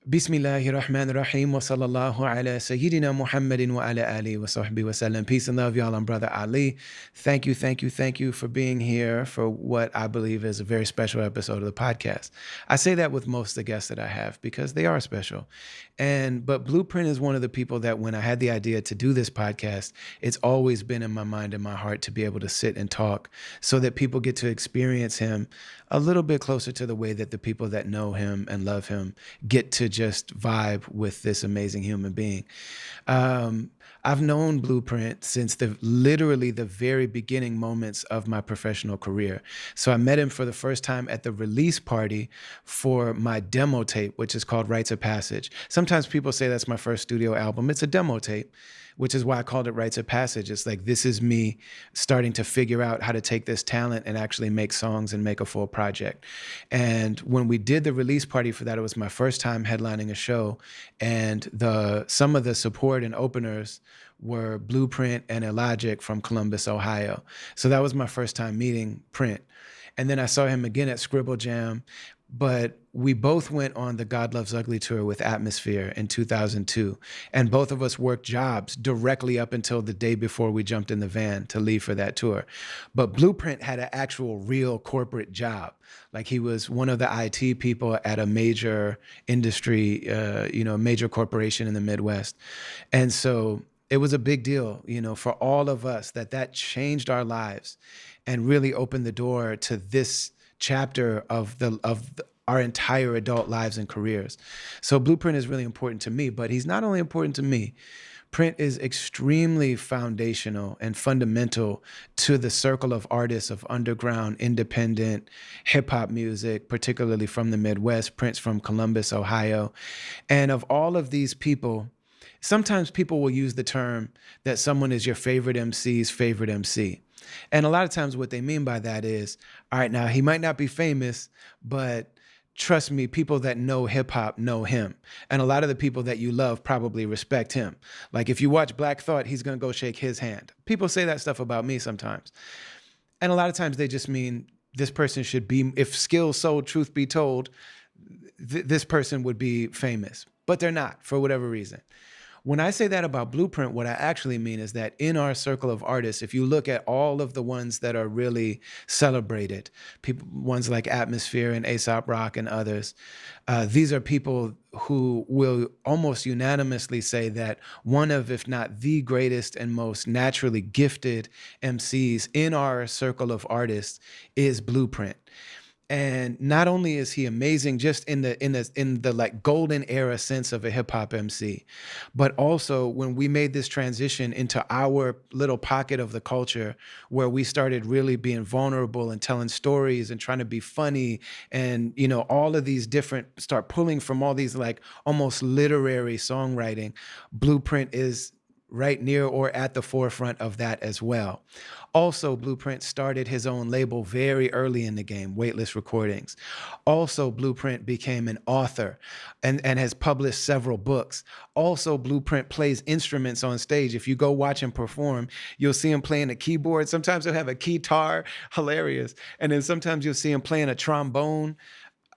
Bismillahirrahmanirrahim wa sallallahu ala Sayyidina Muhammadin wa ala alihi wa sahbihi wa sallam. Peace and love, y'all. I'm Brother Ali. Thank you for being here for what I believe is a very special episode of the podcast. I say that with most of the guests that I have because they are special. But Blueprint is one of the people that when I had the idea to do this podcast, it's always been in my mind and my heart to be able to sit and talk so that people get to experience him a little bit closer to the way that the people that know him and love him get to just vibe with this amazing human being. I've known Blueprint since literally the very beginning moments of my professional career. So I met him for the first time at the release party for my demo tape, which is called Rites of Passage. Sometimes people say that's my first studio album. It's a demo tape, which is why I called it Rites of Passage. It's like, this is me starting to figure out how to take this talent and actually make songs and make a full project. And when we did the release party for that, it was my first time headlining a show. And some of the support and openers were Blueprint and Illogic from Columbus, Ohio. So that was my first time meeting Print. And then I saw him again at Scribble Jam. But we both went on the God Loves Ugly tour with Atmosphere in 2002. And both of us worked jobs directly up until the day before we jumped in the van to leave for that tour. But Blueprint had an actual real corporate job. Like, he was one of the IT people at a major industry, major corporation in the Midwest. And so it was a big deal, for all of us that changed our lives and really opened the door to this chapter of our entire adult lives and careers. So Blueprint is really important to me, but he's not only important to me. Print is extremely foundational and fundamental to the circle of artists of underground, independent hip hop music, particularly from the Midwest. Print's from Columbus, Ohio. And of all of these people, sometimes people will use the term that someone is your favorite MC's favorite MC. And a lot of times what they mean by that is, all right, now he might not be famous, but trust me, people that know hip hop know him. And a lot of the people that you love probably respect him. Like, if you watch Black Thought, he's going to go shake his hand. People say that stuff about me sometimes. And a lot of times they just mean this person should be, if skill, soul, truth be told, this person would be famous. But they're not, for whatever reason. When I say that about Blueprint, what I actually mean is that in our circle of artists, if you look at all of the ones that are really celebrated, ones like Atmosphere and A$AP Rock and others, these are people who will almost unanimously say that one of, if not the greatest and most naturally gifted MCs in our circle of artists is Blueprint. And not only is he amazing just in the like golden era sense of a hip hop MC, but also when we made this transition into our little pocket of the culture where we started really being vulnerable and telling stories and trying to be funny and, all of these different, start pulling from all these like almost literary songwriting, Blueprint is right near or at the forefront of that as well. Also, Blueprint started his own label very early in the game, Weightless Recordings. Also, Blueprint became an author and has published several books. Also, Blueprint plays instruments on stage. If you go watch him perform, you'll see him playing a keyboard. Sometimes he'll have a guitar, hilarious. And then sometimes you'll see him playing a trombone.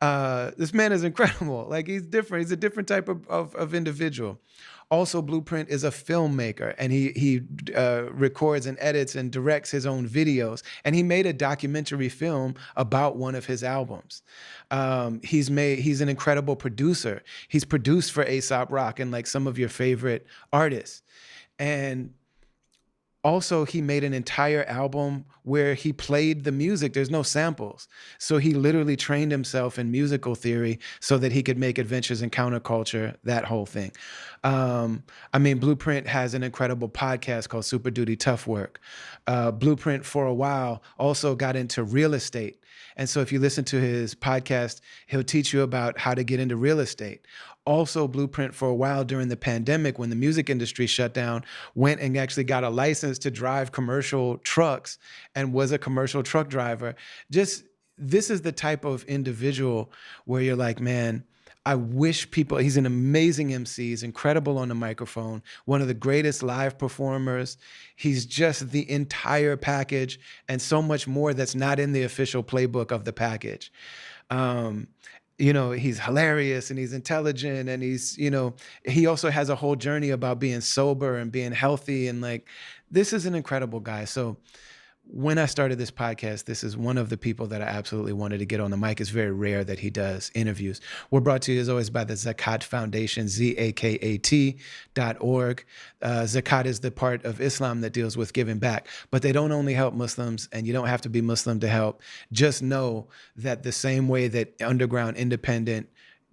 This man is incredible. Like, he's different. He's a different type of individual. Also, Blueprint is a filmmaker, and he records and edits and directs his own videos. And he made a documentary film about one of his albums. He's an incredible producer. He's produced for A$AP Rock and like some of your favorite artists. And also, he made an entire album where he played the music. There's no samples. So he literally trained himself in musical theory so that he could make Adventures in Counterculture, that whole thing. Blueprint has an incredible podcast called Super Duty Tough Work. Blueprint, for a while, also got into real estate. And so if you listen to his podcast, he'll teach you about how to get into real estate. Also, Blueprint, for a while during the pandemic, when the music industry shut down, went and actually got a license to drive commercial trucks and was a commercial truck driver. This is the type of individual where you're like, man, I wish people, he's an amazing MC, he's incredible on the microphone, one of the greatest live performers. He's just the entire package and so much more that's not in the official playbook of the package. he's hilarious and he's intelligent and he's, he also has a whole journey about being sober and being healthy. And like, this is an incredible guy. So when I started this podcast, this is one of the people that I absolutely wanted to get on the mic. It's very rare that he does interviews. We're brought to you as always by the Zakat Foundation, ZAKAT.org. Zakat is the part of Islam that deals with giving back, but they don't only help Muslims, and you don't have to be Muslim to help. Just know that the same way that underground independent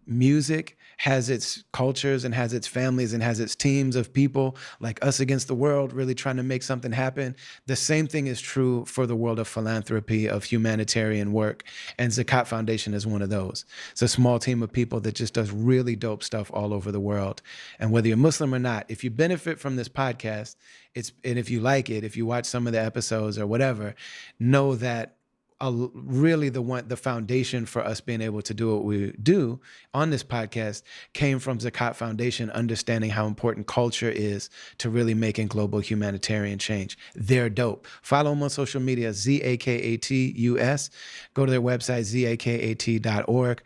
music has its cultures and has its families and has its teams of people like Us Against the World really trying to make something happen. The same thing is true for the world of philanthropy, of humanitarian work. And Zakat Foundation is one of those. It's a small team of people that just does really dope stuff all over the world. And whether you're Muslim or not, if you benefit from this podcast, and if you like it, if you watch some of the episodes or whatever, know that really the foundation for us being able to do what we do on this podcast came from Zakat Foundation, understanding how important culture is to really making global humanitarian change. They're dope. Follow them on social media, ZAKATUS. Go to their website, zakat.org.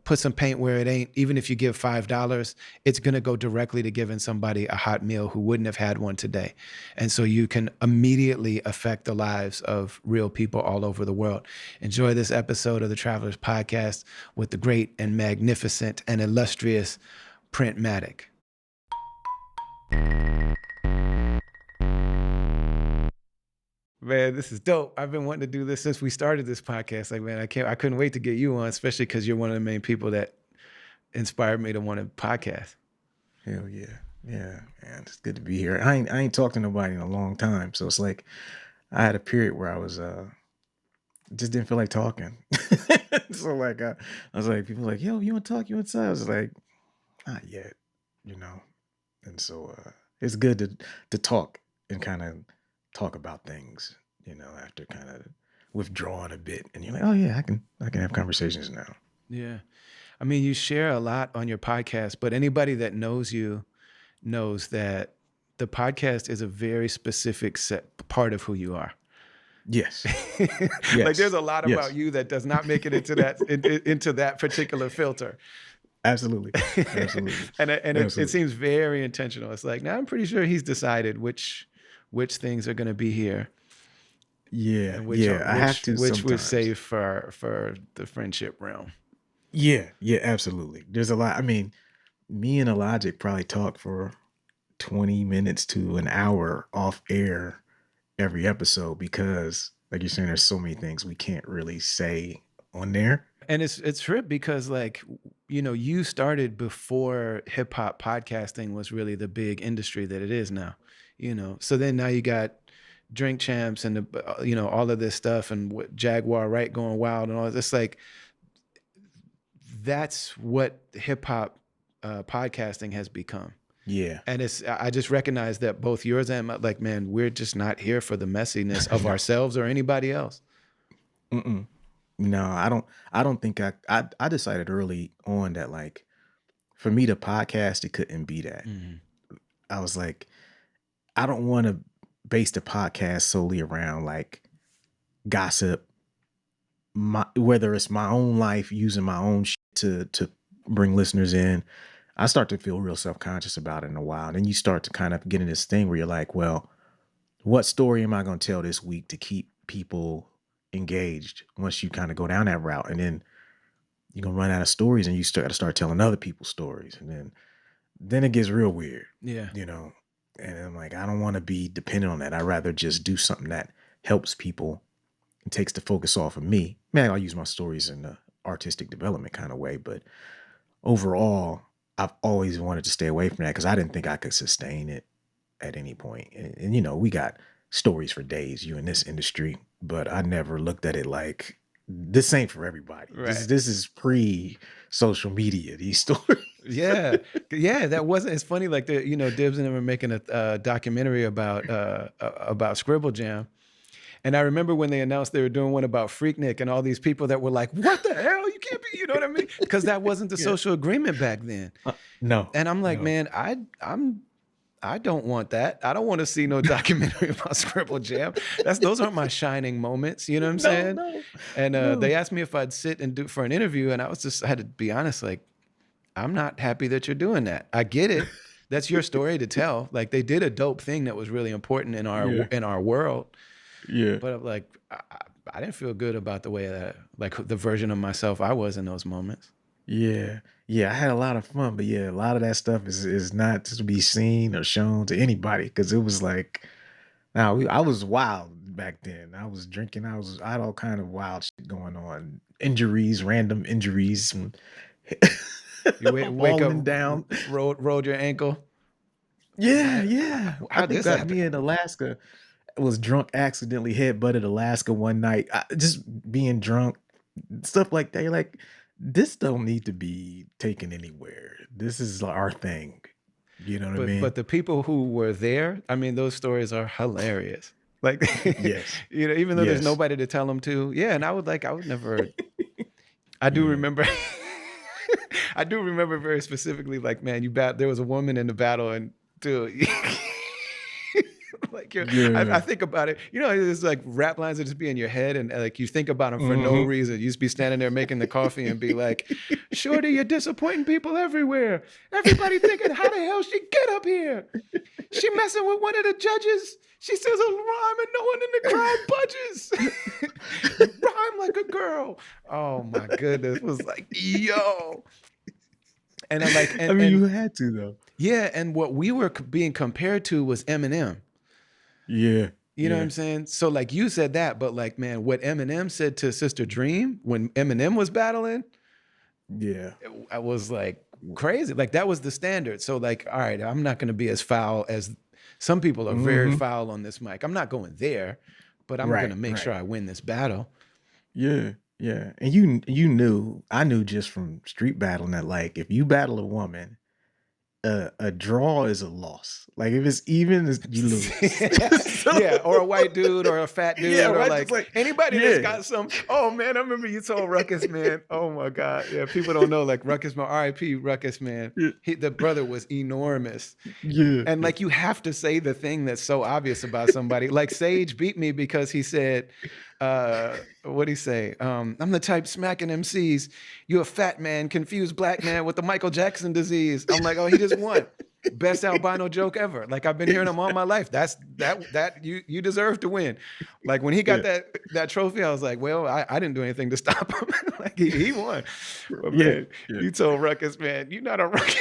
Put some paint where it ain't. Even if you give $5, it's going to go directly to giving somebody a hot meal who wouldn't have had one today. And so you can immediately affect the lives of real people all over the world. Enjoy this episode of the Travelers Podcast with the great and magnificent and illustrious Printmatic. Man, this is dope. I've been wanting to do this since we started this podcast. Like, man, I couldn't wait to get you on, especially because you're one of the main people that inspired me to want to podcast. Hell yeah. Yeah, man. It's good to be here. I ain't talked to nobody in a long time. So it's like I had a period where I was just didn't feel like talking. So like I was like, people were like, yo, you want to talk? You want to talk? I was like, not yet, And so it's good to talk and kind of talk about things, after kind of withdrawing a bit. And you're like, oh yeah, I can have conversations now. Yeah. I mean, you share a lot on your podcast, but anybody that knows you knows that the podcast is a very specific part of who you are. Yes. Like there's a lot about you that does not make it into that into that particular filter. Absolutely. Absolutely. and Absolutely. It seems very intentional. It's like, now I'm pretty sure he's decided which things are going to be here. Yeah. And which I have to which sometimes. was saved for the friendship realm. Yeah, absolutely. There's a lot. I mean, me and Elijah probably talk for 20 minutes to an hour off air every episode because, like you're saying, there's so many things we can't really say on there. And it's trip because, like, you started before hip hop podcasting was really the big industry that it is now. So then now you got Drink Champs and all of this stuff and what Jaguar Wright going wild and all this. Like, that's what hip hop podcasting has become. Yeah. And I just recognize that both yours and like, man, we're just not here for the messiness of ourselves or anybody else. No, I don't think I decided early on that, like, for me to podcast, it couldn't be that. Mm-hmm. I was like, I don't want to base the podcast solely around like gossip, whether it's my own life, using my own shit to bring listeners in. I start to feel real self-conscious about it in a while. Then you start to kind of get in this thing where you're like, well, what story am I going to tell this week to keep people engaged once you kind of go down that route? And then you're going to run out of stories and you start telling other people's stories. And then it gets real weird. Yeah. And I'm like, I don't want to be dependent on that. I'd rather just do something that helps people and takes the focus off of me. Man, I'll use my stories in the artistic development kind of way. But overall, I've always wanted to stay away from that because I didn't think I could sustain it at any point. And we got stories for days, you in this industry, but I never looked at it like, this ain't for everybody. Right. This is pre-social media, these stories. Yeah. That wasn't. It's funny. Like Dibs and them were making a documentary about Scribble Jam, and I remember when they announced they were doing one about Freaknik and all these people that were like, "What the hell? You can't be." You know what I mean? Because that wasn't the social agreement back then. No. And I'm like, man, I don't want that. I don't want to see no documentary about Scribble Jam. Those aren't my shining moments. You know what I'm No, saying? no, And they no. asked me if I'd sit and do for an interview, and I had to be honest, like, I'm not happy that you're doing that. I get it. That's your story to tell. Like, they did a dope thing that was really important Yeah, in our world. yeah, But like, I didn't feel good about the way that, like, the version of myself I was in those moments. yeah, yeah. I had a lot of fun, but yeah, a lot of that stuff is not to be seen or shown to anybody because it was like, now I was wild back then. I was drinking. I had all kind of wild shit going on. Injuries, random injuries, and You wake up, falling down. rolled your ankle. Yeah, yeah. I How'd think this that me happen? in Alaska was drunk, accidentally headbutted Alaska one night. Just being drunk, stuff like that. You're like, this don't need to be taken anywhere. This is our thing. You know what I mean? But the people who were there, I mean, those stories are hilarious. Like, Yes. you know, even though there's Yes. nobody to tell them to, yeah. And I would never. I do Yeah. remember. I do remember very specifically, like, man, there was a woman in the battle, and dude, like, I Yeah. think about it. You know, there's like rap lines that just be in your head, and like you think about them for no Mhm. reason. You just be standing there making the coffee and be like, "Shorty, you're disappointing people everywhere. Everybody thinking, how the hell she get up here? She messing with one of the judges. She says a rhyme and no one in the crowd budges. You rhyme like a girl." Oh my goodness. It was like, yo. And I'm like, I mean, and you had to though. yeah, and what we were being compared to was Eminem. Yeah. You know what Yeah. I'm saying? So like you said that, but like, man, what Eminem said to Sister Dream when Eminem was battling, Yeah. I was like crazy. Like that was the standard. So like, all right, I'm not going to be as foul as some people are very Mhm. foul on this mic. I'm not going there, but I'm going to Right. make Right. sure I win this battle. Yeah. Yeah. And you knew, I knew just from street battling that like if you battle a woman, a draw is a loss. Like if it's even, you lose. So, Yeah, or a white dude or a fat yeah, dude or right. Just like like, anybody that's yeah, got some. Oh man, I remember you told Ruckus Man. Oh my God. Yeah, people don't know like Ruckus Man, RIP Ruckus Man. yeah, The brother was enormous. yeah, And yeah. like you have to say the thing that's so obvious about somebody. Like Sage beat me because he said, what'd he say? I'm the type smacking MCs. You a fat man, confused black man with the Michael Jackson disease. I'm like, oh, he just won. Best albino joke ever. Like I've been hearing him all my life. That you deserve to win. Like when he got Yeah, that trophy, I was like, well, I didn't do anything to stop him. Like he won. But yeah, man, yeah. you told Ruckus, man, you're not a Ruckus.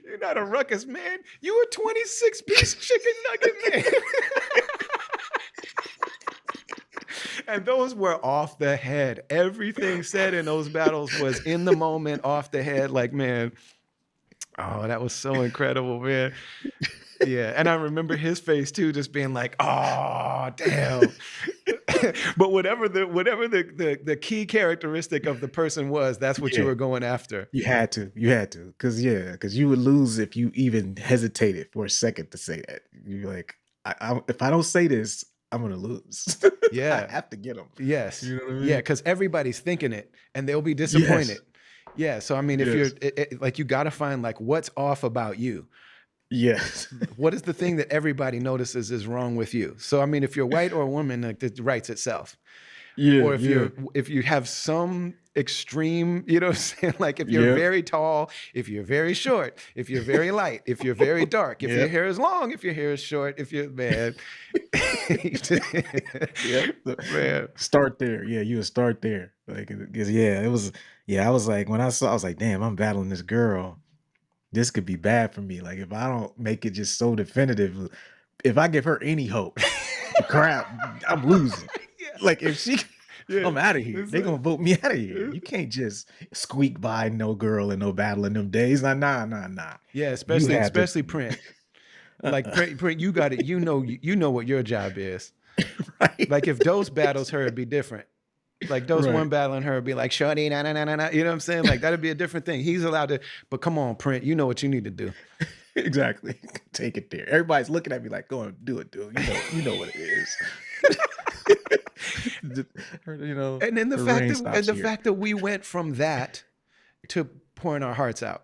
You're not a Ruckus man. You a 26-piece chicken nugget man. And those were off the head. Everything said in those battles was in the moment, off the head. Like, man, oh, that was so incredible, man. Yeah, and I remember his face too, just being like, "Oh, damn." But whatever the key characteristic of the person was, that's what you Yeah. were going after. You had to, because because you would lose if you even hesitated for a second to say that. You're like, if I don't say this, I'm gonna lose. I Yeah. have to get them. Yes. You know what I Yeah, mean? because everybody's thinking it and they'll be Yes, disappointed. Yeah. So I mean, if you're yes, like, you got to find like what's off about you. yes. What is the thing that everybody notices is wrong with you? So I mean, if you're white or a woman, like it writes itself. Yeah, Or yeah, if you have some extreme, you know what I'm saying? Like if you're yep, very tall, if you're very short, if you're very light, if you're very dark, if your yep, hair is long, if your hair is short, if you're man. yep. Man. Start there. Yeah, you would start there. Like, because yeah, it was. Yeah, I was like, when I saw, I was like, damn, I'm battling this girl. This could be bad for me. Like, if I don't make it just so definitive, if I give her any hope, crap, I'm losing. Yeah. Like, if she, Yeah. I'm out of here. It's They like, gonna vote me out of here. You can't just squeak by no girl and no battle in them days. Nah. yeah, You had to, especially print. Like print, you got it. You know what your job is. right, Like if Dose battles her, it'd be different. Like Dose right. one battling her would be like, shorty, na na na na na. You know what I'm saying? Like that'd be a different thing. He's allowed to, but come on, print. You know what you need to do. Exactly. Take it there. Everybody's looking at me like, go and do it, dude. You know what it is. You know, And then the rain the stops here. fact that we went from that to pouring our hearts out.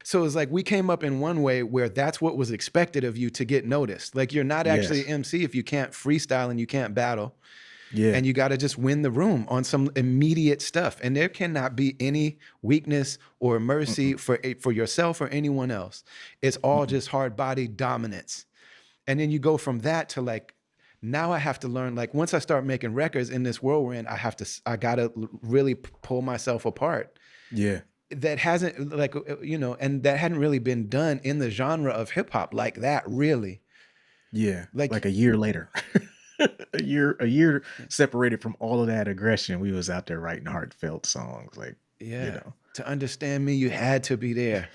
So it's like we came up in one way where that's what was expected of you to get noticed. Like you're not actually Yes. an MC if you can't freestyle and you can't battle. Yeah. And you got to just win the room on some immediate stuff. And there cannot be any weakness or mercy Mm-mm. for yourself or anyone else. It's all Mm-mm. just hard body dominance. And then you go from that to like, now I have to learn, like once I start making records in this world we're in, I got to really pull myself apart. Yeah. That hasn't like, and that hadn't really been done in the genre of hip hop like that, really. Yeah. Like, Like a year later. a year separated from all of that aggression, we was out there writing heartfelt songs. Like, yeah, to understand me, you had to be there.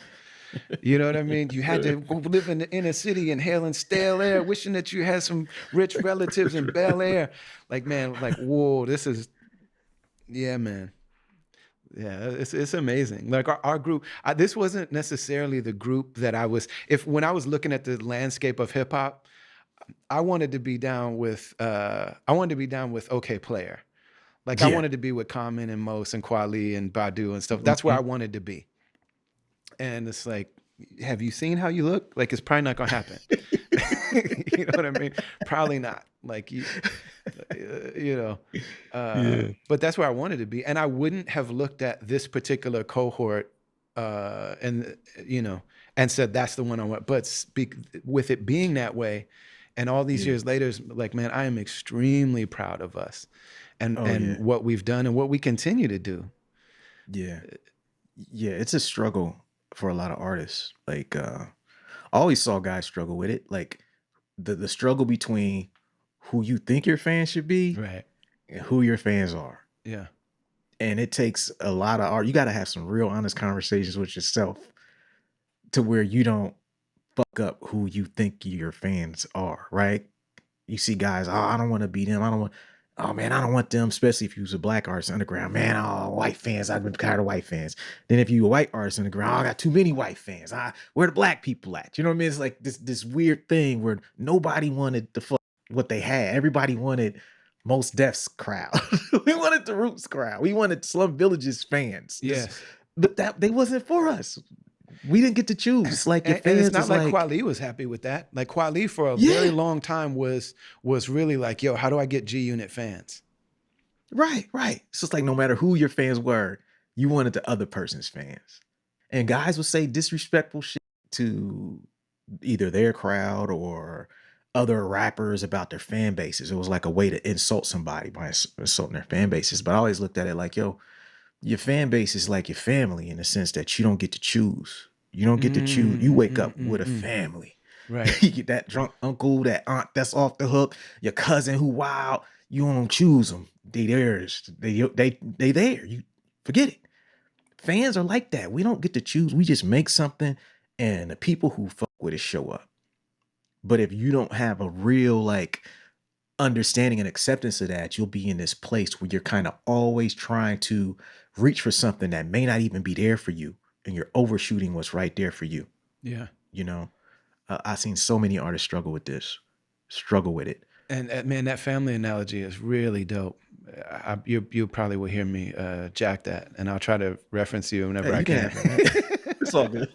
You know what I mean? You had to go live in the inner city, inhaling stale air, wishing that you had some rich relatives in Bel Air. Like, man, like, whoa, this is, yeah, man. Yeah, it's amazing. Like our group, this wasn't necessarily the group that when I was looking at the landscape of hip hop, I wanted to be down with OK Player. Like I Yeah. wanted to be with Common and Mos and Kweli and Badu and stuff. That's where I Mhm. wanted to be. And it's like, have you seen how you look? Like it's probably not gonna happen. You know what I mean? Probably not. Like Yeah. but that's where I wanted to be. And I wouldn't have looked at this particular cohort and and said that's the one I want. But with it being that way, and all these years later, it's like, man, I am extremely proud of us and what we've done and what we continue to do. Yeah. Yeah. It's a struggle for a lot of artists. Like, I always saw guys struggle with it. Like the struggle between who you think your fans should be Right. and who your fans are. Yeah. And it takes a lot of art. You got to have some real honest conversations with yourself to where you don't fuck up who you think your fans are, right? You see guys, oh, I don't want to be them. Oh man, I don't want them, especially if you was a black artist underground. Man, oh, white fans, I've been tired of white fans. Then if you a white artist underground, oh, I got too many white fans. Where the black people at? You know what I mean? It's like this weird thing where nobody wanted the fuck what they had. Everybody wanted Mos Def's crowd. We wanted the Roots crowd. We wanted Slum Village's fans. Yes. But that they wasn't for us. We didn't get to choose. Like your And fans it's not is like like Kweli was happy with that. Like Kweli for a very long time was really like, yo, how do I get G Unit fans? Right. So it's like no matter who your fans were, you wanted the other person's fans. And guys would say disrespectful shit to either their crowd or other rappers about their fan bases. It was like a way to insult somebody by insulting their fan bases. But I always looked at it like, yo, your fan base is like your family in the sense that you don't get to choose. You don't get to choose. You wake up with a family. Right. You get that drunk uncle, that aunt that's off the hook, your cousin who wild. You don't choose them. They theirs. They there. You forget it. Fans are like that. We don't get to choose. We just make something and the people who fuck with it show up. But if you don't have a real like understanding and acceptance of that, you'll be in this place where you're kind of always trying to reach for something that may not even be there for you. And you're overshooting what's right there for you. Yeah. You know, I've seen so many artists struggle with it. And man, that family analogy is really dope. You probably will hear me jack that, and I'll try to reference you whenever I can. It's all good.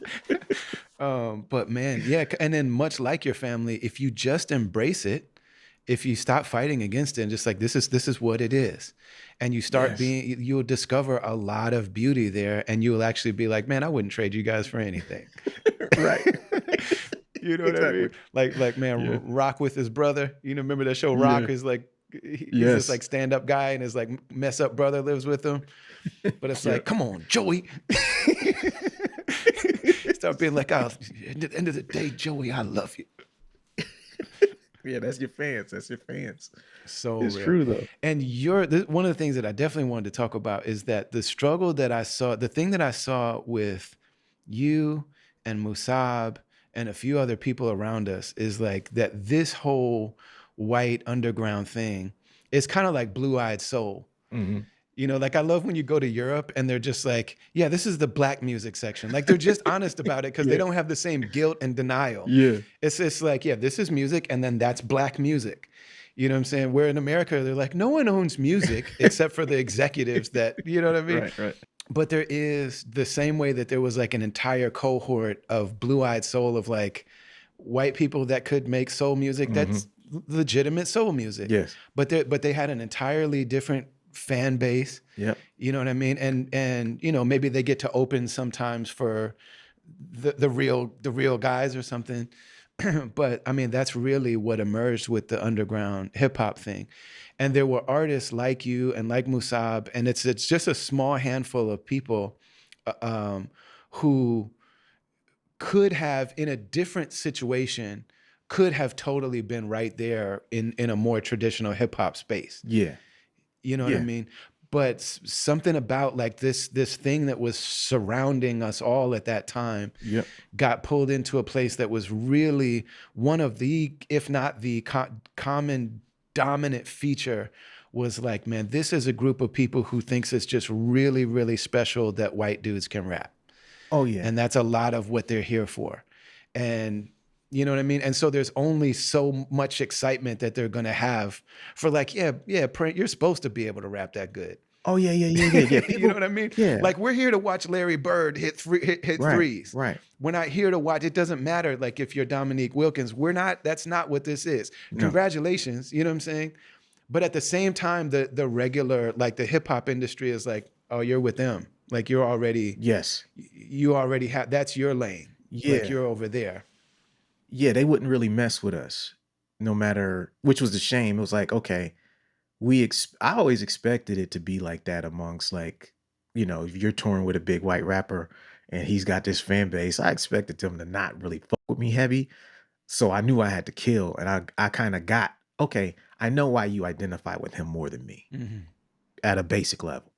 But man, yeah, and then much like your family, if you just embrace it, if you stop fighting against it and just like this is what it is, and you start you'll discover a lot of beauty there, and you will actually be like, man, I wouldn't trade you guys for anything. Right. You know what I mean? Like man, Rock with his brother. You know, remember that show Rock is like he's this like stand-up guy and his like mess up brother lives with him. But it's like, come on, Joey. Start being like, oh, at the end of the day, Joey, I love you. Yeah, that's your fans. So it's real. true though. And one of the things that I definitely wanted to talk about is that the struggle that I saw, the thing that I saw with you and Musab and a few other people around us is like that this whole white underground thing is kind of like Blue-Eyed Soul. Mm-hmm. You know, like I love when you go to Europe and they're just like, yeah, this is the black music section. Like they're just honest about it because they don't have the same guilt and denial. Yeah. It's just like, yeah, this is music and then that's black music. You know what I'm saying? Where in America, they're like, no one owns music except for the executives that, you know what I mean? Right. But there is the same way that there was like an entire cohort of blue-eyed soul of like white people that could make soul music Mm-hmm. that's legitimate soul music. Yes. But they had an entirely different fan base. Yep. You know what I mean? And you know, maybe they get to open sometimes for the real guys or something. But I mean, that's really what emerged with the underground hip hop thing. And there were artists like you and like Musab, and it's just a small handful of people um, who could have, in a different situation, could have totally been right there in a more traditional hip hop space. Yeah. You know what I Yeah. mean? But something about like this thing that was surrounding us all at that time Yep. got pulled into a place that was really one of the, if not the common dominant feature, was like, man, this is a group of people who thinks it's just really, really special that white dudes can rap. Oh yeah. And that's a lot of what they're here for. And you know what I mean? And so there's only so much excitement that they're gonna have for like, yeah, Print, you're supposed to be able to rap that good. Oh yeah. People, You know what I mean? yeah. Like we're here to watch Larry Bird hit Right. threes. Right. We're not here to watch. It doesn't matter. Like if you're Dominique Wilkins, we're not. That's not what this is. No. Congratulations. You know what I'm saying? But at the same time, the regular, like the hip hop industry is like, oh, you're with them. Like you're already, Yes. you already have. That's your lane. Yeah. Like you're over there. Yeah. They wouldn't really mess with us, no matter, which was the shame. It was like, okay, I always expected it to be like that amongst, like, you know, if you're touring with a big white rapper and he's got this fan base, I expected them to not really fuck with me heavy. So I knew I had to kill. And I kind of got, okay, I know why you identify with him more than me at a basic level.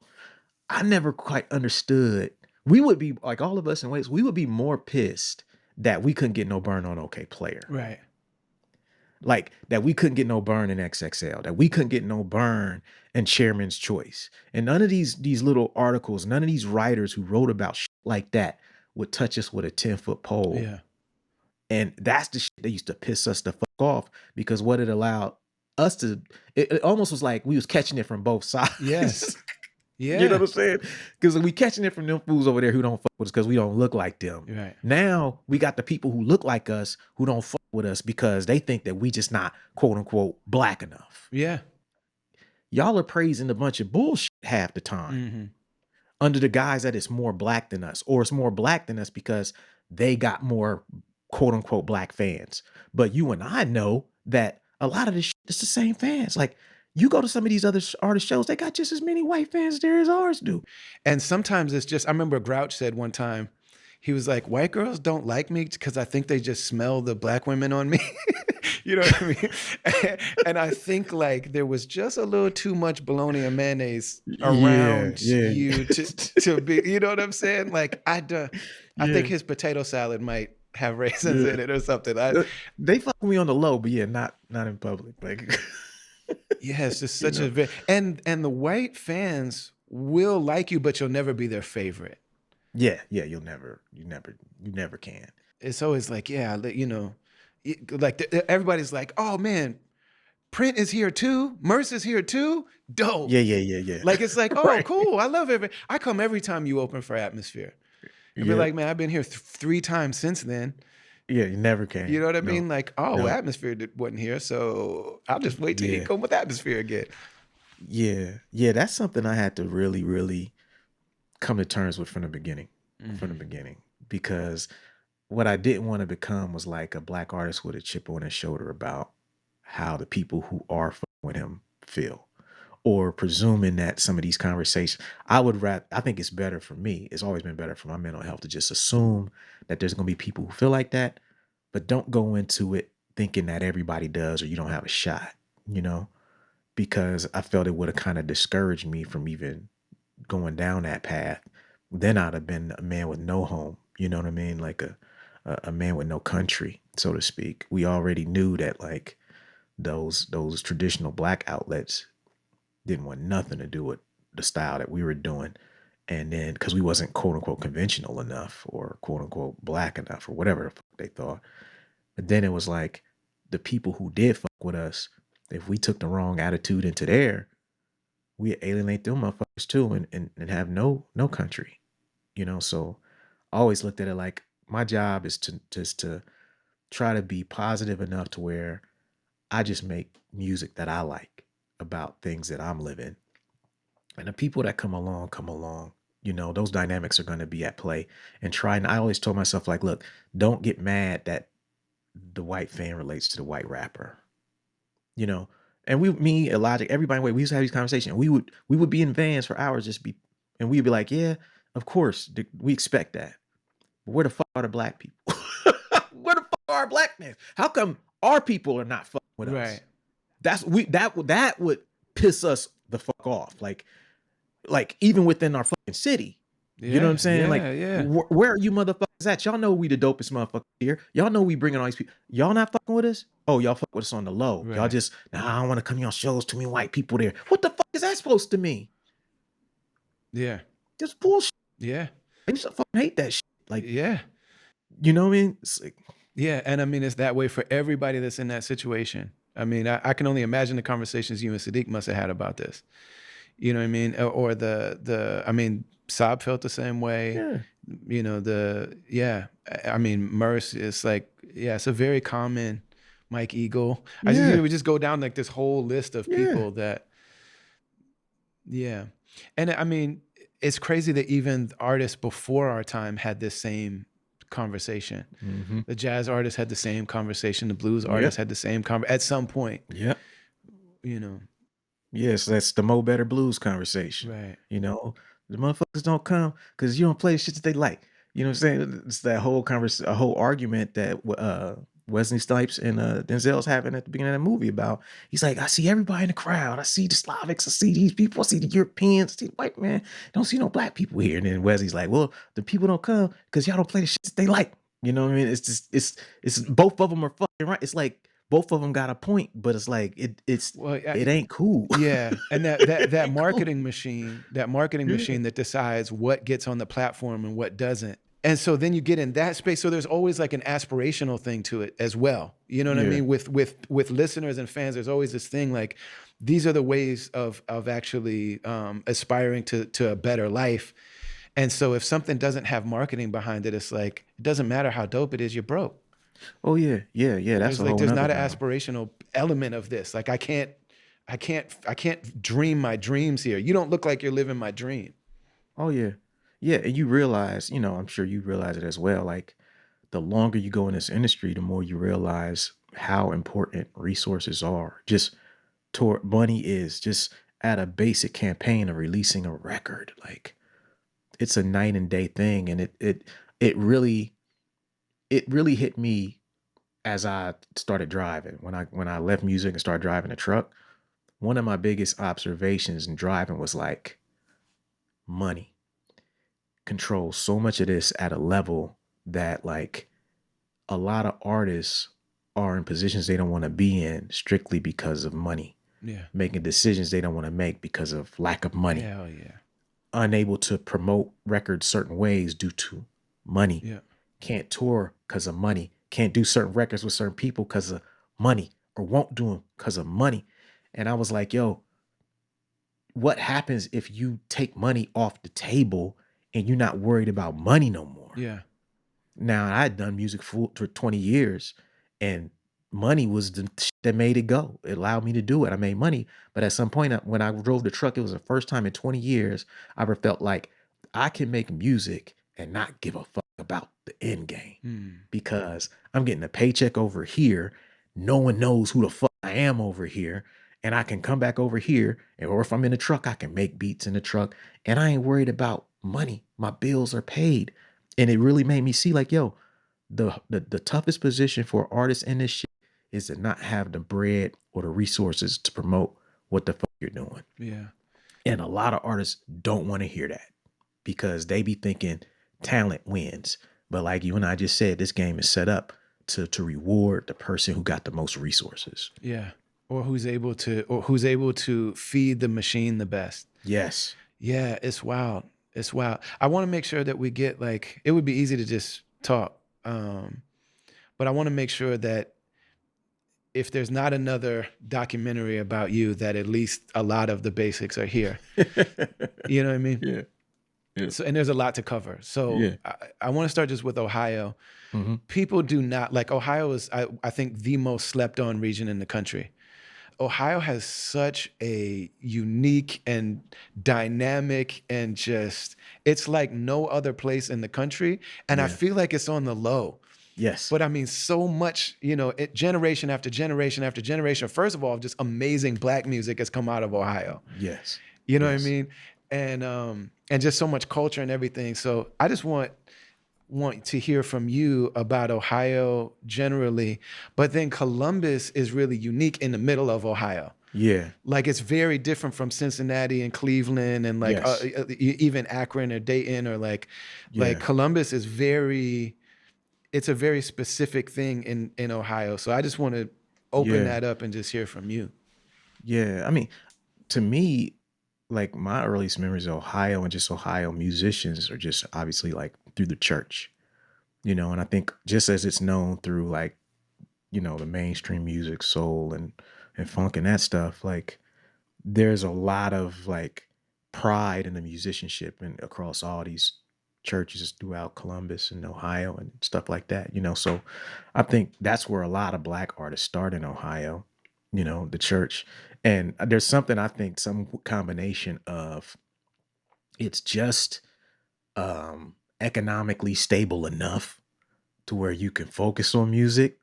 I never quite understood. We would be like, all of us in ways, we would be more pissed that we couldn't get no burn on OK Player. Right. Like that we couldn't get no burn in XXL, that we couldn't get no burn in Chairman's Choice. And none of these little articles, none of these writers who wrote about shit like that would touch us with a 10-foot pole. Yeah. And that's the shit that used to piss us the fuck off, because what it allowed us to, it almost was like we was catching it from both sides. Yes. Yeah. You know what I'm saying? Because we catching it from them fools over there who don't fuck with us because we don't look like them. Right. Now we got the people who look like us who don't fuck with us because they think that we just not quote unquote black enough. Yeah. Y'all are praising a bunch of bullshit half the time under the guise that it's more black than us, or it's more black than us because they got more quote unquote black fans. But you and I know that a lot of this shit is the same fans. Like, you go to some of these other artist shows, they got just as many white fans there as ours do. And sometimes it's just, I remember Grouch said one time, he was like, white girls don't like me because I think they just smell the black women on me. You know what I mean? And I think like there was just a little too much bologna and mayonnaise around you to be, you know what I'm saying? Like I think his potato salad might have raisins in it or something. They fuck with me on the low, but yeah, not in public. Like yeah, it's just such a and the white fans will like you, but you'll never be their favorite. Yeah, you never can. It's always like, yeah, you know, like everybody's like, oh man, Print is here too, Merce is here too, dope. Yeah. Like it's like, oh cool, I love it. I come every time you open for Atmosphere. You'll be like, man, I've been here 3 times since then. Yeah, you never can. You know what I mean? Like, oh, Atmosphere wasn't here, so I'll just wait till you come with Atmosphere again. Yeah, that's something I had to really, really come to terms with from the beginning. Because what I didn't want to become was like a black artist with a chip on his shoulder about how the people who are fucking with him feel, or presuming that some of these conversations, I think it's better for me. It's always been better for my mental health to just assume that there's going to be people who feel like that, but don't go into it thinking that everybody does or you don't have a shot, you know, because I felt it would have kind of discouraged me from even going down that path. Then I'd have been a man with no home, you know what I mean? Like a man with no country, so to speak. We already knew that like those traditional black outlets didn't want nothing to do with the style that we were doing. And then because we wasn't quote unquote conventional enough or quote unquote black enough or whatever the fuck they thought. But then it was like the people who did fuck with us, if we took the wrong attitude into there, we alienate them motherfuckers too, and have no country, you know. So I always looked at it like my job is to just to try to be positive enough to where I just make music that I like about things that I'm living. And the people that come along, you know, those dynamics are going to be at play. And I always told myself, like, look, don't get mad that the white fan relates to the white rapper, you know. And me, Elijah, everybody, we used to have these conversations. We would be in vans for hours, and we'd be like, yeah, of course, we expect that. But where the fuck are the black people? Where the fuck are our black men? How come our people are not fucking with us? Right. That would piss us the fuck off. Like even within our fucking city. You know what I'm Yeah. saying? Like, Yeah. Yeah. where are you motherfuckers at? Y'all know we the dopest motherfuckers here. Y'all know we bringing all these people. Y'all not fucking with us? Oh, y'all fuck with us on the low. Y'all Right. just, nah, I don't want to come to y'all shows. Too many white people there. What the fuck is that supposed to mean? Yeah. Just bullshit. Yeah. I used to fucking hate that shit. Like, Yeah. you know what I mean? It's like, Yeah. And I mean, it's that way for everybody that's in that situation. I mean, I can only imagine the conversations you and Sadiq must have had about this. You know what I mean? Or I mean, Saab felt the same way. yeah, You know, I mean, Merce is like, yeah, it's a very common. Mike Eagle. yeah, We just go down like this whole list of yeah. people that, yeah. And I mean, it's crazy that even artists before our time had this same conversation. Mm-hmm. The jazz artists had the same conversation. The blues artists Yep. had the same at some point, Yep. you know. Yes, that's the Mo Better Blues conversation. Right. You know, the motherfuckers don't come because you don't play the shit that they like. You know what I'm saying? It's that whole a whole argument that Wesley Snipes and Denzel's having at the beginning of the movie about. He's like, I see everybody in the crowd. I see the Slavics. I see these people. I see the Europeans. I see the white man. I don't see no black people here. And then Wesley's like, well, the people don't come because y'all don't play the shit that they like. You know what I mean? It's just it's both of them are fucking right. It's like both of them got a point, but it's like Well, it ain't cool. yeah, and It that ain't cool. marketing machine, Yeah. that decides what gets on the platform and what doesn't. And so then you get in that space. So there's always like an aspirational thing to it as well. You know what I Yeah. mean? With listeners and fans, there's always this thing like these are the ways of actually aspiring to a better life. And so if something doesn't have marketing behind it, it's like it doesn't matter how dope it is, you're broke. Oh yeah. Yeah. Yeah. That's a whole There's nother not an battle. aspirational element of this. Like I can't dream my dreams here. You don't look like you're living my dream. Oh yeah. Yeah. And you realize, you know, I'm sure you realize it as well. Like the longer you go in this industry, the more you realize how important resources are. Just toward money is just at a basic campaign of releasing a record. Like it's a night and day thing. And it really hit me as I started driving. When I left music and started driving a truck, one of my biggest observations in driving was like money controls so much of this at a level that like a lot of artists are in positions they don't want to be in strictly because of money, Yeah. making decisions they don't want to make because of lack of money, Hell yeah. unable to promote records certain ways due to money, Yeah. can't tour because of money, can't do certain records with certain people because of money, or won't do them because of money. And I was like, yo, what happens if you take money off the table and you're not worried about money no more? Yeah. Now, I had done music for 20 years and money was the shit that made it go. It allowed me to do it. I made money. But at some point, when I drove the truck, it was the first time in 20 years I ever felt like I can make music and not give a fuck about the end game Hmm. because I'm getting a paycheck over here. No one knows who the fuck I am over here. And I can come back over here, or if I'm in the truck, I can make beats in the truck. And I ain't worried about money. My bills are paid. And it really made me see like, yo, the toughest position for artists in this shit is to not have the bread or the resources to promote what the fuck you're doing. Yeah. And a lot of artists don't want to hear that because they be thinking talent wins. But like you and I just said, this game is set up to reward the person who got the most resources. Yeah. Or who's able to feed the machine the best. Yes. Yeah, it's wild. It's wild. I want to make sure that we get like it would be easy to just talk. But I want to make sure that if there's not another documentary about you, that at least a lot of the basics are here. You know what I mean? Yeah. Yeah. So, and there's a lot to cover. So Yeah. I want to start just with Ohio. Mm-hmm. People do not like Ohio is, I think, the most slept on region in the country. Ohio has such a unique and dynamic and just, it's like no other place in the country. And I Yeah. feel like it's on the low. Yes. But I mean, so much, generation after generation after generation, first of all, just amazing Black music has come out of Ohio. Yes. You know what I Yes. mean? And just so much culture and everything. So I just want to hear from you about Ohio generally, but then Columbus is really unique in the middle of Ohio. Yeah. Like it's very different from Cincinnati and Cleveland and like Yes. even Akron or Dayton or like Yeah. Columbus is it's a very specific thing in Ohio. So I just want to open Yeah. that up and just hear from you. Yeah. I mean, to me, like my earliest memories of Ohio and just Ohio musicians are just obviously like through the church, and I think just as it's known through like, the mainstream music, soul and funk and that stuff, like there's a lot of like pride in the musicianship and across all these churches throughout Columbus and Ohio and stuff like that, So I think that's where a lot of Black artists start in Ohio, the church. And there's something I think some combination of it's just economically stable enough to where you can focus on music,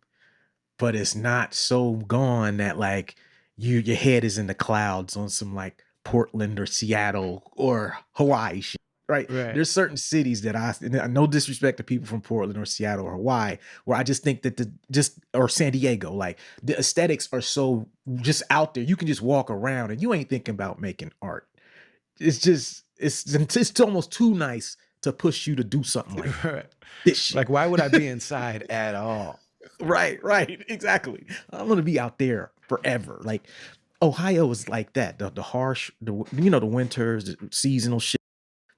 but it's not so gone that like your head is in the clouds on some like Portland or Seattle or Hawaii shit, right? Right. There's certain cities that no disrespect to people from Portland or Seattle or Hawaii, where I just think that or San Diego, like the aesthetics are so just out there. You can just walk around and you ain't thinking about making art. It's just it's almost too nice to push you to do something like Right. this shit. Like, why would I be inside at all? Right, exactly. I'm gonna be out there forever. Like Ohio is like that. The harsh, the winters, the seasonal shit.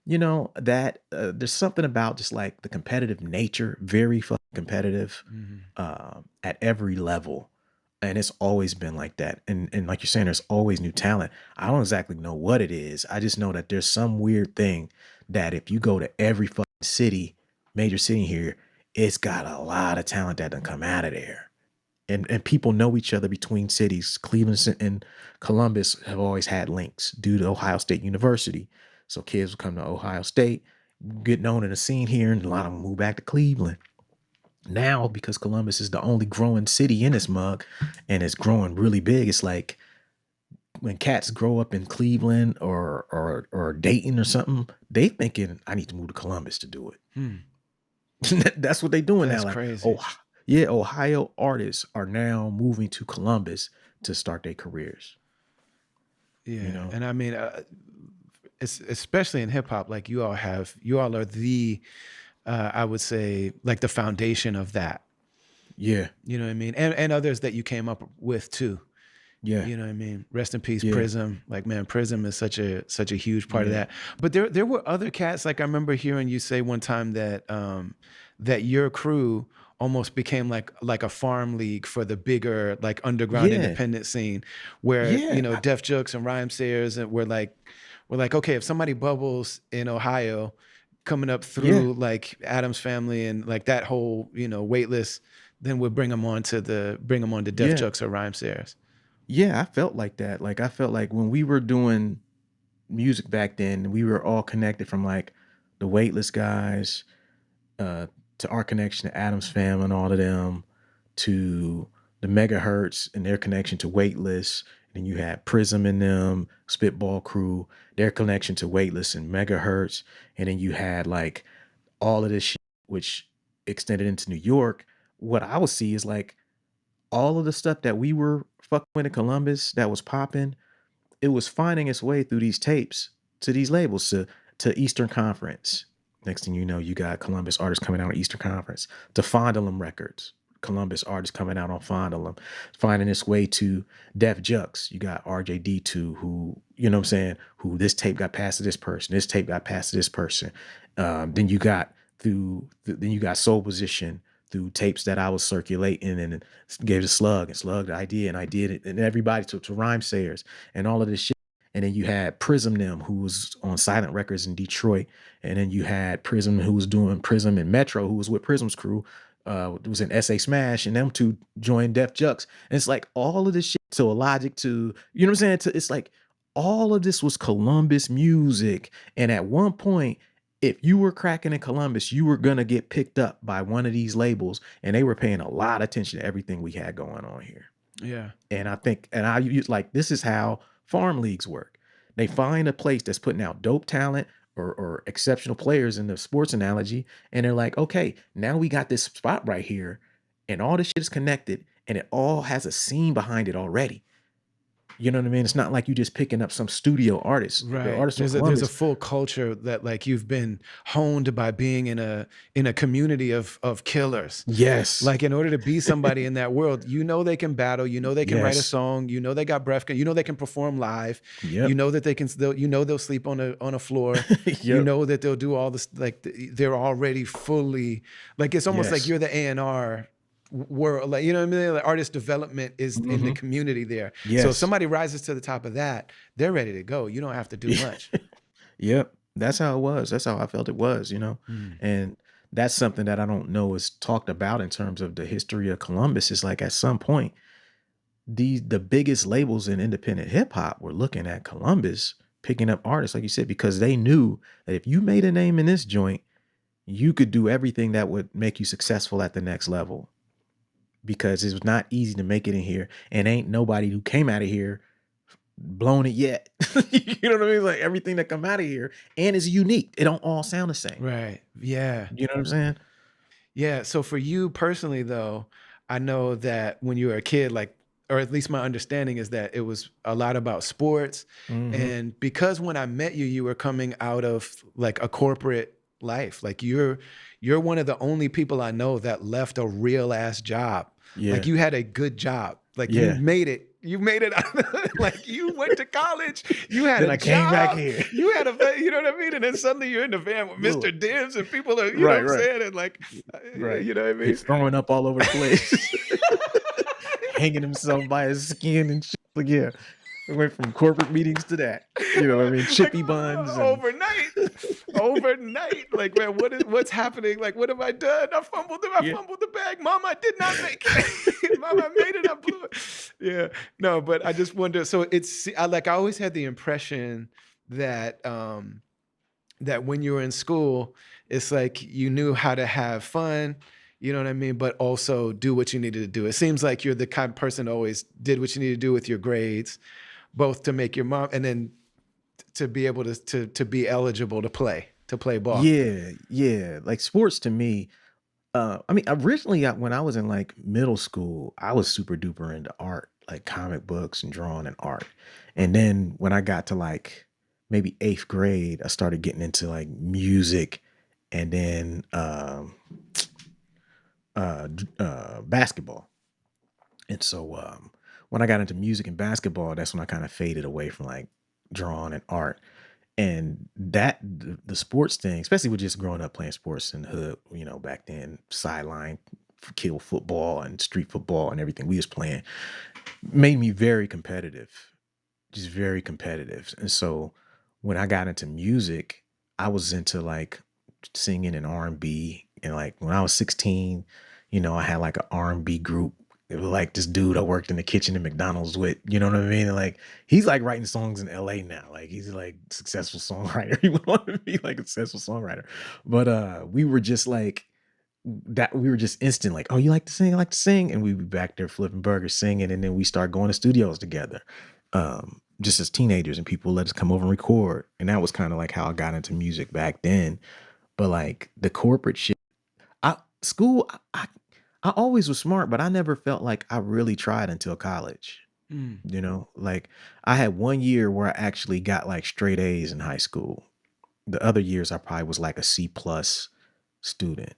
That there's something about just like the competitive nature, very fucking competitive, at every level, and it's always been like that. And like you're saying, there's always new talent. I don't exactly know what it is. I just know that there's some weird thing that if you go to every fucking city, major city here, it's got a lot of talent that done come out of there. And people know each other between cities. Cleveland and Columbus have always had links due to Ohio State University. So kids will come to Ohio State, get known in the scene here, and a lot of them move back to Cleveland. Now, because Columbus is the only growing city in this mug and it's growing really big, it's like when cats grow up in Cleveland or Dayton or something, they thinking, I need to move to Columbus to do it. That's what they doing That's now. Like, crazy. yeah, Ohio artists are now moving to Columbus to start their careers. Yeah. And I mean, it's especially in hip hop, like you all are the, I would say, like the foundation of that. Yeah. You know what I mean? And others that you came up with too. Yeah. You know what I mean? Rest in peace, Yeah. Prism. Like, man, Prism is such a huge part of that. But there were other cats. Like I remember hearing you say one time that that your crew almost became like a farm league for the bigger like underground independent scene, where Def Jux and Rhyme Sayers and we're like, okay, if somebody bubbles in Ohio, coming up through like Adam's Family and like that whole waitlist, then we'll bring them on to Def Jux or Rhyme Sayers. Yeah, I felt like that. Like I felt like when we were doing music back then, we were all connected from like the Weightless guys, to our connection to Adam's Fam and all of them, to the Megahertz and their connection to Weightless. And you had Prism in them, Spitball Crew, their connection to Weightless and Megahertz. And then you had like all of this shit, which extended into New York. What I would see is like all of the stuff that we were fucking with in Columbus that was popping, it was finding its way through these tapes to these labels, to Eastern Conference. Next thing you know, you got Columbus artists coming out on Eastern Conference, to Fondlem Records. Columbus artists coming out on Fondlem, finding its way to Def Jux. You got RJD2, who, you know what I'm saying, who this tape got passed to this person, this tape got passed to this person. Then you got Soul Position through tapes that I was circulating, and gave a slug and slug the idea, and I did it, and everybody to rhyme sayers and all of this shit. And then you had Prism them, who was on Silent Records in Detroit, and then you had Prism, who was doing Prism and Metro, who was with Prism's crew. It was in SA Smash, and them two joined Def Jux. And it's like all of this shit to a Logic to, you know what I'm saying? It's like all of this was Columbus music. And at one point, if you were cracking in Columbus, you were gonna get picked up by one of these labels, and they were paying a lot of attention to everything we had going on here. Yeah. And I think, and I use like, this is how farm leagues work. They find a place that's putting out dope talent or exceptional players in the sports analogy, and they're like, okay, now we got this spot right here, and all this shit is connected, and it all has a scene behind it already. You know what I mean? It's not like you just picking up some studio artist. The Right. artist from There's a Columbus. full culture that like you've been honed by being in a community of killers. Yes. Like in order to be somebody in that world, you know they can battle, you know they can write a Yes. song, you know they got breath, you know they can perform live, Yep. you know that they can still, you know they'll sleep on a floor, you Yep. know that they'll do all this, like they're already fully, like it's almost like Yes. you're the A&R world, like, you know what I mean? Like artist development is in the community there. So if Yes. somebody rises to the top of that, they're ready to go. You don't have to do much. Yep. That's how it was. That's how I felt it was, you know? And that's something that I don't know is talked about in terms of the history of Columbus. Is like at some point, the biggest labels in independent hip hop were looking at Columbus, picking up artists, like you said, because they knew that if you made a name in this joint, you could do everything that would make you successful at the next level. Because it was not easy to make it in here, and ain't nobody who came out of here blown it yet. You know what I mean? Like everything that come out of here and is unique. It don't all sound the same. Right. Yeah. You know what I'm saying? Yeah. So for you personally, though, I know that when you were a kid, like, or at least my understanding is that it was a lot about sports. And because when I met you, you were coming out of like a corporate life. Like you're one of the only people I know that left a real ass job. Yeah. Like you had a good job. Like Yeah. you made it. You made it. Like you went to college. You had Then a I job. came back here. You had a, you know what I mean? And then suddenly you're in the van with Mr. Dibs and people are, you know Right, what I'm right. saying? And like, Right. you know what I mean? He's throwing up all over the place. Hanging himself by his skin and shit. Like, yeah. It went from corporate meetings to that. You know what I mean? Chippy Like, buns. And overnight. Like, man, what's happening? Like, what have I done? I fumbled the bag. Mom, I did not make it. Mom, I made it. I blew it. Yeah. No, but I just wonder. So I always had the impression that that when you were in school, it's like you knew how to have fun, you know what I mean? But also do what you needed to do. It seems like you're the kind of person who always did what you needed to do with your grades, both to make your mom and then to be able to be eligible to play ball. yeah, yeah. Like sports to me, I mean, originally when I was in like middle school, I was super duper into art, like comic books and drawing and art. And then when I got to like maybe 8th grade, I started getting into like music and then basketball. And so when I got into music and basketball, that's when I kind of faded away from like drawing and art. And that the sports thing, especially with just growing up playing sports in the hood, you know, back then, sideline kill football and street football and everything we was playing, made me very competitive, just very competitive. And so when I got into music, I was into like singing and R&B. And like when I was 16, you know, I had like an R&B group. It was like this dude I worked in the kitchen at McDonald's with, you know what I mean? And like he's like writing songs in LA now. Like he's like successful songwriter. He wanted to be like a successful songwriter. But we were just like that, we were just instant, like, oh, you like to sing? I like to sing. And we'd be back there flipping burgers, singing, and then we start going to studios together. Just as teenagers, and people let us come over and record. And that was kind of like how I got into music back then. But like the corporate shit, school, I always was smart, but I never felt like I really tried until college. You know, like I had 1 year where I actually got like straight A's in high school. The other years I probably was like a C plus student.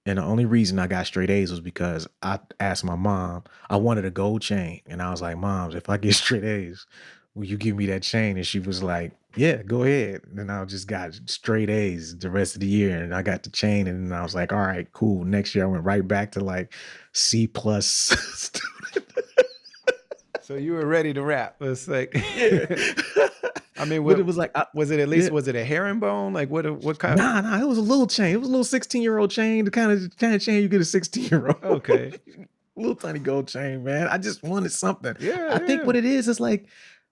And the only reason I got straight A's was because I asked my mom, I wanted a gold chain. And I was like, Mom, if I get straight A's, will you give me that chain? And she was like, yeah, go ahead. And then I just got straight A's the rest of the year, and I got the chain, and then I was like, all right, cool. Next year I went right back to like C plus student. So you were ready to rap. It's like, Yeah. I mean, But it what was like, was it? At least yeah. was it a herringbone? Like what kind? Nah, it was a little chain. It was a little 16-year-old chain, the kind of chain you get a 16-year-old. Okay. Little tiny gold chain, man. I just wanted something. Yeah, I think yeah. what it is like,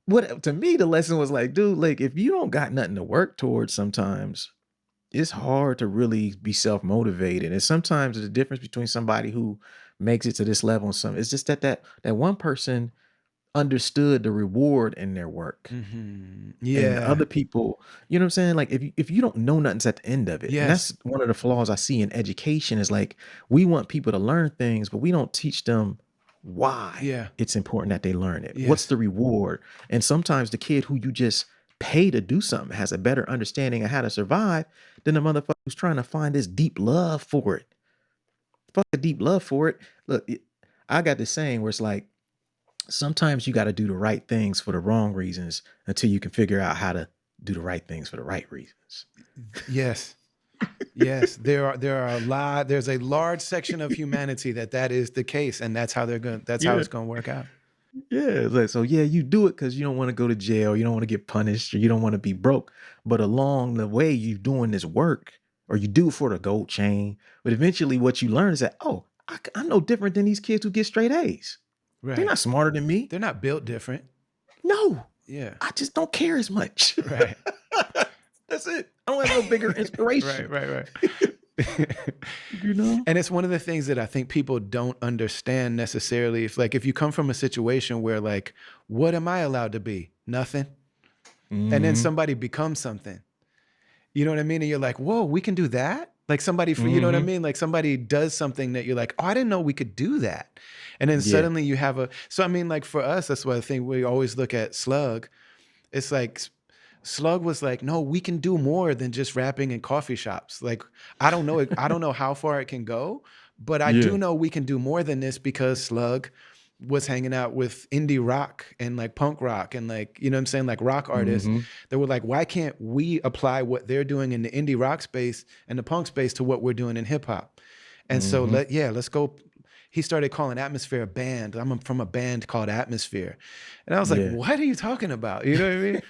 what to me the lesson was like, dude, like if you don't got nothing to work towards, sometimes it's hard to really be self-motivated. And sometimes the difference between somebody who makes it to this level and some, it's just that one person understood the reward in their work. And Yeah. other people, you know what I'm saying? Like if you don't know nothing's at the end of it. And Yes. that's one of the flaws I see in education is like we want people to learn things, but we don't teach them why Yeah. it's important that they learn it. What's Yes. the reward? And sometimes the kid who you just pay to do something has a better understanding of how to survive than the motherfucker who's trying to find this deep love for it. Fuck a deep love for it. Look, I got this saying where it's like sometimes you got to do the right things for the wrong reasons until you can figure out how to do the right things for the right reasons. Yes. Yes. There's a large section of humanity that is the case, and that's how Yeah. it's gonna work out. Yeah. It's like, so yeah, you do it because you don't want to go to jail, you don't want to get punished, or you don't want to be broke. But along the way, you're doing this work, or you do it for the gold chain. But eventually, what you learn is that, oh, I'm no different than these kids who get straight A's. They're Right. not smarter than me. They're not built different. No, Yeah. I just don't care as much. Right. That's it. I don't have no bigger inspiration. Right. You know? And it's one of the things that I think people don't understand necessarily. If you come from a situation where like, what am I allowed to be? Nothing. And then Mhm. somebody becomes something. You know what I mean? And you're like, whoa, we can do that? Like you know what I Mhm. mean? Like somebody does something that you're like, oh, I didn't know we could do that. And then Yeah. suddenly you have so I mean, like for us, that's why I think we always look at Slug. It's like Slug was like, no, we can do more than just rapping in coffee shops. Like, I don't know how far it can go, but I do Yeah. know we can do more than this because Slug was hanging out with indie rock and like punk rock and like, you know what I'm saying? Like rock artists Mhm. that were like, why can't we apply what they're doing in the indie rock space and the punk space to what we're doing in hip hop? And so Mhm. let's go. He started calling Atmosphere a band. I'm from a band called Atmosphere. And I was like, Yeah. what are you talking about? You know what I mean?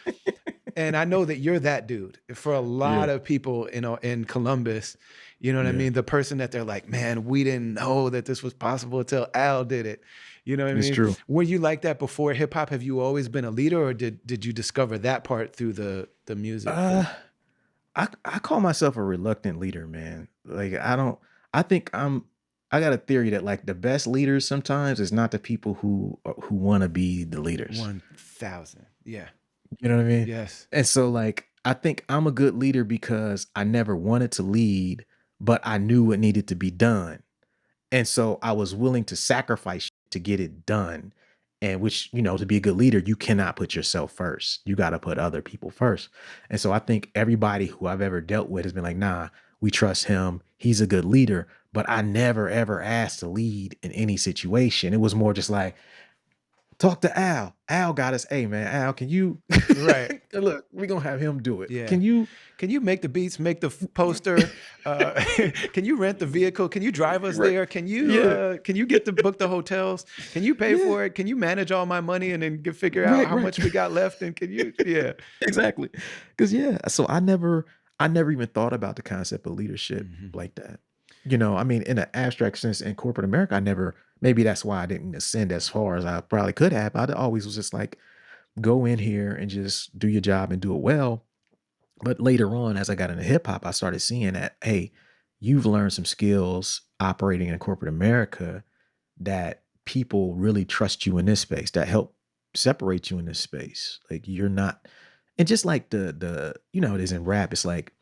And I know that you're that dude for a lot Yeah. of people, in Columbus. You know what I Yeah. mean? The person that they're like, man, we didn't know that this was possible until Al did it. You know what I It's mean? true. Were you like that before hip hop? Have you always been a leader, or did you discover that part through the music? Uh, I call myself a reluctant leader, man. Like I think I got a theory that like the best leaders sometimes is not the people who want to be the leaders. 1,000. Yeah. You know what I mean? Yes. And so like I think I'm a good leader because I never wanted to lead, but I knew what needed to be done. And so I was willing to sacrifice to get it done. And which, to be a good leader, you cannot put yourself first. You got to put other people first. And so I think everybody who I've ever dealt with has been like, nah, we trust him. He's a good leader. But I never, ever asked to lead in any situation. It was more just like, talk to Al. Al got us. Hey, man, Al, can you Right. look? We're going to have him do it. Yeah. Can you? Can you make the beats, make the poster? Uh, can you rent the vehicle? Can you drive us Right. there? Yeah. Can you book the hotels? Can you pay Yeah. for it? Can you manage all my money and then figure out Right. how Right. much we got left? And can you, yeah. Exactly. Because yeah, so I never even thought about the concept of leadership Mhm. like that. I mean, in an abstract sense in corporate America, I never, maybe that's why I didn't ascend as far as I probably could have. I always was just like, go in here and just do your job and do it well. But later on, as I got into hip hop, I started seeing that, hey, you've learned some skills operating in corporate America that people really trust you in this space that help separate you in this space. Like you're not, and just like it is in rap, it's like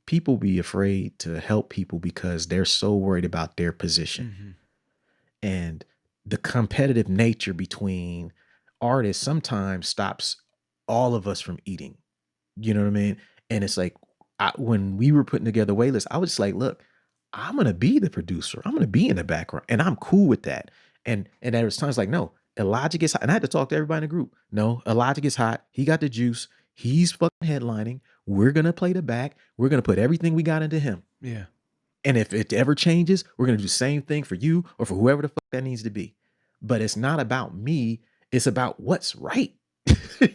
people be afraid to help people because they're so worried about their position Mhm. and the competitive nature between artists sometimes stops all of us from eating. You know what I mean? And it's like when we were putting together Waitlist, I was just like, look, I'm gonna be the producer. I'm gonna be in the background, and I'm cool with that. And there was times like, no, Elijah gets hot, and I had to talk to everybody in the group. No, Elijah gets hot. He got the juice. He's fucking headlining. We're going to play the back. We're going to put everything we got into him. Yeah. And if it ever changes, we're going to do the same thing for you or for whoever the fuck that needs to be. But it's not about me. It's about what's right.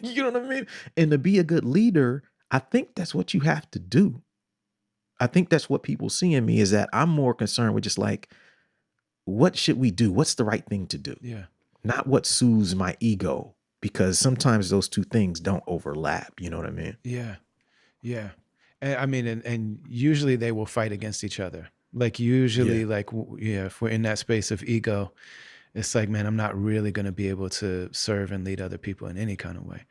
You know what I mean? And to be a good leader, I think that's what you have to do. I think that's what people see in me, is that I'm more concerned with just like, what should we do? What's the right thing to do? Yeah. Not what soothes my ego, because sometimes those two things don't overlap. You know what I mean? Yeah. Yeah. And I mean, and usually they will fight against each other. Like usually, Yeah. like, yeah, if we're in that space of ego, it's like, man, I'm not really going to be able to serve and lead other people in any kind of way.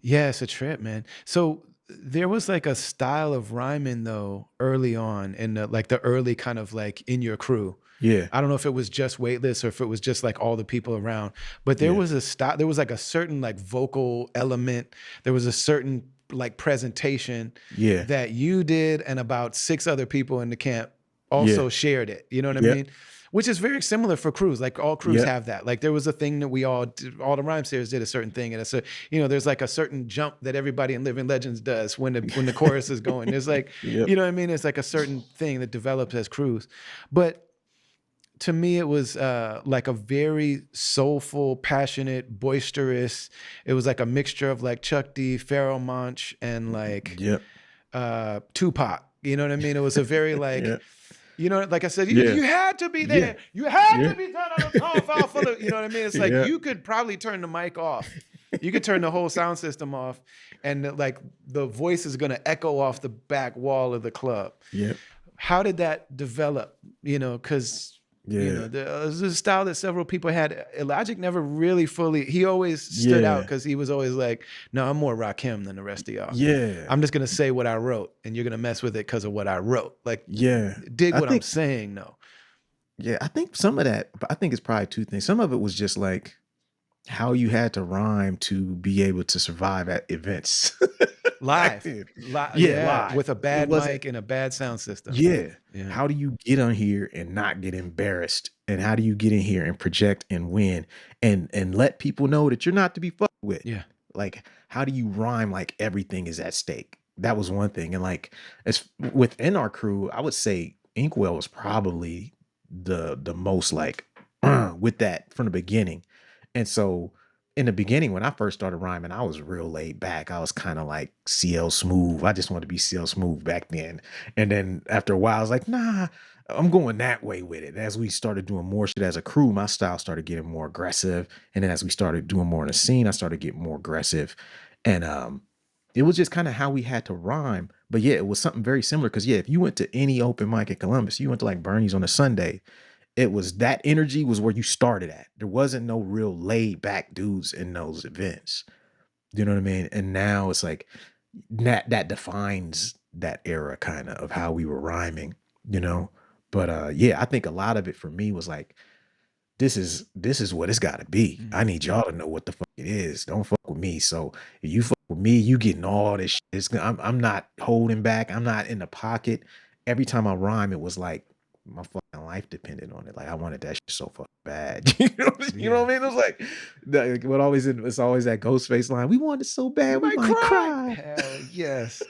Yeah, it's a trip, man. So there was like a style of rhyming though early on in the early kind of like in your crew. Yeah. I don't know if it was just Weightless or if it was just like all the people around, but there Yeah. was a style, there was like a certain like vocal element. There was a certain like presentation Yeah. that you did and about 6 other people in the camp also Yeah. shared it. You know what I Yep. mean? Which is very similar for crews. Like all crews Yep. have that. Like there was a thing that we all did, all the rhyme series did a certain thing. And it's there's like a certain jump that everybody in Living Legends does when the chorus is going. There's like, Yep. you know what I mean? It's like a certain thing that develops as crews. But to me, it was like a very soulful, passionate, boisterous. It was like a mixture of like Chuck D, Pharoah Monch, and like Yep. Tupac. You know what I mean? It was a very like, Yep. you know, like I said, Yeah. you had to be there. Yeah. You had Yeah. to be done on a tall file full of, you know what I mean? It's like Yeah. you could probably turn the mic off. You could turn the whole sound system off, and like the voice is gonna echo off the back wall of the club. Yep. How did that develop? You know, because Yeah. there's a style that several people had. Logic never really fully. He always stood out Yeah. because he was always like, "No, I'm more Rakim than the rest of y'all. Yeah. I'm just gonna say what I wrote, and you're gonna mess with it because of what I wrote. Like, Yeah. dig I what I'm think saying, though. Yeah, I think some of that, but I think it's probably two things. Some of it was just like how you had to rhyme to be able to survive at events. Back Live, then. yeah, Live. with a It bad wasn't, mic and a bad sound system. yeah. Yeah, How do you get on here and not get embarrassed? And how do you get in here and project and win and let people know that you're not to be fucked with? yeah, Like, how do you rhyme like everything is at stake? That was one thing. And like, as within our crew, I would say Inkwell was probably the most like with that from the beginning. And so in the beginning, when I first started rhyming, I was real laid back. I was kind of like CL Smooth. I just wanted to be CL Smooth back then. And then after a while, I was like, nah, I'm going that way with it. As we started doing more shit as a crew, my style started getting more aggressive. And then as we started doing more in the scene, I started getting more aggressive. And it was just kind of how we had to rhyme. But yeah, it was something very similar. Cause yeah, if you went to any open mic in Columbus, you went to like Bernie's on a Sunday, it was that energy was where you started at. There wasn't no real laid back dudes in those events. You know what I mean? And now it's like that defines that era kind of how we were rhyming, you know? But yeah, I think a lot of it for me was like, this is what it's gotta be. I need y'all to know what the fuck it is. Don't fuck with me. So if you fuck with me, you getting all this shit. I'm not holding back. I'm not in the pocket. Every time I rhyme, it was like my fucking life depended on it. Like I wanted that shit so fucking bad. You know what I mean? It was like it's always that ghost face line. We want it so bad, we might cry. Hell yes.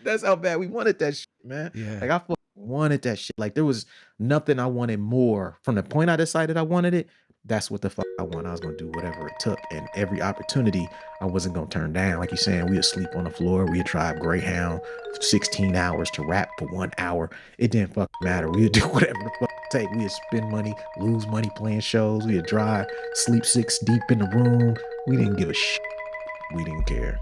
That's how bad we wanted that shit, man. Yeah. Like I fucking wanted that shit. Like there was nothing I wanted more. From the point I decided I wanted it, that's what the fuck I want. I was gonna do whatever it took, and every opportunity I wasn't gonna turn down. Like you're saying, we would sleep on the floor. We'd drive Greyhound 16 hours to rap for 1 hour. It didn't fucking matter. We would do whatever the fuck it take. We'd spend money, lose money playing shows. We'd drive, sleep 6 deep in the room. We didn't give a shit. We didn't care.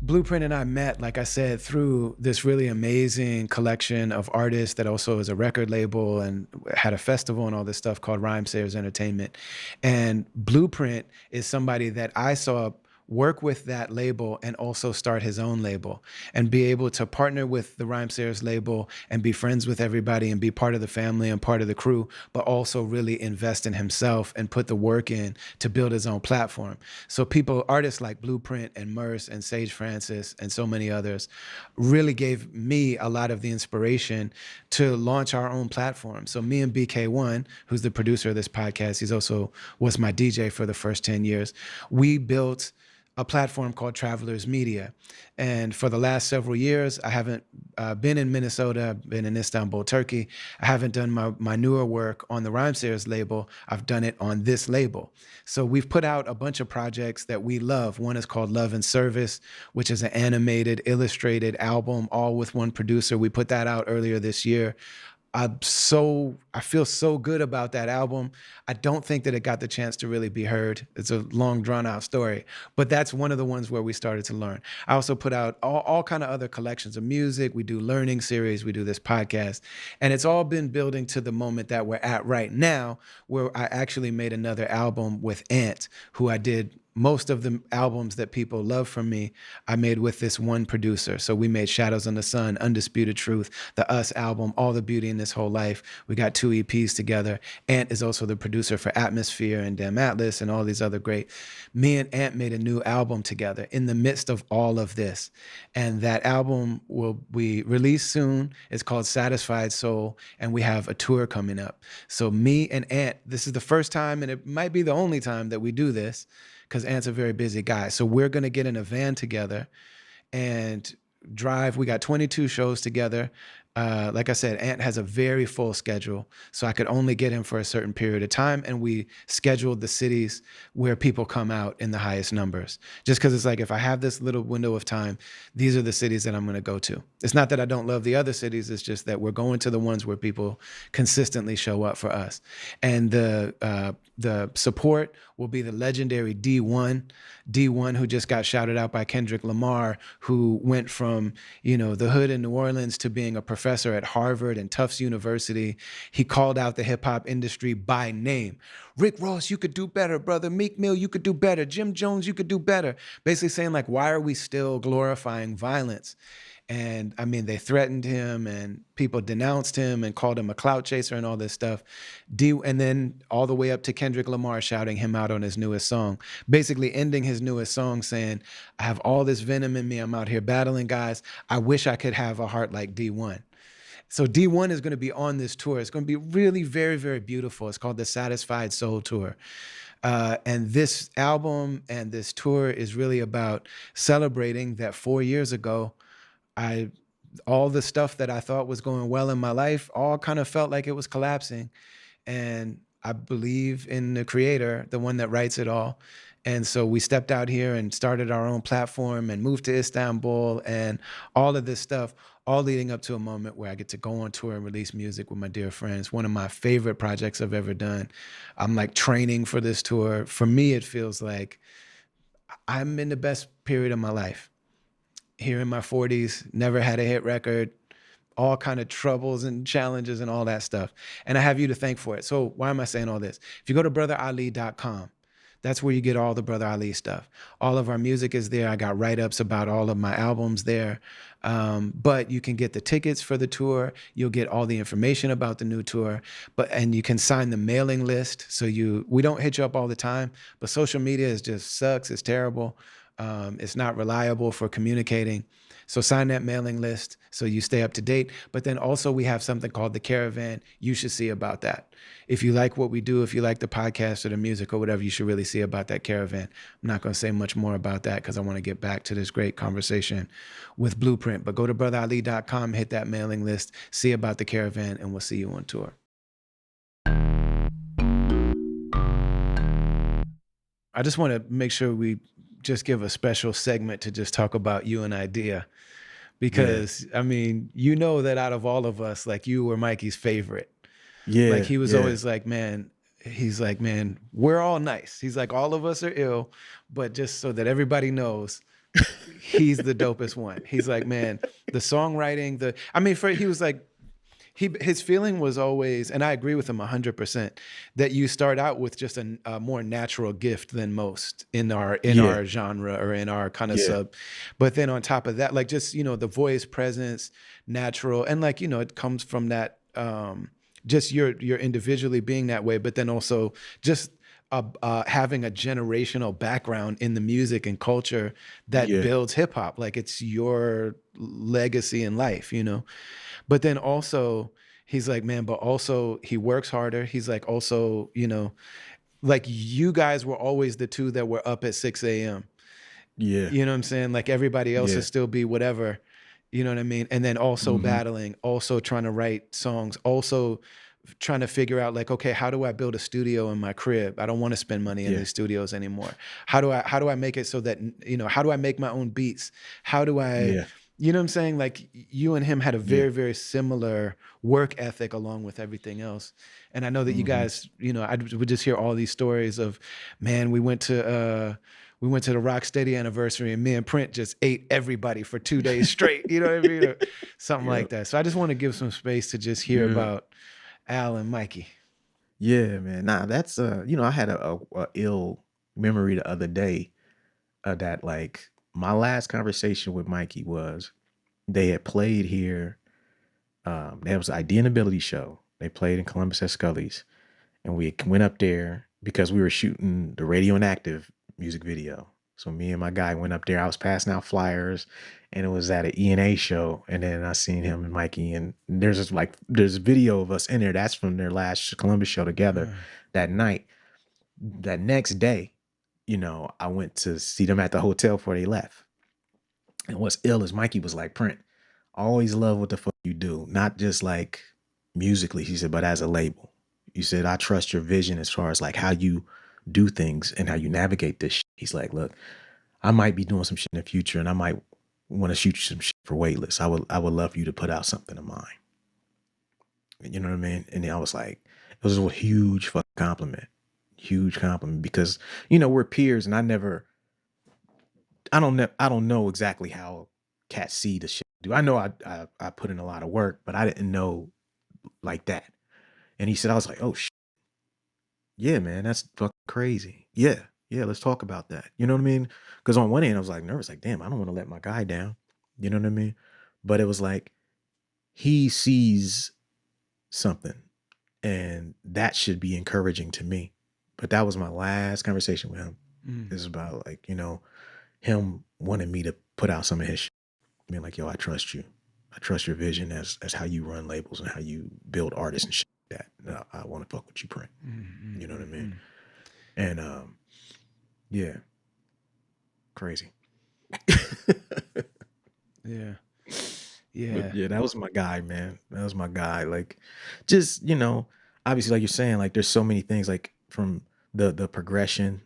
Blueprint and I met, like I said, through this really amazing collection of artists that also is a record label and had a festival and all this stuff called Rhyme Sayers Entertainment. And Blueprint is somebody that I saw work with that label and also start his own label and be able to partner with the Rhymesayers label and be friends with everybody and be part of the family and part of the crew, but also really invest in himself and put the work in to build his own platform. So people, artists like Blueprint and Merce and Sage Francis and so many others really gave me a lot of the inspiration to launch our own platform. So me and BK1, who's the producer of this podcast, he's also was my DJ for the first 10 years. We built a platform called Travelers Media. And for the last several years, I haven't been in Minnesota, been in Istanbul, Turkey. I haven't done my newer work on the Rhymesayers label. I've done it on this label. So we've put out a bunch of projects that we love. One is called Love and Service, which is an animated, illustrated album, all with one producer. We put that out earlier this year. I feel so good about that album. I don't think that it got the chance to really be heard. It's a long, drawn out story, but that's one of the ones where we started to learn. I also put out all kind of other collections of music. We do learning series. We do this podcast, and it's all been building to the moment that we're at right now, where I actually made another album with Ant, who I did most of the albums that people love from me, I made with this one producer. So we made Shadows on the Sun, Undisputed Truth, the Us album, All the Beauty in This Whole Life. We got 2 EPs together. Ant is also the producer for Atmosphere and Damn Atlas and all these other great. Me and Ant made a new album together in the midst of all of this. And that album will be released soon. It's called Satisfied Soul, and we have a tour coming up. So me and Ant, this is the first time, and it might be the only time that we do this, because Ant's a very busy guy. So we're going to get in a van together and drive. We got 22 shows together. Like I said, Ant has a very full schedule, so I could only get him for a certain period of time. And we scheduled the cities where people come out in the highest numbers. Just because it's like, if I have this little window of time, these are the cities that I'm going to go to. It's not that I don't love the other cities. It's just that we're going to the ones where people consistently show up for us. And the support will be the legendary D1, who just got shouted out by Kendrick Lamar, who went from, the hood in New Orleans to being a professor at Harvard and Tufts University. He called out the hip hop industry by name. Rick Ross, you could do better, brother. Meek Mill, you could do better. Jim Jones, you could do better. Basically saying, like, why are we still glorifying violence? And I mean, they threatened him and people denounced him and called him a clout chaser and all this stuff. And then all the way up to Kendrick Lamar shouting him out on his newest song, basically ending his newest song saying, I have all this venom in me. I'm out here battling guys. I wish I could have a heart like D1. So D1 is going to be on this tour. It's going to be really very, very beautiful. It's called the Satisfied Soul Tour. And this album and this tour is really about celebrating that 4 years ago, all the stuff that I thought was going well in my life all kind of felt like it was collapsing. And I believe in the creator, the one that writes it all. And so we stepped out here and started our own platform and moved to Istanbul and all of this stuff, all leading up to a moment where I get to go on tour and release music with my dear friends. One of my favorite projects I've ever done. I'm like training for this tour. For me, it feels like I'm in the best period of my life. Here in my 40s, never had a hit record, all kind of troubles and challenges and all that stuff. And I have you to thank for it. So why am I saying all this? If you go to brotherali.com, that's where you get all the Brother Ali stuff. All of our music is there. I got write-ups about all of my albums there. But you can get the tickets for the tour. You'll get all the information about the new tour. And you can sign the mailing list. So we don't hit you up all the time, but social media just sucks. It's terrible. It's not reliable for communicating. So sign that mailing list so you stay up to date. But then also we have something called the Caravan. You should see about that. If you like what we do, if you like the podcast or the music or whatever, you should really see about that Caravan. I'm not going to say much more about that because I want to get back to this great conversation with Blueprint. But go to brotherali.com, hit that mailing list, see about the Caravan, and we'll see you on tour. I just want to make sure we just give a special segment to just talk about you and Eyedea. Because, I mean, that out of all of us, like, you were Mikey's favorite. Yeah. Like, he was always like, man, we're all nice. He's like, all of us are ill, but just so that everybody knows, he's the dopest one. He's like, man, the songwriting, he was like, his feeling was always, and I agree with him 100%, that you start out with just a more natural gift than most in Yeah, our genre or in our kind of yeah, sub. But then on top of that, like just the voice presence, natural, and like it comes from that just you're individually being that way, but then also just having a generational background in the music and culture that yeah, builds hip hop. Like it's your legacy in life, But then also he's like, man, but also he works harder. He's like, also, like you guys were always the two that were up at 6 a.m. yeah, You know what I'm saying? Like everybody else yeah. is still be whatever. You know what I mean? And then also Hmm. battling, also trying to write songs, also trying to figure out like, okay, how do I build a studio in my crib? I don't want to spend money in Yeah, these studios anymore. How do I make it so that, how do I make my own beats? How do I, yeah, you know what I'm saying? Like you and him had a yeah. very, very similar work ethic along with everything else. And I know that you Hmm. guys, I would just hear all these stories of, man, we went to the Rocksteady anniversary and me and Print just ate everybody for 2 days straight. You know what I mean? Or something Yeah, like that. So I just want to give some space to just hear yeah, about Al and Mikey. yeah, man. Nah, that's I had a ill memory the other day that like my last conversation with Mikey was they had played here. There was an Idea and Ability show. They played in Columbus at Scully's, and we went up there because we were shooting the Radio and Active music video. So me and my guy went up there. I was passing out flyers, and it was at an E&A show. And then I seen him and Mikey, and there's a video of us in there. That's from their last Columbus show together that night. That next day, I went to see them at the hotel before they left. And what's ill is Mikey was like, Print, I always love what the fuck you do. Not just like musically, he said, but as a label. You said, I trust your vision as far as like how you do things and how you navigate this shit. He's like, look, I might be doing some shit in the future and I might want to shoot you some shit for Weightless. I would love for you to put out something of mine. You know what I mean? And I was like, it was a huge fucking compliment. Huge compliment because, we're peers and I don't know exactly how cats see the shit I do. I know I put in a lot of work, but I didn't know like that. And he said, I was like, oh shit, yeah, man, that's fucking crazy. Yeah, yeah, let's talk about that. You know what I mean? Because on one hand, I was like nervous, like, damn, I don't want to let my guy down. You know what I mean? But it was like he sees something, and that should be encouraging to me. But that was my last conversation with him. Mm. It's about like, him wanting me to put out some of his shit. Being like, yo, I trust you. I trust your vision as how you run labels and how you build artists and shit like that. No, I want to fuck with you, Print. Mm, You know what I mm, mean? mm, And yeah, crazy. yeah, But yeah, yeah, that was my guy, man. That was my guy. Like, just obviously, like you're saying, like there's so many things, like from the progression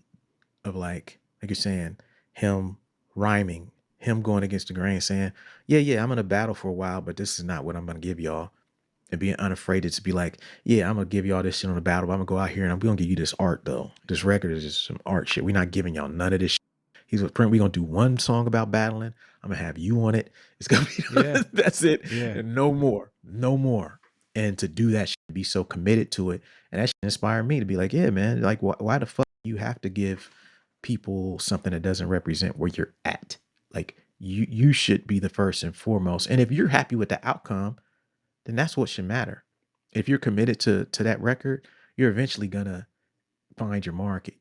of like you're saying, him rhyming, him going against the grain, saying, yeah, yeah, I'm gonna battle for a while, but this is not what I'm gonna give y'all. And being unafraid to be like, yeah, I'm gonna give y'all this shit on the battle, but I'm gonna go out here and I'm gonna give you this art though. This record is just some art shit. We're not giving y'all none of this shit. He's with Print. We're gonna do one song about battling. I'm gonna have you on it. It's gonna be yeah, that's it. yeah. And no more. No more. And to do that shit, be so committed to it. And that shit inspired me to be like, yeah, man, like why the fuck you have to give people something that doesn't represent where you're at? Like you should be the first and foremost. And if you're happy with the outcome, then that's what should matter. If you're committed to that record, you're eventually gonna find your market,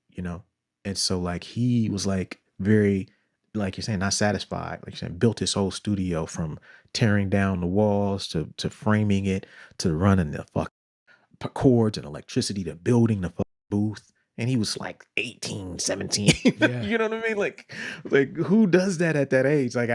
And so like he was like very, like you're saying, not satisfied. Like you're saying, built his whole studio from tearing down the walls to framing it to running the fuck cords and electricity to building the fuck booth. And he was like 18, 17. Yeah. You know what I mean? Like who does that at that age? Like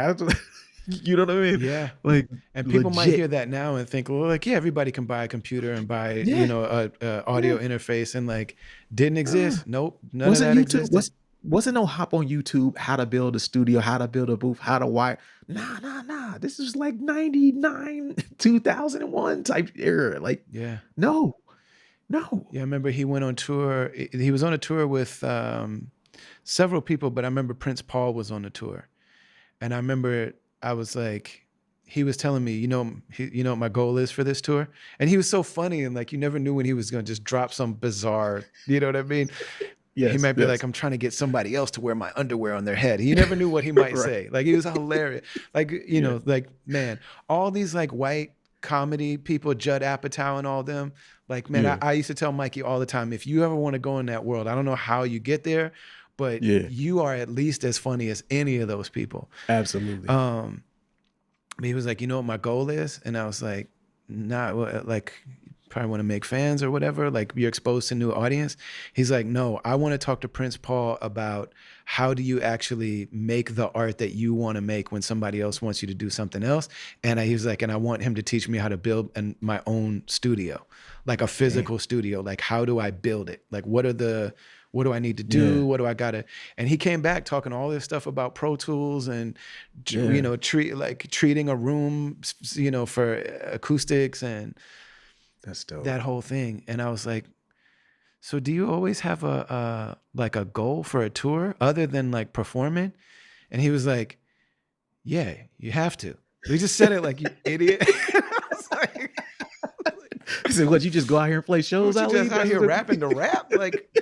you know what I mean? Yeah. Like And people might hear legit. that now and think, well, like, yeah, everybody can buy a computer and buy, Yeah. a Yeah. audio interface and like didn't Uh, exist. Nope. None of wasn't that YouTube existed. wasn't no hop on YouTube how to build a studio, how to build a booth, how to wire. Nah, nah, nah. This is like 99, 2001 type era. Like, Yeah. no, no. Yeah. I remember he went on tour. He was on a tour with several people, but I remember Prince Paul was on the tour. And I remember I was like, he was telling me, what my goal is for this tour. And he was so funny, and like, you never knew when he was going to just drop some bizarre, you know what I mean? He Yes, might be like, yes. I'm trying to get somebody else to wear my underwear on their head. You never knew what he might Right. say. Like, he was hilarious. Like, Yeah. like, man, all these like white comedy people, Judd Apatow and all them, like, man, Yeah. I used to tell Mikey all the time, if you ever want to go in that world, I don't know how you get there, but Yeah. you are at least as funny as any of those people. Absolutely. He was like, you know what my goal is? And I was like, not like, probably want to make fans or whatever, like you're exposed to new audience. He's like, no, I want to talk to Prince Paul about how do you actually make the art that you want to make when somebody else wants you to do something else. And he was like, and I want him to teach me how to build my own studio, like a Damn. physical studio. Like, how do I build it? Like, what do I need to do? Yeah. What do I gotta? And he came back talking all this stuff about Pro Tools and, Yeah. treating a room, for acoustics and That's dope. that whole thing. And I was like, so do you always have a goal for a tour other than like performing? And he was like, yeah, you have to. He just said it like, you idiot. I was like, He said, "What? You just go out here and play shows, you Ali? just out here rapping to rap? Like,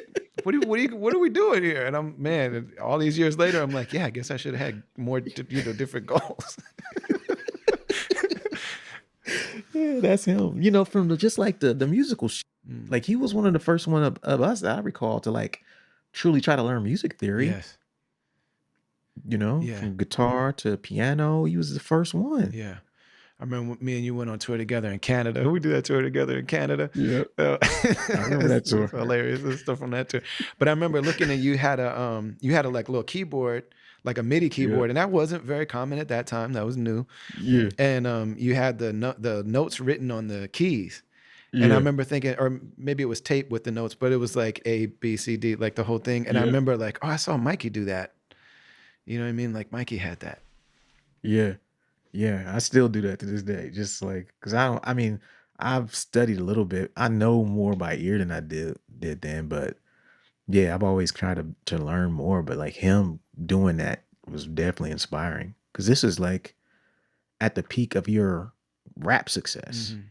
what are we doing here?" And I'm, man, all these years later, I'm like, yeah, I guess I should have had more, different goals. Yeah, that's him. From just like the musical like he was one of the first one of us that I recall to like truly try to learn music theory. Yes. Yeah. From guitar to piano. He was the first one. Yeah. I remember when me and you went on tour together in Canada. We did that tour together in Canada. Yeah. I remember that tour. It's hilarious. There's stuff on that tour. But I remember looking at you had a like little keyboard, like a MIDI keyboard, and that wasn't very common at that time. That was new. Yeah. And you had the notes written on the keys. Yeah. And I remember thinking, or maybe it was tape with the notes, but it was like A, B, C, D, like the whole thing. And I remember like, oh, I saw Mikey do that. You know what I mean? Like Mikey had that. Yeah. Yeah. I still do that to this day. Just like, because I've studied a little bit. I know more by ear than I did then, but yeah, I've always tried to learn more. But like him doing that was definitely inspiring. Because this is like at the peak of your rap success. Mm-hmm.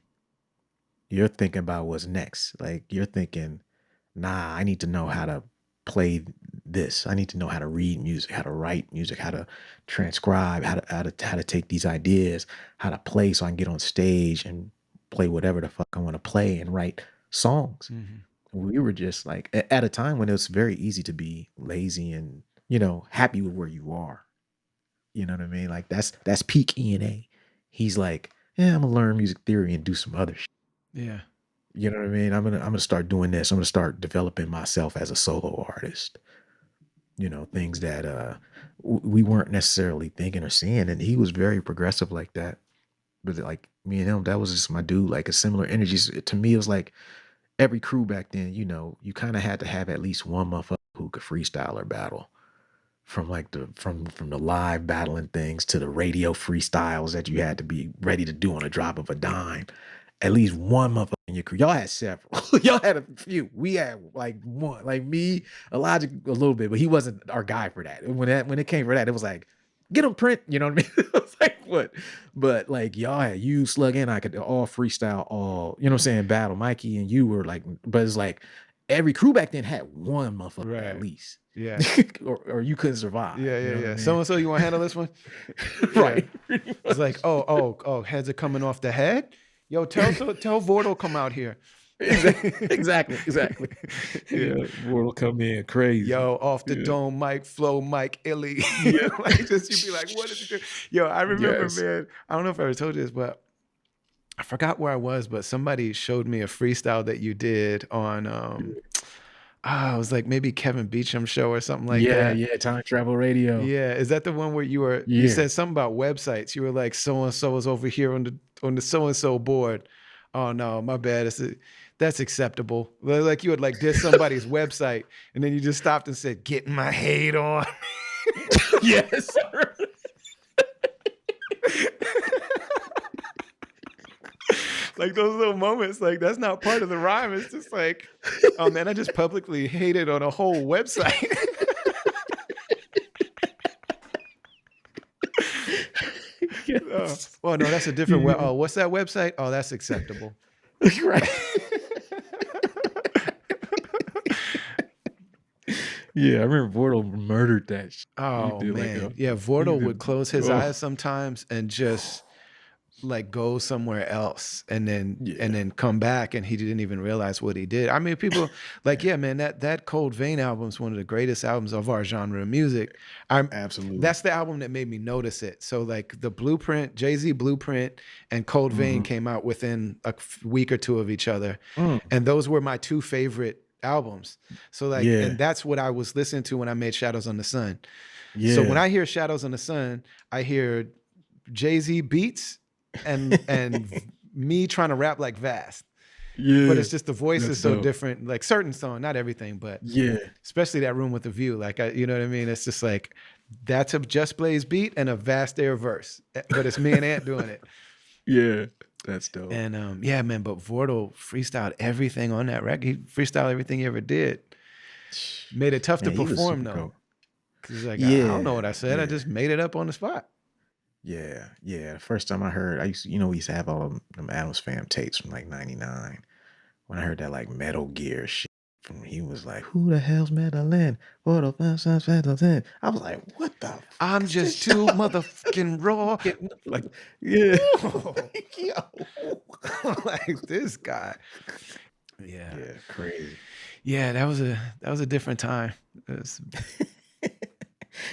You're thinking about what's next. Like you're thinking, nah, I need to know how to play this. I need to know how to read music, how to write music, how to transcribe, how to take these ideas, how to play so I can get on stage and play whatever the fuck I want to play and write songs. Mm-hmm. We were just like at a time when it was very easy to be lazy and, happy with where you are. You know what I mean? Like that's peak E&A. He's like, yeah, I'm gonna learn music theory and do some other shit. Yeah. You know what I mean? I'm gonna start doing this. I'm gonna start developing myself as a solo artist. Things that we weren't necessarily thinking or seeing. And he was very progressive like that. But like me and him, that was just my dude, like a similar energy. To me, it was like every crew back then, you kind of had to have at least one motherfucker who could freestyle or battle. From like from the live battling things to the radio freestyles that you had to be ready to do on a drop of a dime. At least one motherfucker in your crew. Y'all had several. Y'all had a few. We had like one. Like me, Elijah a little bit, but he wasn't our guy for that. When it came for that, it was like, get him Print. You know what I mean? It was like what? But like y'all had you, Slug, and I could all freestyle, all, you know what I'm saying, battle. Mikey and you were like, but it's like every crew back then had one motherfucker at least. Yeah. or you couldn't survive. Yeah, you know what I mean? So you want to handle this one? Right. It's like, oh, heads are coming off the head. Yo, tell Vortal come out here. Exactly. Yeah, Vortal come in crazy. Yo, off the dome, Mike, flow, Mike, Illy. Like just you'd be like, what is he doing? Yo, I remember, man. I don't know if I ever told you this, but I forgot where I was, but somebody showed me a freestyle that you did on it was like maybe Kevin Beecham's show or something like that. Yeah, Time Travel Radio. Yeah, is that the one where you said something about websites? You were like, so and so is over here on the so and so board. Oh no, my bad. That's acceptable. Like you had like did somebody's website, and then you just stopped and said, "Getting my hate on." Yes. Like those little moments, like that's not part of the rhyme. It's just like, oh man, I just publicly hated on a whole website. Well, no, that's a different web. Oh, what's that website? Oh, that's acceptable. Right. Yeah, I remember Vortal murdered that shit. He Oh did like man. a Yeah, he Vortal would did close his oh, eyes sometimes and just like go somewhere else and yeah. then come back and he didn't even realize what he did. I mean, people like, yeah, man, that Cold Vein album is one of the greatest albums of our genre of music. Absolutely. That's the album that made me notice it. So like the Blueprint, Jay-Z Blueprint and Cold Vein Mhm. came out within a week or two of each other. Mm, And those were my two favorite albums. So like, yeah. and that's what I was listening to when I made Shadows on the Sun. So when Yeah. I hear Shadows on the Sun, I hear Jay-Z beats and me trying to rap like Vast. But Yeah. it's just the voice That's is so dope. different. Like certain song, not everything, but Yeah. especially that Room with the View. Like you know what I mean? It's just like that's a Just Blaze beat and a Vast Air verse. But it's me and Ant doing it. Yeah. That's dope. And yeah, man, but Vortal freestyled everything on that record. He freestyled everything he ever did. Made it tough to Man, he was perform super though. dope. Cause like I don't know Yeah. what I said. I Yeah. just made it up on the spot. Yeah. Yeah. First time I heard, we used to have all them Adams Fam tapes from like 99. When I heard that like Metal Gear shit from he was like, who the hell's Medellin? What the Medellin? I was like, what the fuck I'm is this just shit? too motherfucking raw. Like, Yeah. yo, like this guy. Yeah. Yeah, crazy. Yeah, that was a different time.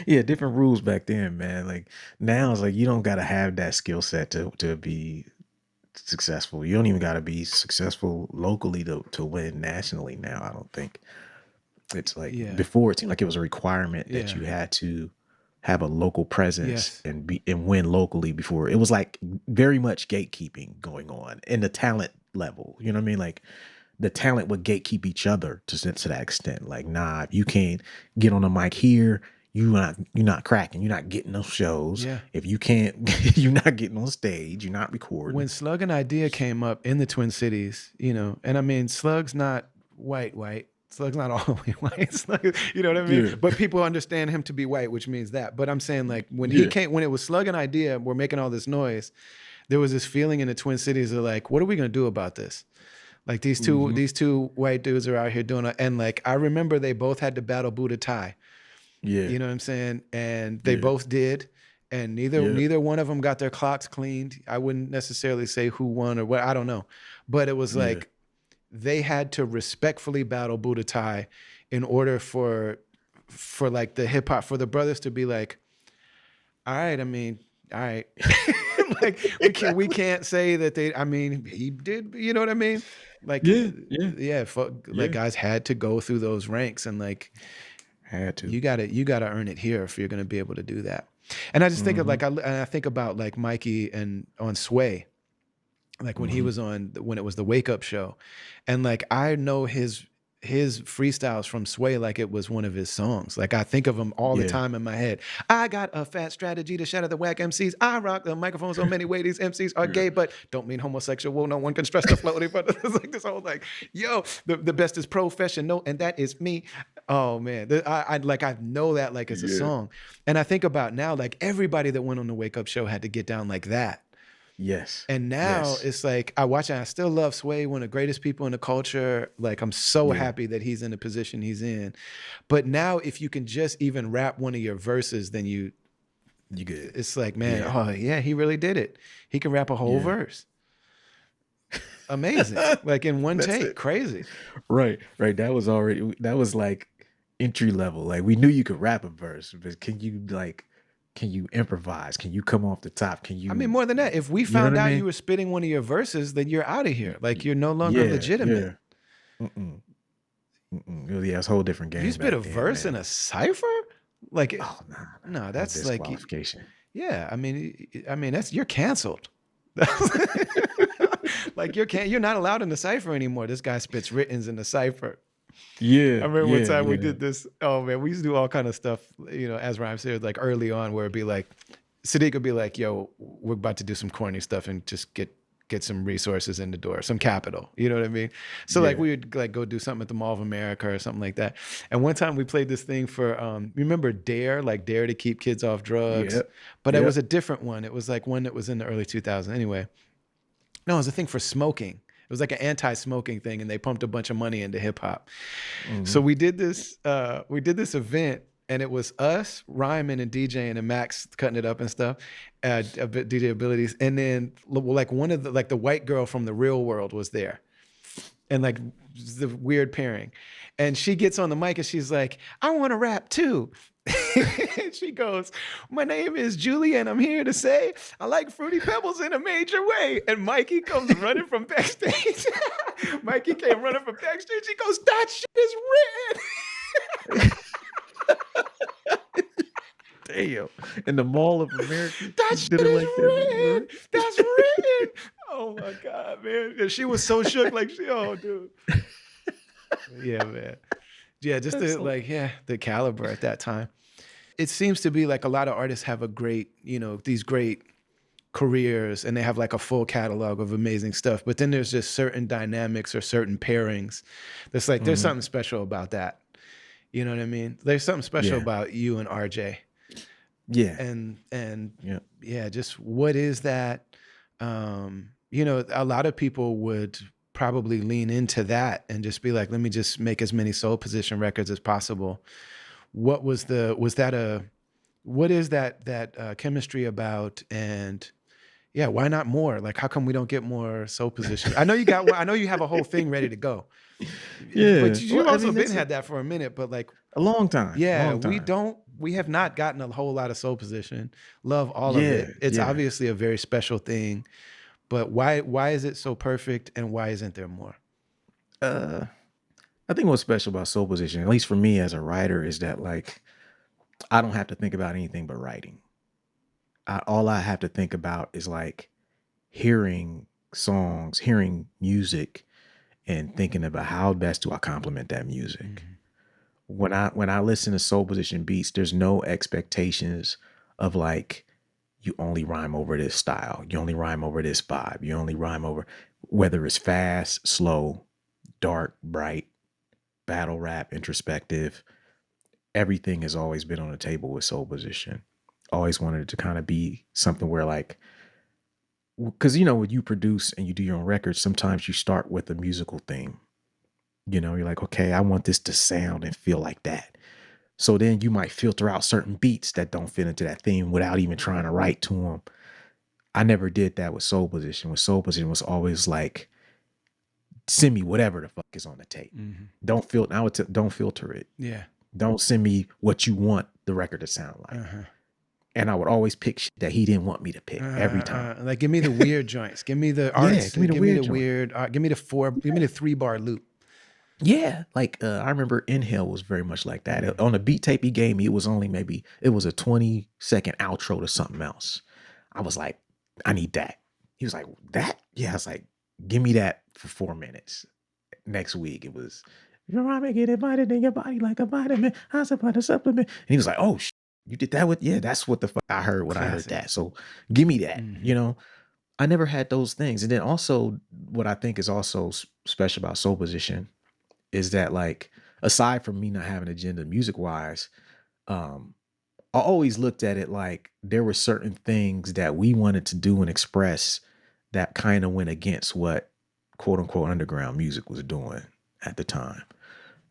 Yeah, different rules back then, man. Like now it's like you don't gotta have that skill set to be successful. You don't even gotta be successful locally to win nationally now, I don't think. It's like Yeah. before it seemed like it was a requirement that Yeah. you had to have a local presence Yes. and win locally before. It was like very much gatekeeping going on in the talent level. You know what I mean? Like the talent would gatekeep each other to that extent. Like, nah, if you can't get on the mic here, you're not cracking. You're not getting those shows. Yeah. If you can't, you're not getting on stage. You're not recording. When Slug and Eyedea came up in the Twin Cities, you know, and I mean Slug's not white. Slug's not all the way white. Slug, you know what I mean? Yeah. But people understand him to be white, which means that. But I'm saying like when it was Slug and Eyedea were making all this noise, there was this feeling in the Twin Cities of like, what are we gonna do about this? Like these two white dudes are out here doing it. And like I remember they both had to battle Buddha Thai. Yeah. You know what I'm saying? And they both did. And neither one of them got their clocks cleaned. I wouldn't necessarily say who won or what, I don't know. But it was like they had to respectfully battle Buddha Thai in order for like the hip hop, for the brothers to be like, all right, I mean, all right. Like we can't say that he did, you know what I mean? Like like guys had to go through those ranks and like had to. You gotta earn it here if you're gonna be able to do that. And I just think of like I think about like Mikey and on Sway, like when he was when it was the Wake Up Show, and like I know his freestyles from Sway like it was one of his songs. Like I think of him all the time in my head. I got a fat strategy to shatter the whack MCs. I rock the microphone so many ways. These MCs are gay, but don't mean homosexual. No one can stress the floaty. But it's like this whole like, yo, the best is professional, and that is me. Oh man, I know that like it's a song, and I think about now like everybody that went on the Wake Up Show had to get down like that. Yes. And now it's like I watch it. I still love Sway, one of the greatest people in the culture. Like I'm so happy that he's in the position he's in. But now, if you can just even rap one of your verses, then you good. It's like, man, oh yeah, he really did it. He can rap a whole verse. Amazing, like in one take, crazy. Right. That was like entry level. Like we knew you could rap a verse, but can you improvise? Can you come off the top? Can you? I mean, more than that, if we found out you were spitting one of your verses, then you're out of here. Like you're no longer legitimate. Yeah. Yeah, it's a whole different game. You spit a verse in a cipher? Like, no, that's disqualification. Like, yeah. I mean, you're canceled. Like you're not allowed in the cipher anymore. This guy spits writtens in the cipher. Yeah. I remember one time we did this. Oh man, we used to do all kind of stuff, you know, as Rhyme said, like early on, where it'd be like, Sadiq would be like, yo, we're about to do some corny stuff and just get get some resources in the door, some capital. You know what I mean? So like Yeah. we would like go do something at the Mall of America or something like that. And one time we played this thing for remember Dare, like Dare to keep kids off drugs, Yep. but it was Yep. a different one. It was like one that was in the early 2000s. Anyway, no, it was a thing for smoking. It was like an anti-smoking thing, and they pumped a bunch of money into hip hop. Hmm. So we did this. We did this event, and it was us rhyming and DJing, and Max cutting it up and stuff, DJ abilities, and then like one of the like the white girl from the Real World was there, and like the weird pairing, and she gets on the mic and she's like, "I want to rap too." And she goes, "My name is Julie, and I'm here to say I like Fruity Pebbles in a major way." And Mikey comes running from backstage. Mikey came running from backstage. He goes, "That shit is written." Damn. In the Mall of America, That you shit did it is like that. written. That's written. Oh my God, man. And she was so shook, like oh dude. Yeah, man. Yeah, just That's the so. like, yeah, the caliber at that time. It seems to be like a lot of artists have a great, these great careers and they have like a full catalog of amazing stuff. But then there's just certain dynamics or certain pairings. That's like there's Mhm. something special about that. You know what I mean? There's something special Yeah. about you and RJ. Yeah. And Yeah. yeah, just what is that? A lot of people would probably lean into that and just be like, let me just make as many soul position records as possible. What was what is that chemistry about? And yeah, why not more? Like, how come we don't get more soul position? I know you got one. I know you have a whole thing ready to go, Yeah. but Well, you've I also mean, been that's had that for a minute. But like, a long time. yeah, Long time. we have not gotten a whole lot of soul position. Love all of Yeah. it. It's Yeah. obviously a very special thing. But why is it so perfect, and why isn't there more? Uh, I think what's special about soul position, at least for me as a writer, is that like I don't have to think about anything but writing. All I have to think about is like hearing songs, hearing music, and thinking about how best do I complement that music. Mhm. When I listen to soul position beats, there's no expectations of like you only rhyme over this style, you only rhyme over this vibe, you only rhyme over whether it's fast, slow, dark, bright, battle rap, introspective. Everything has always been on the table with soul position. Always wanted it to kind of be something where like, because when you produce and you do your own records, sometimes you start with a musical theme. You're like, okay, I want this to sound and feel like that. So then you might filter out certain beats that don't fit into that theme without even trying to write to them. I never did that with soul position. With soul position was always like, send me whatever the fuck is on the tape. Mhm. Don't filter it. Yeah. Don't send me what you want the record to sound like. Uh-huh. And I would always pick shit that he didn't want me to pick every time. Like, give me the weird joints. Give me the Yeah, arts. give me the Give me weird the joint. weird. Give me the 3-bar loop. Yeah, like I remember Inhale was very much like that. On the beat tape he gave me, it was a 20-second outro to something else. I was like, I need that. He was like, that? Yeah, I was like, give me that for 4 minutes. Next week it was, your rhyming get invited in your body like a vitamin. I supply the supplement. And he was like, oh, you did that with? Yeah, that's what the fuck I heard when I heard Classic. that. So give me that. Mhm. I never had those things. And then also, what I think is also special about soul position is that like aside from me not having an agenda music wise, um, I always looked at it like there were certain things that we wanted to do and express that kind of went against what quote unquote underground music was doing at the time.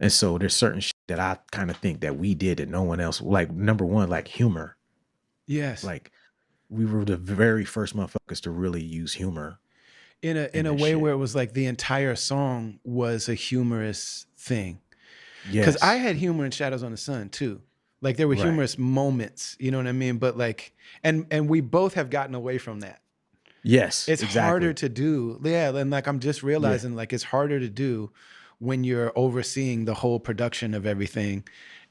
And so there's certain shit that I kind of think that we did that no one else, like number one, like humor. Yes. Like we were the very first motherfuckers to really use humor In in a this way shit. where it was like the entire song was a humorous thing. Because I Yes. had humor in Shadows on the Sun too. Like there were Right. humorous moments, you know what I mean? But like, and we both have gotten away from that. Yes, It's harder exactly. to do. Yeah. And like, I'm just Yeah. realizing like it's harder to do when you're overseeing the whole production of everything.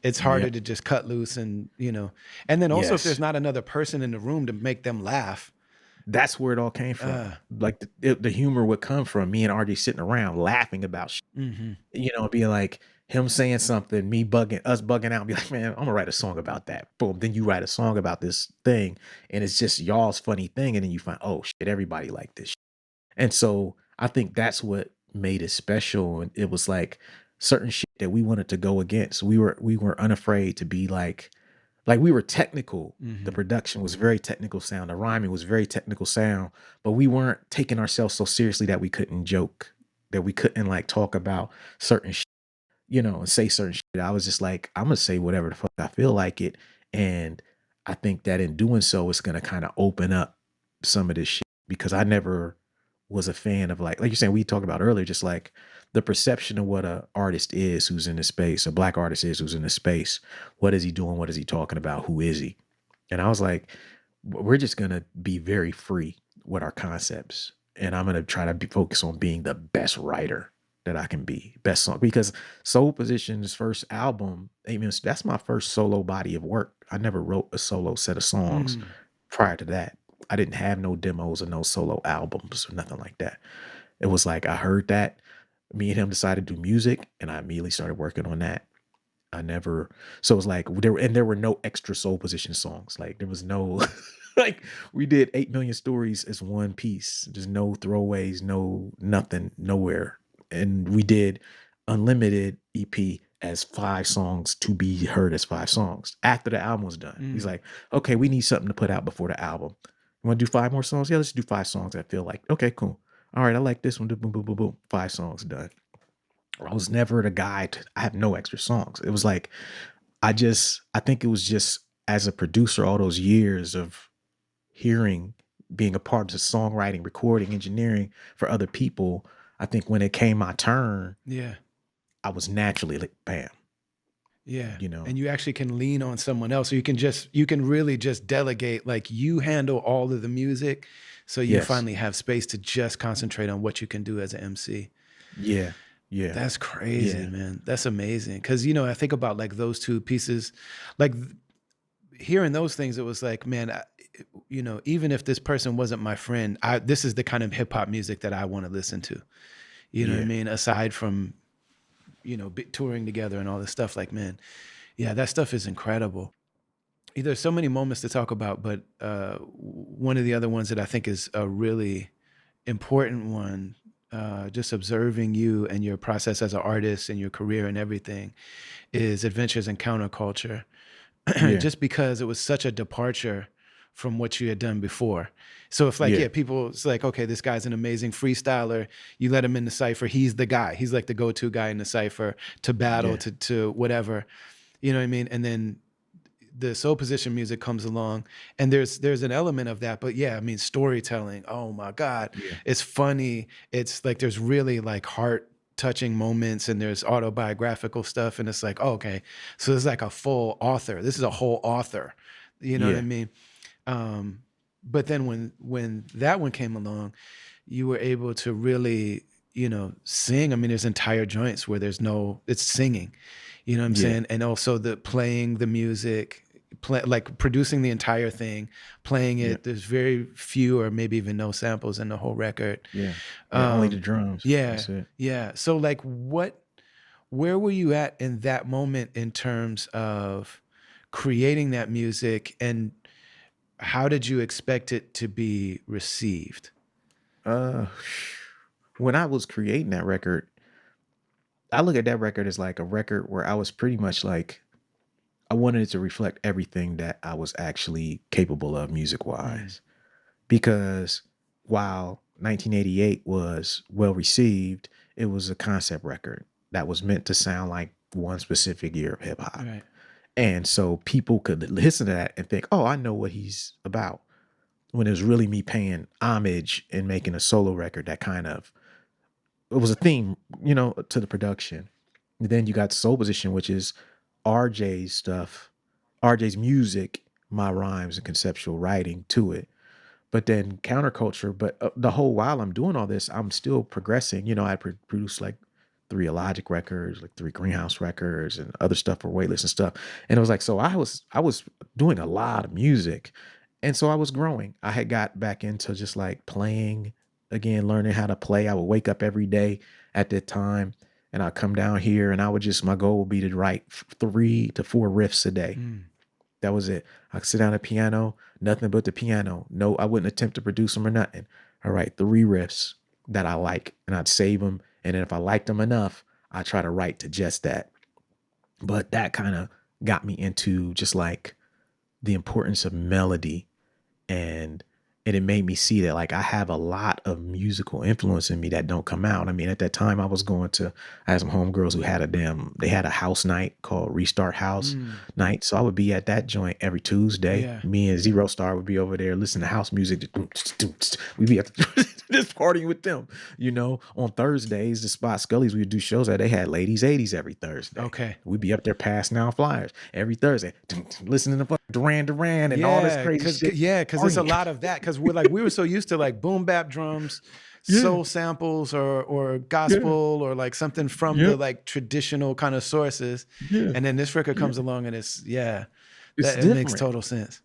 It's harder Yep. to just cut loose and then also if there's Yes. not another person in the room to make them laugh. That's where it all came from. Uh, Like the humor would come from me and RJ sitting around laughing about shit, mm-hmm. being like him saying something, us bugging out, and be like, man, I'm gonna write a song about that. Boom. Then you write a song about this thing, and it's just y'all's funny thing, and then you find, oh shit, everybody like this shit. And so I think that's what made it special. And it was like certain shit that we wanted to go against. We were unafraid to be like we were technical. The production was very technical sound. The rhyming was very technical sound, but we weren't taking ourselves so seriously that we couldn't joke, that we couldn't like talk about certain shit, and say certain shit. I was just like, I'm gonna say whatever the fuck I feel like it. And I think that in doing so, it's gonna kind of open up some of this shit because I never was a fan of like you're saying we talked about earlier, just like the perception of what a artist is who's in the space, a black artist is who's in the space. What is he doing? What is he talking about? Who is he? And I was like, we're just gonna be very free with our concepts. And I'm gonna try to focus on being the best writer that I can be, best song. Because Soul Position's first album, I mean, that's my first solo body of work. I never wrote a solo set of songs prior to that. I didn't have no demos or no solo albums or nothing like that. It was like I heard that, me and him decided to do music, and I immediately started working on that. I never, so it was like there were no extra Soul Position songs. Like there was no like we did 8 million stories as one piece. There's no throwaways, no nothing, nowhere. And we did Unlimited EP as 5 songs to be heard as 5 songs after the album was done. He's like, okay, we need something to put out before the album. You want to do 5 more songs? Yeah, let's do 5 songs. I feel like, okay, cool. All right, I like this one. Boom, boom, boom, boom. 5 songs done. I was never the guy I have no extra songs. It was like, I think it was just as a producer, all those years of hearing, being a part of the songwriting, recording, engineering for other people. I think when it came my turn, Yeah. I was naturally like, bam, Yeah. you know, And you actually can lean on someone else. So you can really just delegate, like you handle all of the music. So you yes. finally have space to just concentrate on what you can do as an MC. Yeah. Yeah. That's crazy, Yeah. man. That's amazing. Cause I think about like those two pieces, like hearing those things, it was like, man, even if this person wasn't my friend, this is the kind of hip hop music that I want to listen to. You know what I Yeah. mean? Aside from, touring together and all this stuff, like, man, yeah, that stuff is incredible. There's so many moments to talk about, but one of the other ones that I think is a really important one, just observing you and your process as an artist and your career and everything, is Adventures in Counterculture. Yeah. Just because it was such a departure from what you had done before. So if like, Yeah. yeah, people, it's like, okay, this guy's an amazing freestyler. You let him in the cypher. He's the guy. He's like the go-to guy in the cypher to battle, Yeah. to whatever, you know what I mean? And then the soul position music comes along and there's an element of that, but yeah, I mean, storytelling, oh my God, Yeah. it's funny. It's like, there's really like heart touching moments and there's autobiographical stuff. And it's like, oh, okay, so it's like a full author. This is a whole author, you know what I Yeah. mean? But then when that one came along, you were able to really, sing. I mean, there's entire joints where it's singing, you know what I'm Yeah. saying? And also the playing the music, like producing the entire thing, playing Yeah. it. There's very few or maybe even no samples in the whole record. Yeah. Yeah. Only the drums. Yeah, That's it. yeah. So like where were you at in that moment in terms of creating that music, and how did you expect it to be received? Uh, when I was creating that record, I look at that record as like a record where I was pretty much like, I wanted it to reflect everything that I was actually capable of music wise. Because while 1988 was well received, it was a concept record that was meant to sound like one specific year of hip hop. Right. And so people could listen to that and think, oh, I know what he's about. When it was really me paying homage and making a solo record that kind of, it was a theme, to the production. And then you got Soul Position, which is RJ's stuff, RJ's music, my rhymes and conceptual writing to it. But then Counterculture, but the whole while I'm doing all this, I'm still progressing. I produced like 3 Illogic records, like 3 Greenhouse records, and other stuff for Weightless and stuff. And it was like, so I was doing a lot of music, and so I was growing. I had got back into just like playing again, learning how to play. I would wake up every day at that time, and I'd come down here, and my goal would be to write 3 to 4 riffs a day. That was it. I could sit down at piano, nothing but the piano. No, I wouldn't attempt to produce them or nothing. All right, 3 riffs. that I like, and I'd save them. And then if I liked them enough, I try to write to just that. But that kind of got me into just like the importance of melody, and it made me see that like I have a lot of musical influence in me that don't come out. I mean, at that time I had some homegirls who they had a house night called Restart House Night. So I would be at that joint every Tuesday. Yeah. Me and Zero Star would be over there listening to house music. We'd be at just partying with them. On Thursdays, the spot Scully's, we would do shows that they had Ladies 80s every Thursday. Okay. We'd be up there passing out flyers every Thursday, listening to Duran Duran and all this crazy shit. Yeah, because there's a lot of that. Because we were so used to like boom bap drums, soul samples, or gospel, or like something from the like traditional kind of sources. Yeah. And then this record comes along and it makes total sense.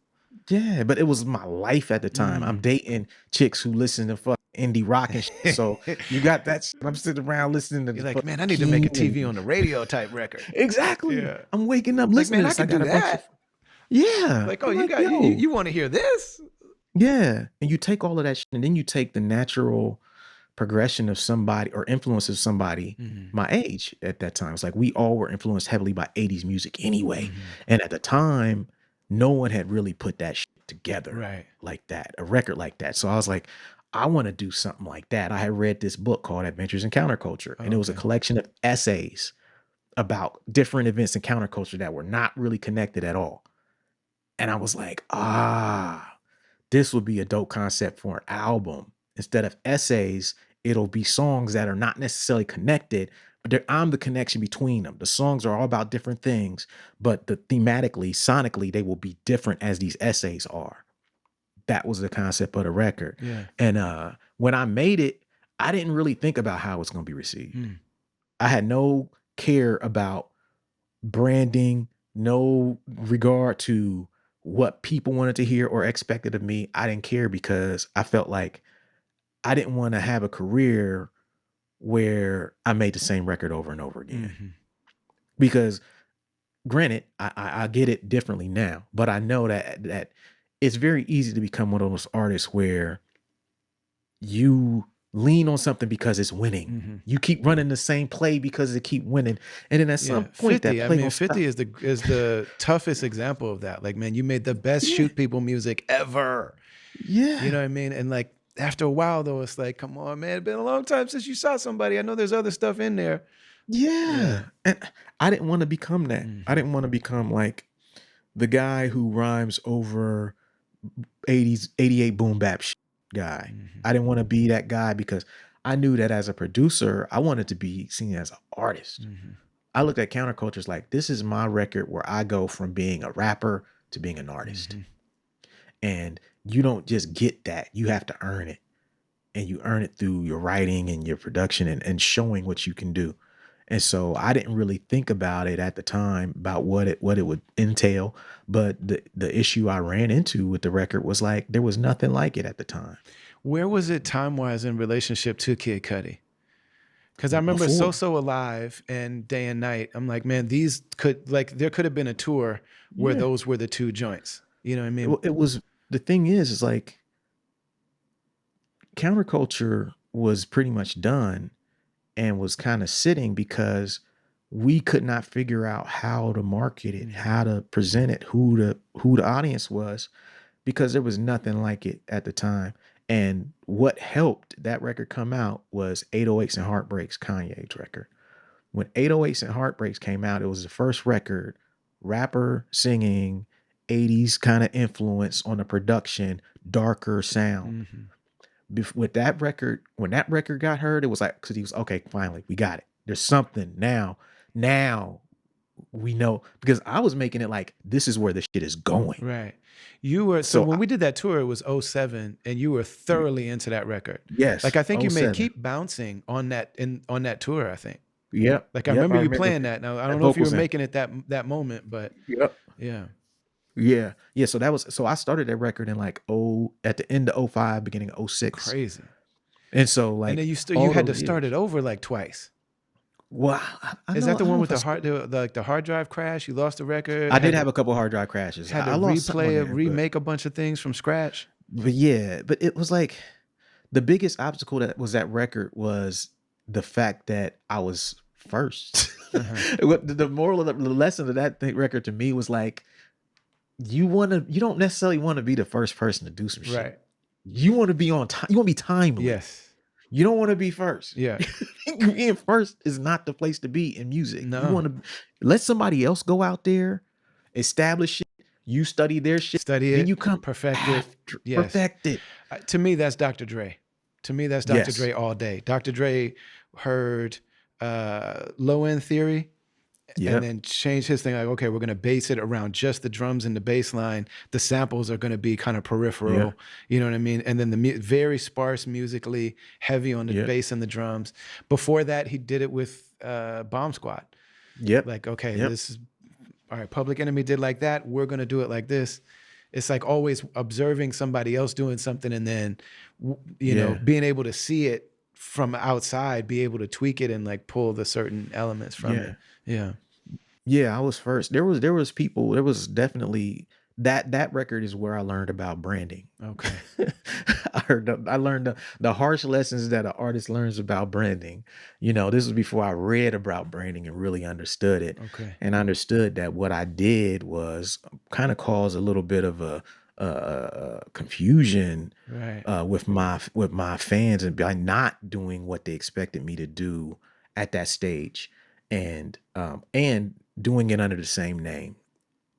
Yeah, but it was my life at the time. I'm dating chicks who listen to fuck indie rock and shit. So you got that shit. I'm sitting around listening to You're like, man, I need to make a TV on the radio type record. Exactly. Yeah. I'm waking up listening to this. I can do that. Like, oh, you want to hear this? Yeah. And you take all of that shit, and then you take the natural progression of somebody or influence of somebody my age at that time. It's like we all were influenced heavily by 80s music anyway. And at the time, no one had really put that shit together like that, a record like that. So I was like, I want to do something like that. I had read this book called Adventures in Counterculture, and it was a collection of essays about different events in counterculture that were not really connected at all. And I was like, this would be a dope concept for an album. Instead of essays, it'll be songs that are not necessarily connected, but I'm the connection between them. The songs are all about different things, but thematically, sonically, they will be different as these essays are. That was the concept of the record. Yeah. And when I made it, I didn't really think about how it's going to be received. I had no care about branding, no regard to what people wanted to hear or expected of me. I didn't care because I felt like I didn't want to have a career where I made the same record over and over again. Because granted, I get it differently now, but I know that it's very easy to become one of those artists where you lean on something because it's winning. You keep running the same play because it keep winning. And then at some point 50, that play 50 is the toughest example of that. Like, man, you made the best shoot people music ever. Yeah. You know what I mean? And like after a while though, it's like, come on, man, it's been a long time since you saw somebody. I know there's other stuff in there. Yeah. And I didn't want to become that. I didn't want to become like the guy who rhymes over 80s, 88 boom bap shit guy. I didn't want to be that guy because I knew that as a producer, I wanted to be seen as an artist. I looked at Countercultures like, this is my record where I go from being a rapper to being an artist. And you don't just get that. You have to earn it. And you earn it through your writing and your production and showing what you can do. And so I didn't really think about it at the time about what it would entail. But the issue I ran into with the record was like, there was nothing like it at the time. Where was it time-wise in relationship to Kid Cudi? Because I remember So Alive and Day and Night. I'm like, man, these there could have been a tour where those were the two joints. You know what I mean? Well, it was, the thing is like Counterculture was pretty much done and was kind of sitting because we could not figure out how to market it, how to present it, who the audience was, because there was nothing like it at the time. And what helped that record come out was 808s and Heartbreaks, Kanye's record. When 808s and Heartbreaks came out, it was the first record, rapper singing, 80s kind of influence on the production, darker sound. With that record, when that record got heard, it was like, because he was, okay, finally, we got it. There's something now. Now we know, because I was making it like, this is where the shit is going. Right. You were, so when we did that tour, it was 2007, and you were thoroughly into that record. Yes. Like, I think you made Keep Bouncing on that tour, I think. Yep. Like, I remember you playing that. Now, I don't know if you were making it that moment, but yeah. Yeah. So I started that record in like at the end of 2005, beginning of 2006. Crazy. And so like, and then you had to start it over like twice. Well, is that the one with the hard drive crash? You lost the record. I did have a couple hard drive crashes. Had to remake a bunch of things from scratch. But it was like the biggest obstacle that was that record was the fact that I was first. Uh-huh. The moral of the lesson of that record to me was like, you don't necessarily want to be the first person to do some shit. Right. You want to be on time. You want to be timely. Yes. You don't want to be first. Yeah. Being first is not the place to be in music. No. You want to let somebody else go out there, establish it. You study their shit. Study then it, you come perfect it. Yes. Perfect it. To me, that's Dr. Dre. To me, that's Dr. Dre all day. Dr. Dre heard Low End Theory and then changed his thing. Like, okay, we're going to base it around just the drums and the bass line. The samples are going to be kind of peripheral. You know what I mean? And then the very sparse musically, heavy on the bass and the drums. Before that, he did it with Bomb Squad. Like, okay, this is, all right, Public Enemy did like that. We're going to do it like this. It's like always observing somebody else doing something and then, you know, being able to see it from outside, be able to tweak it and like pull the certain elements from it. Yeah, I was first. There was people, there was definitely that record is where I learned about branding. Okay. I learned the harsh lessons that an artist learns about branding. You know, this was before I read about branding and really understood it. Okay. And I understood that what I did was kind of cause a little bit of a confusion with my fans, and by not doing what they expected me to do at that stage, and doing it under the same name.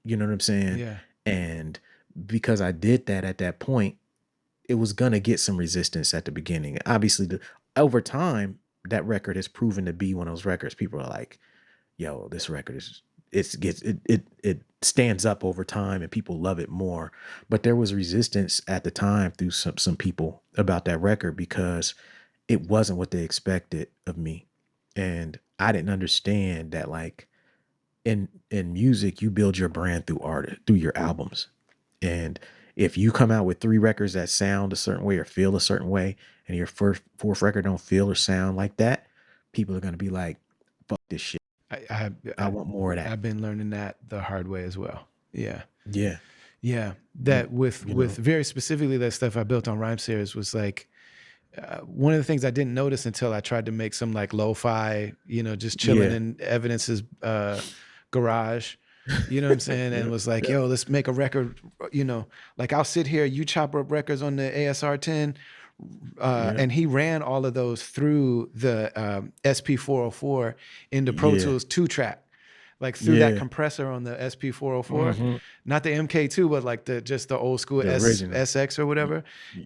You know what I'm saying? Yeah. And because I did that at that point, it was gonna get some resistance at the beginning. Obviously, over time, that record has proven to be one of those records. People are like, "Yo, this record it stands up over time, and people love it more." But there was resistance at the time through some people about that record because it wasn't what they expected of me, and I didn't understand that, like, in music, you build your brand through your albums. And if you come out with 3 records that sound a certain way or feel a certain way, and your fourth record don't feel or sound like that, people are going to be like, fuck this shit. I want more of that. I've been learning that the hard way as well. Yeah. Yeah. That with very specifically that stuff I built on Rhyme Series was like, one of the things I didn't notice until I tried to make some like lo-fi, you know, just chilling in Evidence's garage, you know what I'm saying? And was like, yo, let's make a record, you know, like I'll sit here, you chop up records on the ASR 10, and he ran all of those through the SP404 into Pro Tools 2-track. Like through that compressor on the SP404, not the MK2, but like just the old school SX or whatever.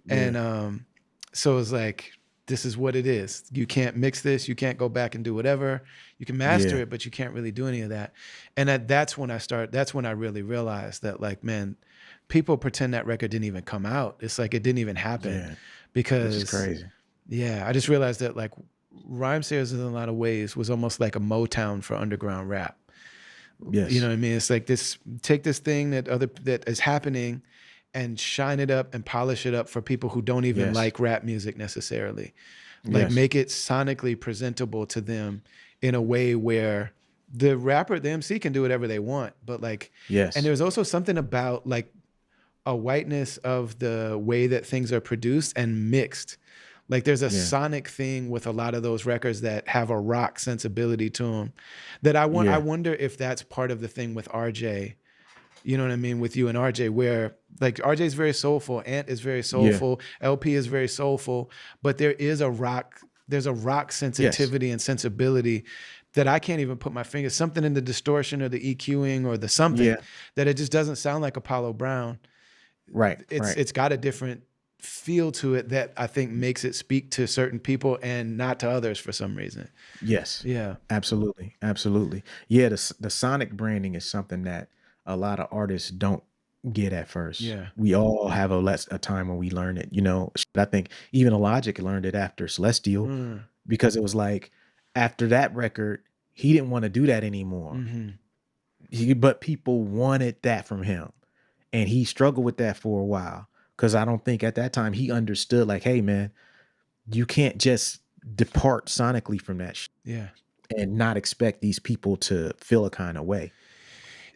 And so it was like, this is what it is. You can't mix this. You can't go back and do whatever. You can master it, but you can't really do any of that. And that's when I really realized that, like, man, people pretend that record didn't even come out. It's like it didn't even happen because it's crazy. Yeah, I just realized that like Rhyme Series in a lot of ways was almost like a Motown for underground rap. Yes. You know what I mean? It's like take this thing that is happening and shine it up and polish it up for people who don't even like rap music necessarily. Like make it sonically presentable to them in a way where the rapper, the MC can do whatever they want, but like, and there's also something about like a whiteness of the way that things are produced and mixed. Like there's a sonic thing with a lot of those records that have a rock sensibility to them that I wonder if that's part of the thing with RJ. You know what I mean? With you and RJ, where like RJ is very soulful, Ant is very soulful, LP is very soulful, but there's a rock sensitivity and sensibility that I can't even put my fingers, something in the distortion or the EQing or the something that it just doesn't sound like Apollo Brown. Right. It's got a different feel to it that I think makes it speak to certain people and not to others for some reason. Yes. Yeah. Absolutely. Yeah, the sonic branding is something that a lot of artists don't get at first. Yeah. We all have a time when we learn it, you know. I think even Logic learned it after Celestial because it was like after that record, he didn't want to do that anymore. But people wanted that from him. And he struggled with that for a while because I don't think at that time he understood like, hey, man, you can't just depart sonically from that and not expect these people to feel a kind of way.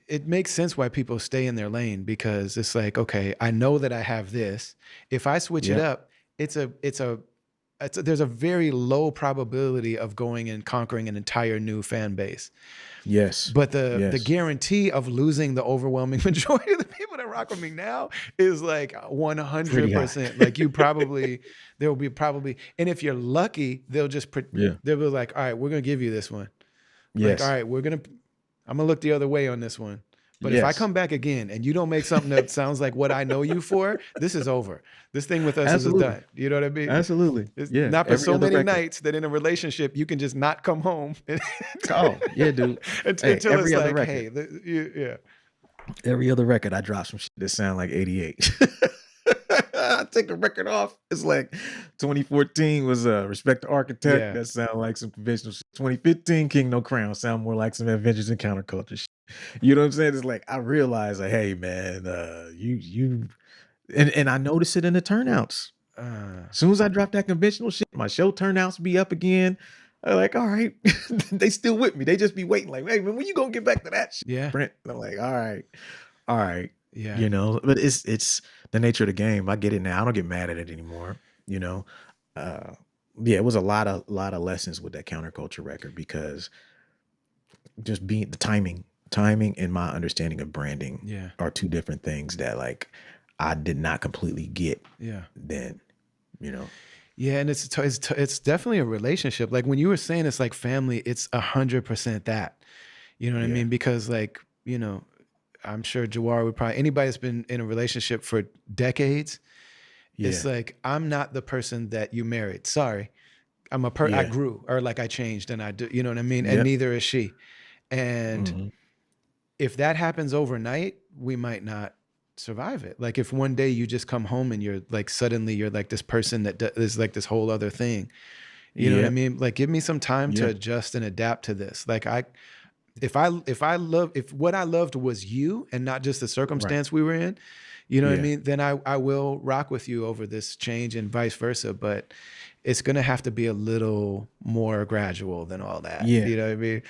It makes sense why people stay in their lane because it's like, okay, I know that I have this. If I switch it up, there's a very low probability of going and conquering an entire new fan base. Yes. But the Yes. guarantee guarantee of losing the overwhelming majority of the people that rock with me now is like Pretty high. 100%. Like there will be probably, and if you're lucky, Yeah. they'll be like, all right, we're gonna give you this one. Like, all Yes. right, I'm gonna look the other way on this one. But if I Yes. come back again and you don't make something that sounds like what I know you for, this is over. This thing with us is Absolutely. done. You know what I mean? Absolutely. It's Yeah. not for Every so other many record. nights that in a relationship you can just not come home Oh, yeah, dude. Hey, until it's every other like, record. hey, yeah. Every other record, I drop some shit that sound like 88. I take the record off. It's like 2014 was Respect the Architect. Yeah. That sound like some conventional shit. 2015 King No Crown sound more like some Adventures in Counterculture shit. You know what I'm saying? It's like I realize like, hey man, you and I notice it in the turnouts. Uh, As soon as I drop that conventional shit, my show turnouts be up again. I'm like, all right, they still with me. They just be waiting, like, hey man, when you gonna get back to that shit, yeah. Brent? And I'm like, all right, Yeah. but it's the nature of the game. I get it now. I don't get mad at it anymore. You know, uh, yeah, it was a lot of lessons with that counterculture record because just being the timing and my understanding of branding Yeah. are two different things that like I did not completely get Yeah. then. You know. Yeah, and it's definitely a relationship. Like when you were saying it's like family, it's 100% that. You know what I Yeah. mean? Because like, I'm sure Jawar would probably, anybody that's been in a relationship for decades, it's Yeah. like, I'm not the person that you married. Sorry. I Yeah. grew, or like I changed and I do, you know what I mean? And Yep. neither is she. And Mhm. if that happens overnight, we might not survive it. Like if one day you just come home and you're like, suddenly you're like this person that is like this whole other thing. You know what I Yep. mean? Like give me some time to Yeah. adjust and adapt to this. Like if what I loved was you and not just the Right. circumstance we were in, you know what I Yeah. mean? Then I will rock with you over this change and vice versa. But it's gonna have to be a little more gradual than all that. Yeah. You know what I mean?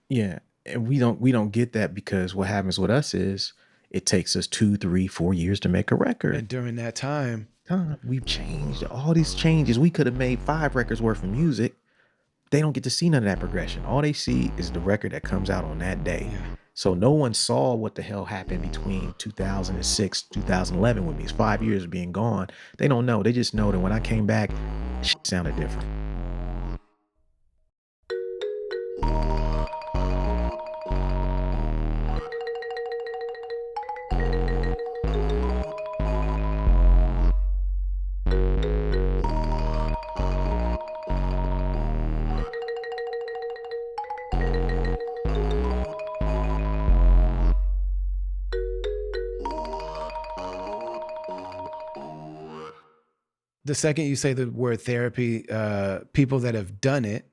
Yeah. And we don't get that because what happens with us is it takes us 2, 3, 4 years to make a record. And during that time, We've changed all these changes. We could have made 5 records worth of music. They don't get to see none of that progression. All they see is the record that comes out on that day. yeah. So no one saw what the hell happened between 2006, 2011 with me. It's 5 years of being gone. They don't know. They just know that when I came back, shit sounded different. The second you say the word therapy, people that have done it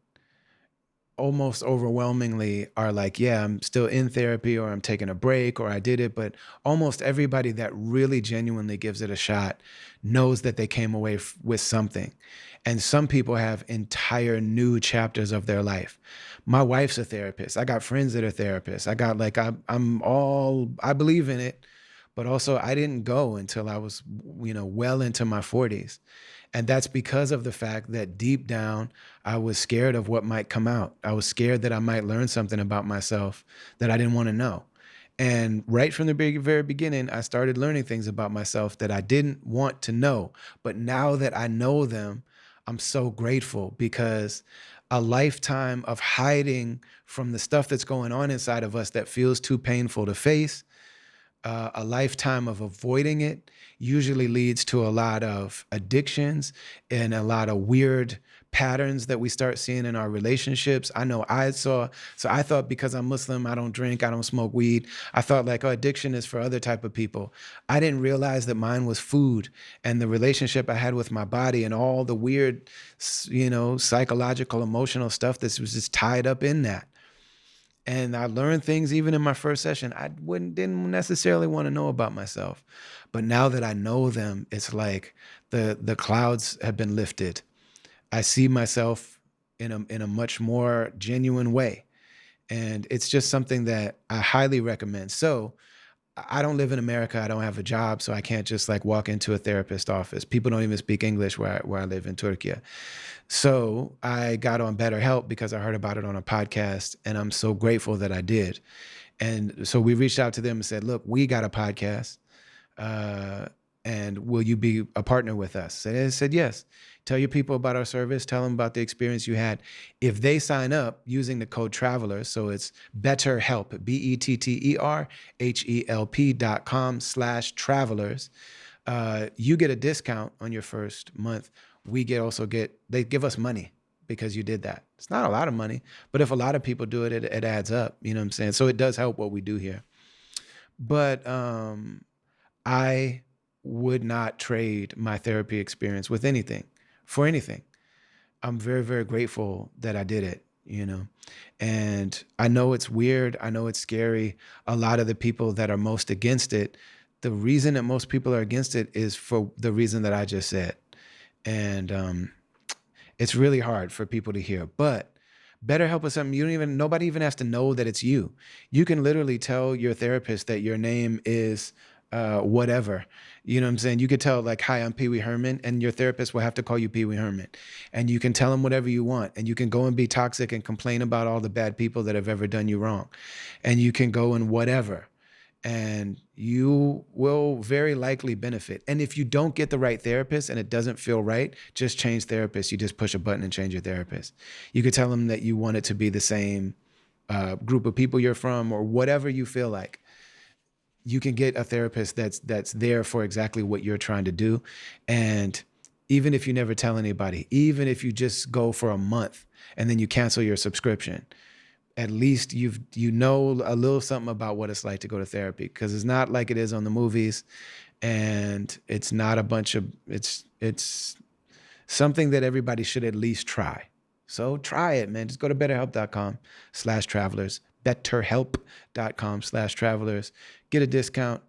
almost overwhelmingly are like, yeah, I'm still in therapy or I'm taking a break or I did it. But almost everybody that really genuinely gives it a shot knows that they came away with something. And some people have entire new chapters of their life. My wife's a therapist. I got friends that are therapists. I got like, I believe in it, but also I didn't go until I was, well into my 40s. And that's because of the fact that deep down, I was scared of what might come out. I was scared that I might learn something about myself that I didn't want to know. And right from the very beginning, I started learning things about myself that I didn't want to know. But now that I know them, I'm so grateful because a lifetime of hiding from the stuff that's going on inside of us that feels too painful to face, a lifetime of avoiding it usually leads to a lot of addictions and a lot of weird patterns that we start seeing in our relationships. So I thought because I'm Muslim, I don't drink, I don't smoke weed. I thought like, oh, addiction is for other type of people. I didn't realize that mine was food and the relationship I had with my body and all the weird, psychological, emotional stuff that was just tied up in that. And I learned things even in my first session didn't necessarily want to know about myself. But now that I know them, it's like the clouds have been lifted. I see myself in a much more genuine way. And it's just something that I highly recommend. So I don't live in America. I don't have a job, so I can't just like walk into a therapist office. People don't even speak English where I live in Turkey. So I got on BetterHelp because I heard about it on a podcast, and I'm so grateful that I did. And so we reached out to them and said, look, we got a podcast. Uh, and will you be a partner with us? And they said, yes. Tell your people about our service. Tell them about the experience you had. If they sign up using the code TRAVELERS, so it's BetterHelp, BetterHelp.com/travelers, you get a discount on your first month. They give us money because you did that. It's not a lot of money, but if a lot of people do it, it adds up. You know what I'm saying? So it does help what we do here. But I would not trade my therapy experience with anything, for anything. I'm very, very grateful that I did it, you know. And I know it's weird. I know it's scary. A lot of the people that are most against it, the reason that most people are against it is for the reason that I just said. And it's really hard for people to hear. But BetterHelp is something nobody even has to know that it's you. You can literally tell your therapist that your name is whatever. You know what I'm saying? You could tell like, hi, I'm Pee Wee Herman, and your therapist will have to call you Pee Wee Herman. And you can tell them whatever you want, and you can go and be toxic and complain about all the bad people that have ever done you wrong. And you can go and whatever, and you will very likely benefit. And if you don't get the right therapist and it doesn't feel right, just change therapists. You just push a button and change your therapist. You could tell them that you want it to be the same group of people you're from, or whatever you feel like. You can get a therapist that's there for exactly what you're trying to do. And even if you never tell anybody, even if you just go for a month and then you cancel your subscription, at least you know a little something about what it's like to go to therapy, because it's not like it is on the movies, and it's not a bunch of, it's something that everybody should at least try. So try it, man. Just go to betterhelp.com/travelers, betterhelp.com/travelers. Get a discount,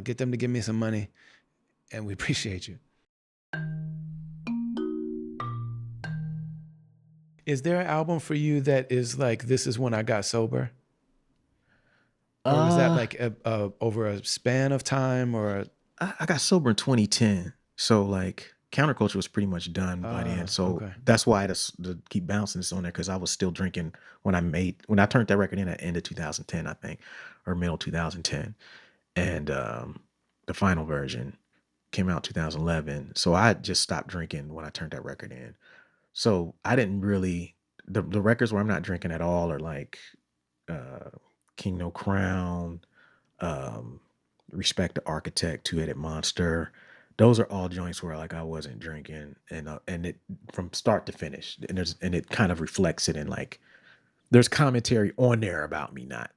get them to give me some money, and we appreciate you. Is there an album for you that is like, this is when I got sober? Or was that like over a span of time, or? I got sober in 2010. So like Counterculture was pretty much done by then. So okay. that's why to keep bouncing this on there, because I was still drinking when I turned that record in at the end of 2010, I think, or middle 2010. And the final version came out 2011. So I just stopped drinking when I turned that record in. So I didn't really, the records where I'm not drinking at all are like King No Crown, Respect the Architect, Two-Headed Monster. Those are all joints where like I wasn't drinking, and it from start to finish, and it kind of reflects it in like there's commentary on there about me not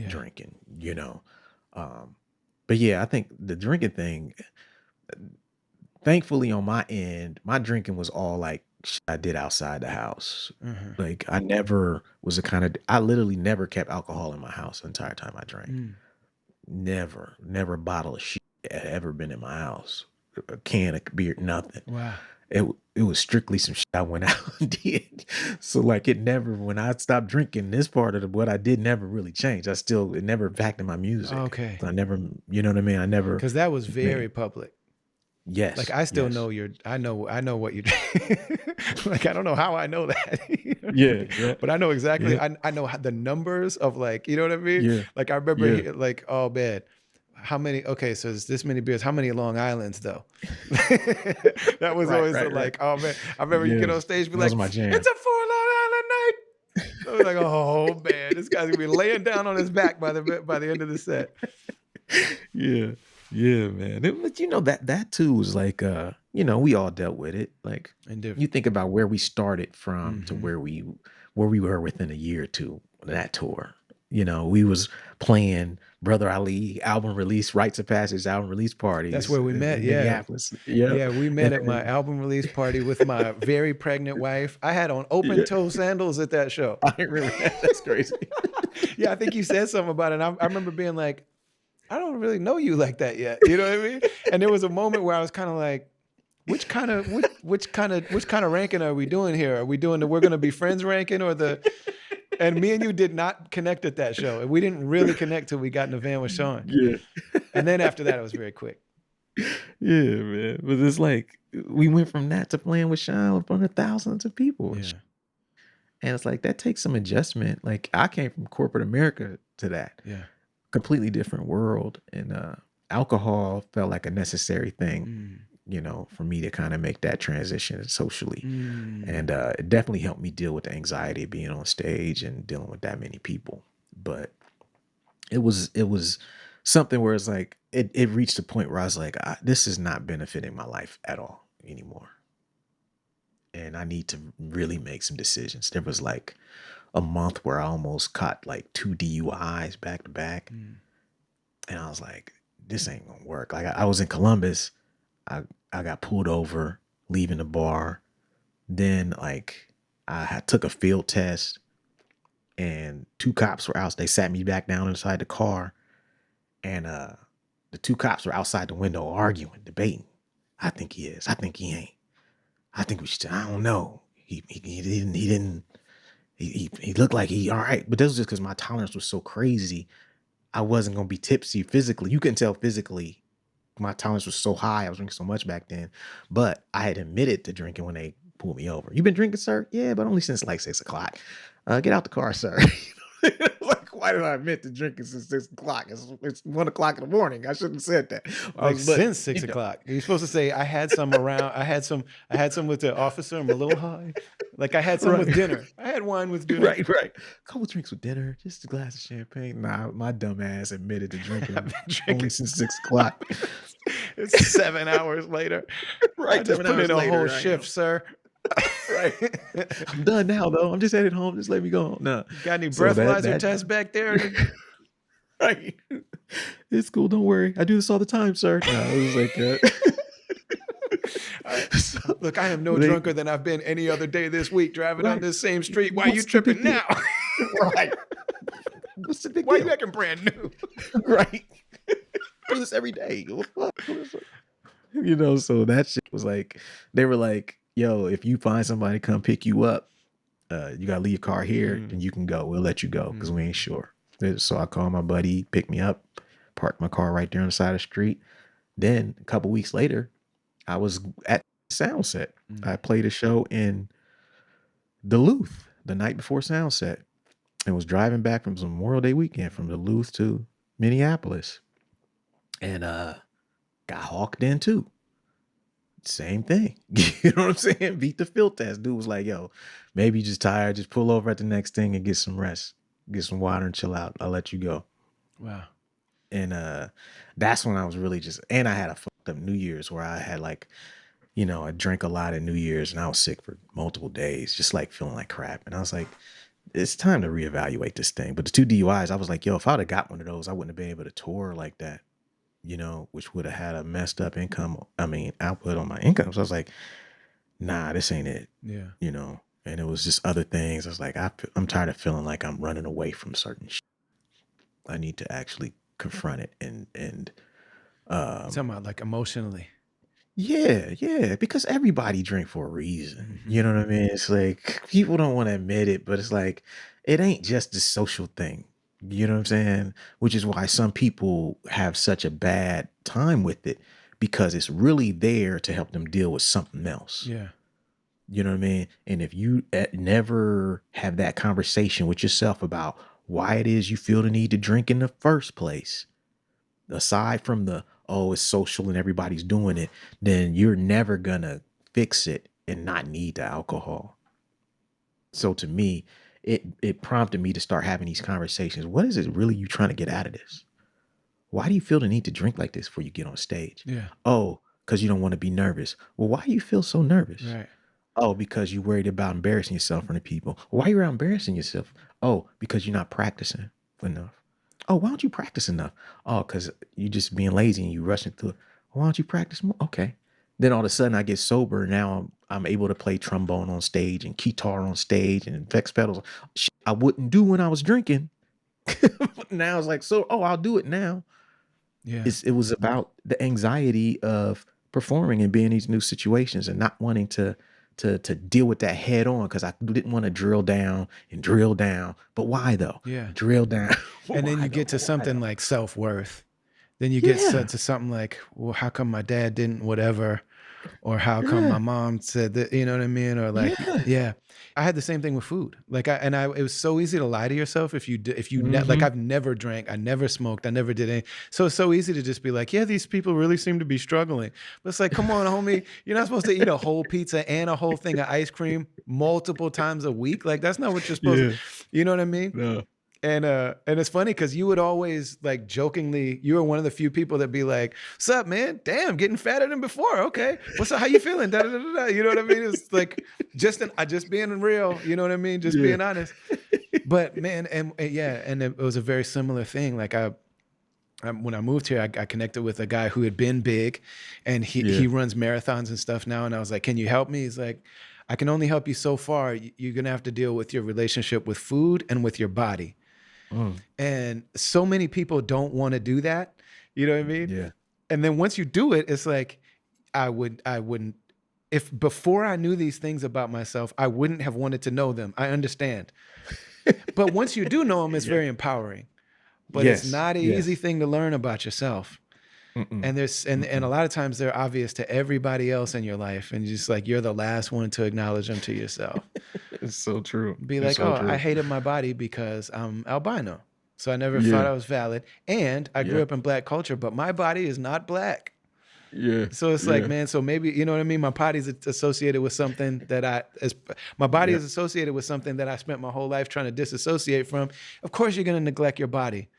drinking, you know. But yeah, I think the drinking thing, thankfully on my end, my drinking was all like shit I did outside the house. Like I never was I literally never kept alcohol in my house the entire time I drank. Never a bottle of shit had ever been in my house. A can of beer, nothing. Wow. It was strictly some shit I went out and did. So like it never, when I stopped drinking, this part of what I did never really changed. It never impacted my music. Okay. So I never, you know what I mean? I never. Because that was very public. Yes. Like I still know I know what you like, I don't know how I know that. Yeah. But I know exactly. Yeah. I know the numbers of like, you know what I mean? Yeah. Like I remember like, oh man, how many, okay, so it's this many beers. How many Long Islands though? That was always like, oh man. I remember you get on stage and be like, it's a 4 Long Island night. I was like, oh man, this guy's gonna be laying down on his back by the end of the set. Yeah, man. But you know that too was like, you know, we all dealt with it. Like you think about where we started from to where we were within a year or two of that tour. You know, we was playing Brother Ali album release, Rites of Passage album release parties. That's where we met. In Minneapolis. Yeah, we met at my album release party with my very pregnant wife. I had on open toe sandals at that show. I remember that. That's crazy. Yeah, I think you said something about it. And I remember being like, I don't really know you like that yet. You know what I mean? And there was a moment where I was kind of like, which kind of ranking are we doing here? Are we doing the we're gonna be friends ranking or the? And me and you did not connect at that show. And we didn't really connect till we got in the van with Sean. Yeah. And then after that, it was very quick. Yeah, man. But it's like we went from that to playing with Sean in front of thousands of people. Yeah. And it's like that takes some adjustment. Like I came from corporate America to that. Yeah. Completely different world. And alcohol felt like a necessary thing, for me to kind of make that transition socially. And it definitely helped me deal with the anxiety of being on stage and dealing with that many people. But it was something where it's like it reached a point where I was like, this is not benefiting my life at all anymore. And I need to really make some decisions. There was like a month where I almost caught like 2 DUIs back to back. And I was like, this ain't gonna work. Like I was in Columbus. I got pulled over leaving the bar. Then like took a field test and 2 cops were out. They sat me back down inside the car. And the 2 cops were outside the window arguing, debating. I think he is. I think he ain't. I think we should. I don't know. He didn't. He looked like he all right, but this was just because my tolerance was so crazy. I wasn't gonna be tipsy physically. You couldn't tell physically. My tolerance was so high. I was drinking so much back then, but I had admitted to drinking when they pulled me over. You been drinking, sir? Yeah, but only since like 6 o'clock. Get out the car, sir. Like, why did I admit to drinking since 6 o'clock? It's 1 o'clock in the morning. I shouldn't have said that. Like since 6 o'clock. You're supposed to say I had some around. I had some with the officer. I'm a little high. Like I had some with dinner. I had wine with dinner. Right. A couple drinks with dinner, just a glass of champagne. Nah, my dumb ass admitted to drinking only since 6 o'clock. It's 7 hours later. Right. I just put in a whole shift, sir. Right. I'm done now, though. I'm just headed home. Just let me go. No. Got any breathalyzer tests back there? Right. It's cool. Don't worry. I do this all the time, sir. No, it was like look, I am no drunker than I've been any other day this week driving on this same street. Why are you tripping now? Right. What's the big Why deal? you acting brand new? Right. I do this every day. So that shit was like, they were like, yo, if you find somebody to come pick you up, you gotta leave your car here and you can go. We'll let you go because we ain't sure. So I called my buddy, picked me up, parked my car right there on the side of the street. Then a couple weeks later, I was at Soundset. I played a show in Duluth the night before Soundset and was driving back from some Memorial Day weekend from Duluth to Minneapolis. And got hawked in too. Same thing. You know what I'm saying? Beat the field test. Dude was like, yo, maybe you're just tired. Just pull over at the next thing and get some rest. Get some water and chill out. I'll let you go. Wow. And that's when I was really and I had a fucked up New Year's where I had like, I drank a lot at New Year's and I was sick for multiple days, just like feeling like crap. And I was like, it's time to reevaluate this thing. But the 2 DUIs, I was like, yo, if I would have got one of those, I wouldn't have been able to tour like that. Which would have had a messed up output on my income. So I was like, nah, this ain't it. Yeah. And it was just other things. I was like, I'm tired of feeling like I'm running away from certain shit. I need to actually confront it and talking about like emotionally. Yeah, because everybody drink for a reason. You know what I mean? It's like people don't want to admit it, but it's like it ain't just a social thing. You know what I'm saying? Which is why some people have such a bad time with it because it's really there to help them deal with something else. Yeah. You know what I mean? And if you never have that conversation with yourself about why it is you feel the need to drink in the first place, aside from it's social and everybody's doing it, then you're never gonna fix it and not need the alcohol. So to me, it prompted me to start having these conversations. What is it really you trying to get out of this? Why do you feel the need to drink like this before you get on stage? Yeah. Oh, because you don't want to be nervous. Well, why do you feel so nervous? Right. Oh, because you're worried about embarrassing yourself in front of people. Why are you embarrassing yourself? Oh, because you're not practicing enough. Oh, why don't you practice enough? Oh, because you're just being lazy and you rushing through it. Why don't you practice more? Okay. Then all of a sudden I get sober. Now I'm able to play trombone on stage and guitar on stage and effects pedals. Shit I wouldn't do when I was drinking. But now it's like, I'll do it now. Yeah. It was about the anxiety of performing and being in these new situations and not wanting to to deal with that head on, because I didn't want to drill down and drill down. But why though? Yeah. Drill down. But And then why you though? get to But why something though? like self-worth. Then you get Yeah. to something like, well, how come my dad didn't whatever? Or how come Yeah. my mom said that, you know what I mean? Or like, Yeah. yeah, I had the same thing with food. Like it was so easy to lie to yourself if you like, Mm-hmm. I've never drank, I never smoked, I never did anything. So it's so easy to just be like, yeah, these people really seem to be struggling. But it's like, come on, homie, you're not supposed to eat a whole pizza and a whole thing of ice cream multiple times a week. Like that's not what you're supposed Yeah. to, you know what I mean? No. And it's funny because you would always like jokingly, you were one of the few people that be like, "What's up, man? Damn, getting fatter than before. Okay, what's up? How you feeling? Da, da, da, da, da." You know what I mean? It's like just being real. You know what I mean? Just Yeah. being honest. But man, and yeah, and it was a very similar thing. Like when I moved here, I connected with a guy who had been big, and Yeah. he runs marathons and stuff now. And I was like, "Can you help me?" He's like, "I can only help you so far. You're gonna have to deal with your relationship with food and with your body." Mm. And so many people don't want to do that. You know what I mean? Yeah. And then once you do it, it's like, I wouldn't, if before I knew these things about myself, I wouldn't have wanted to know them. I understand. But once you do know them, it's Yeah. very empowering. But it's Yes. not an easy Yes. thing to learn about yourself. Mm-mm. And and a Mm-mm. lot of times they're obvious to everybody else in your life. And just like you're the last one to acknowledge them to yourself. It's so true. Be It's like, so oh, I true. hated my body because I'm albino. So I never thought Yeah. I was valid. And I grew Yeah. up in black culture, but my body is not black. Yeah. So it's like, Yeah. man, so maybe, you know what I mean? My body's associated with something that my body Yep. is associated with something that I spent my whole life trying to disassociate from. Of course, you're going to neglect your body.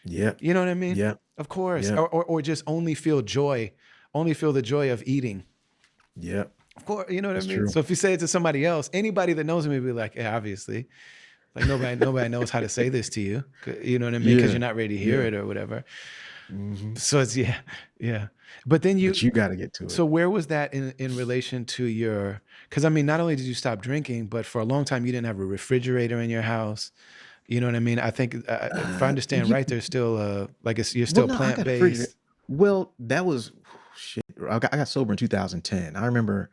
Yep. You know what I mean? Yep. Of course. Yep. Or just only feel joy, only feel the joy of eating. Yep. Of course, you know what I That's mean? true. So if you say it to somebody else, anybody that knows me will be like, yeah, obviously. Like nobody knows how to say this to you. You know what I mean? Because Yeah. you're not ready to hear Yeah. it or whatever. Mm-hmm. So it's yeah. But then But you got to get to it. so where was that in relation to your? Because I mean, not only did you stop drinking, but for a long time you didn't have a refrigerator in your house. You know what I mean? I think if I understand Yeah. right, there's still you're Well, still no, I plant got a refrigerator. based. Well, that was shit. I got sober in 2010. I remember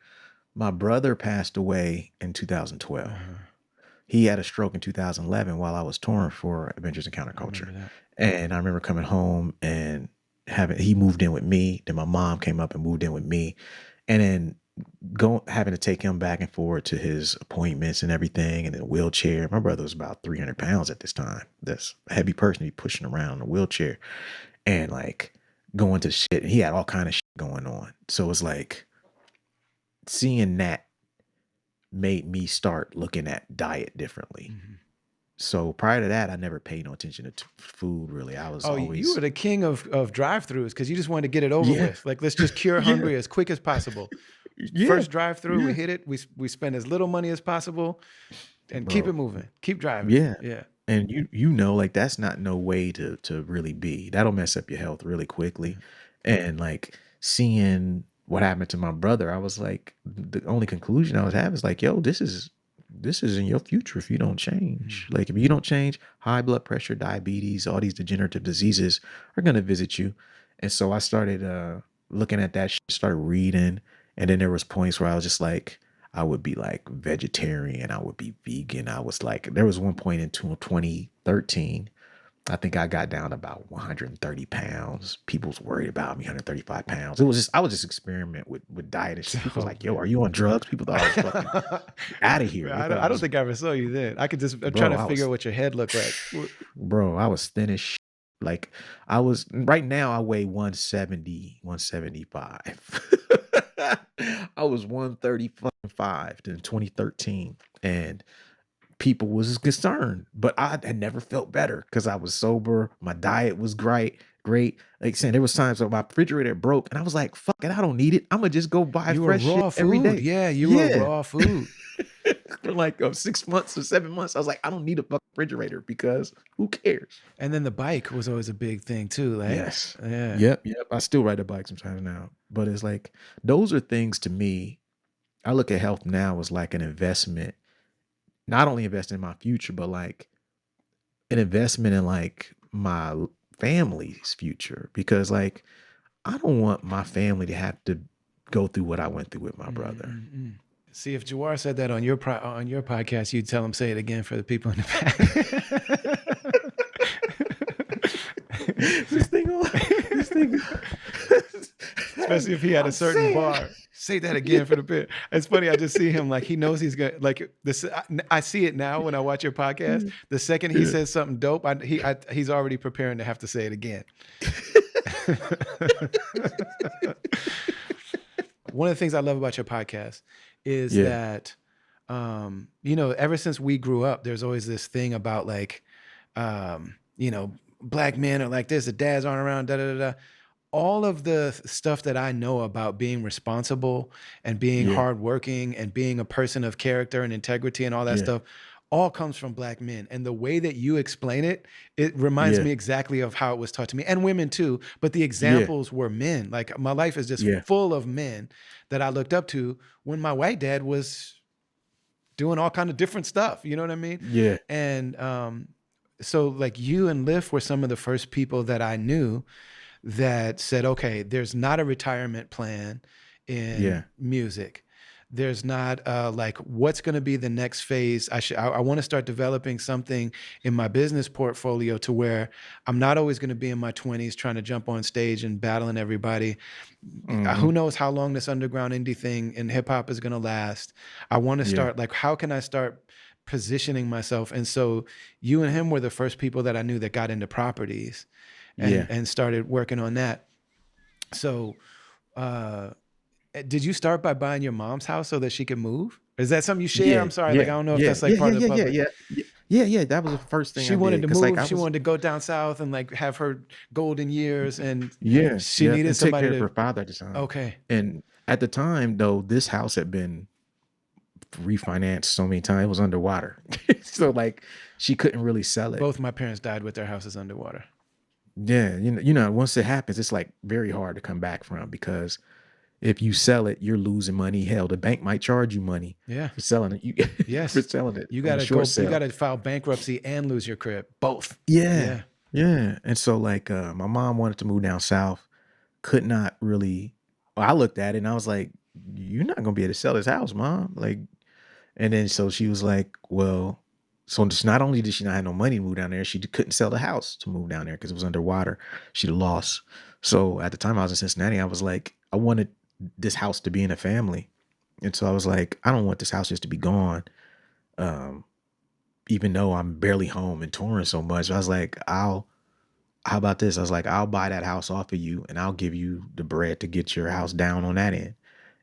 my brother passed away in 2012. Uh-huh. He had a stroke in 2011 while I was touring for Adventures in I Counterculture. remember that. And I remember coming home and he moved in with me. Then my mom came up and moved in with me. And then having to take him back and forward to his appointments and everything, and in a wheelchair. My brother was about 300 pounds at this time. That's a heavy person to be pushing around in a wheelchair and like going to shit. He had all kind of shit going on. So it's like seeing that made me start looking at diet differently. Mm-hmm. So prior to that, I never paid no attention to food really. I was Oh, you were always, the king of drive-throughs because you just wanted to get it over yeah, with. Like, let's just cure yeah, hungry as quick as possible. yeah, First drive-through, we yeah, hit it. We spend as little money as possible and keep it bro. moving. Keep driving. Yeah. Yeah. And you know, like that's not no way to really be. That'll mess up your health really quickly. And like seeing what happened to my brother, I was like, the only conclusion I was having is like, yo, this is in your future if you don't change. Mm-hmm. Like if you don't change, high blood pressure, diabetes, all these degenerative diseases are gonna visit you. And so I started looking at that shit, started reading, and then there was points where I was just like, I would be like vegetarian, I would be vegan. I was like, there was one point in 2013, I think I got down to about 130 pounds. People was worried about me, 135 pounds. It was just, I was just experiment with diet and shit. People was Oh like, yo, are you on drugs? People thought I was fucking man. out of here. They thought I I don't was, think I ever saw you then. I'm trying bro, to I figure was, out what your head looked like. bro, I was thin as shit. Like I was, right now I weigh 170, 175. I was 135 in 2013. And people was concerned, but I had never felt better because I was sober. My diet was great. Great. Like saying there was times where my refrigerator broke and I was like, fuck it, I don't need it. I'm gonna just go buy You were fresh shit raw every food. day. Yeah, you were Yeah. raw food. For like 6 months or 7 months, I was like, I don't need a fucking refrigerator because who cares? And then the bike was always a big thing too, right? Yes. Yeah. Yep. Yep. I still ride a bike sometimes now, but it's like those are things to me. I look at health now as like an investment, not only invest in my future, but like an investment in like my family's future, because like I don't want my family to have to go through what I went through with my brother. Mm-mm. See, if Jawar said that on your on your podcast, you'd tell him say it again for the people in the This thing on. This thing. Especially if he had a I'm certain saying. bar. Say that again for the bit. It's funny. I just see him like he knows he's gonna like this. I see it now when I watch your podcast. The second he Yeah. says something dope, he's already preparing to have to say it again. One of the things I love about your podcast is Yeah. that, you know, ever since we grew up, there's always this thing about like, you know, black men are like this, the dads aren't around, da da da da. All of the stuff that I know about being responsible and being Yeah. hardworking and being a person of character and integrity and all that Yeah. stuff all comes from black men. And the way that you explain it, it reminds Yeah. me exactly of how it was taught to me, and women too. But the Yeah. examples were men. Like my life is just Yeah. full of men that I looked up to when my white dad was doing all kind of different stuff. You know what I mean? Yeah. And so like you and Liff were some of the first people that I knew that said, okay, there's not a retirement plan in Yeah. music. There's not like what's going to be the next phase. I want to start developing something in my business portfolio to where I'm not always going to be in my 20s trying to jump on stage and battling everybody. Who knows how long this underground indie thing in hip hop is going to last. I want to start like, how can I start positioning myself? And so you and him were the first people that I knew that got into properties and started working on that. So did you start by buying your mom's house so that she could move? Is that something you share? Yeah. I'm sorry, Yeah. like I don't know if Yeah. that's like Yeah. part Yeah. of the Yeah. public. Yeah. That was the first thing She I wanted did. to 'Cause move. like She wanted to go down south and like have her golden years, and yeah. she Yeah. needed And take somebody care of to. her father at the time. Okay. And at the time, though, this house had been refinanced so many times, it was underwater. So like she couldn't really sell it. Both my parents died with their houses underwater. Yeah, once it happens, it's like very hard to come back from, because if you sell it, you're losing money. Hell, the bank might charge you money Yeah. for selling it. Yes. For selling it. You on a gotta short go. sale. You gotta file bankruptcy and lose your crib. Both. Yeah. Yeah. And so like my mom wanted to move down south, could not really. Well, I looked at it and I was like, you're not gonna be able to sell this house, mom. Like, and then so she was like, well, so just not only did she not have no money to move down there, she couldn't sell the house to move down there because it was underwater. She'd lost. So at the time I was in Cincinnati, I was like, I wanted this house to be in a family. And so I was like, I don't want this house just to be gone. Even though I'm barely home and touring so much, I was like, how about this? I was like, I'll buy that house off of you and I'll give you the bread to get your house down on that end.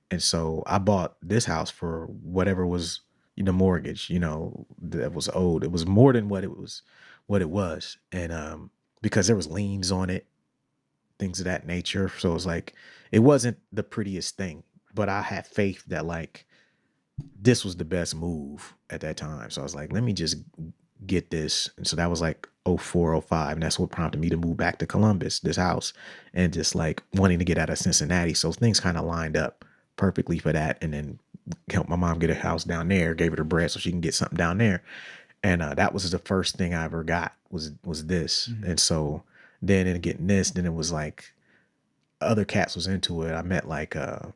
And so I bought this house for whatever was the mortgage, that was owed. It was more than what it was. And because there was liens on it, things of that nature. So it was like, it wasn't the prettiest thing, but I had faith that like this was the best move at that time. So I was like, let me just get this. And so that was like 04, 05. And that's what prompted me to move back to Columbus, this house, and just like wanting to get out of Cincinnati. So things kind of lined up perfectly for that. And then helped my mom get a house down there, gave her the bread so she can get something down there. And that was the first thing I ever got was this. And so then in getting this, then it was like other cats was into it. I met like I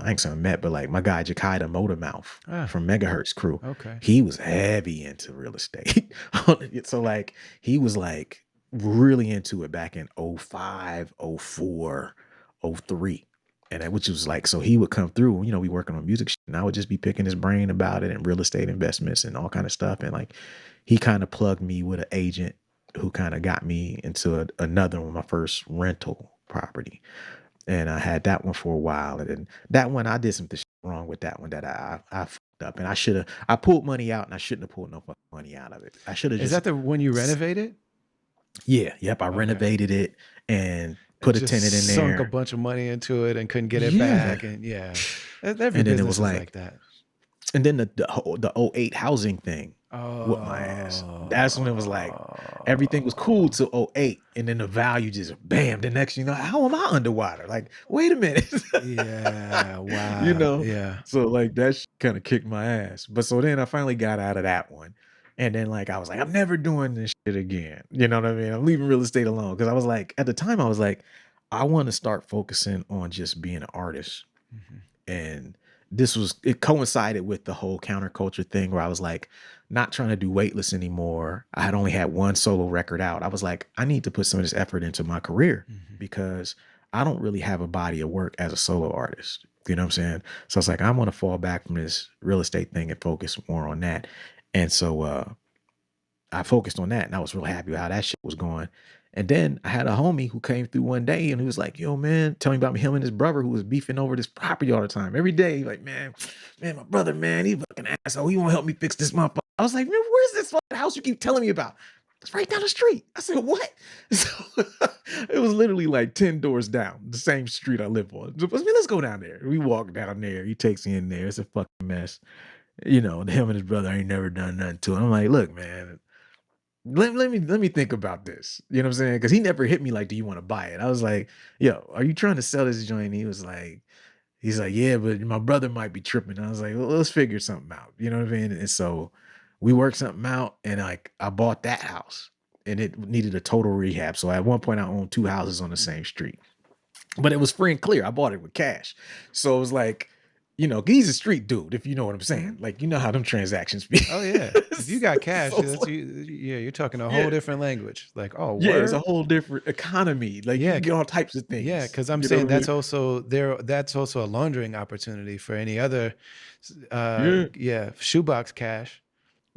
ain't saying met, but like my guy Jakida Motormouth from Megahertz crew. Okay. He was heavy into real estate. So like he was like really into it back in 05, 04, 03. And which was like, so he would come through, we working on music shit, and I would just be picking his brain about it and real estate investments and all kind of stuff. And like, he kind of plugged me with an agent who kind of got me into another one, my first rental property. And I had that one for a while. And then that one, I did some shit wrong with that one that I fucked up. And I pulled money out and I shouldn't have pulled no fucking money out of it. I should have just. Is that the one you renovated? Yeah. Yep. I renovated it and put a tenant in there. Sunk a bunch of money into it and couldn't get it back. And every business it was like that. And then the 08 housing thing whooped my ass. That's when it was like everything was cool till 08, and then the value just bam. The next, how am I underwater? Like, wait a minute. Yeah, wow. Yeah. So like that kind of kicked my ass. But so then I finally got out of that one. And then like I was like, I'm never doing this shit again. You know what I mean? I'm leaving real estate alone. Because I was like, at the time I was like, I want to start focusing on just being an artist. And it coincided with the whole counterculture thing where I was like not trying to do weightless anymore. I had only had one solo record out. I was like, I need to put some of this effort into my career because I don't really have a body of work as a solo artist. You know what I'm saying? So it's like, I want to fall back from this real estate thing and focus more on that. And so I focused on that and I was real happy with how that shit was going. And then I had a homie who came through one day and he was like, yo, man, tell me about him and his brother who was beefing over this property all the time. Every day, like, man, my brother, man, he fucking asshole. He won't help me fix this motherfucker. I was like, man, where's this fucking house you keep telling me about? It's right down the street. I said, what? So it was literally like 10 doors down, the same street I live on. So, let's go down there. We walk down there. He takes me in there. It's a fucking mess. You know, him and his brother ain't never done nothing to him. I'm like, look, man, let me think about this. You know what I'm saying? Because he never hit me like, do you want to buy it? I was like, yo, are you trying to sell this joint? And he's like, yeah, but my brother might be tripping. I was like, well, let's figure something out. You know what I mean? And so we worked something out and like I bought that house and it needed a total rehab. So at one point I owned 2 houses on the same street, but it was free and clear. I bought it with cash. So it was like, you know, he's a street dude, if you know what I'm saying. Like, you know how them transactions be. Oh yeah. If you got cash, So it's that's like, yeah, you're talking a yeah, whole different language. Like, oh, yeah, it's a word. whole different economy. Like you Yeah, can get all types of yeah, things. because I'm You know saying what I mean? that's also a laundering opportunity for any other Yeah. yeah, shoebox cash.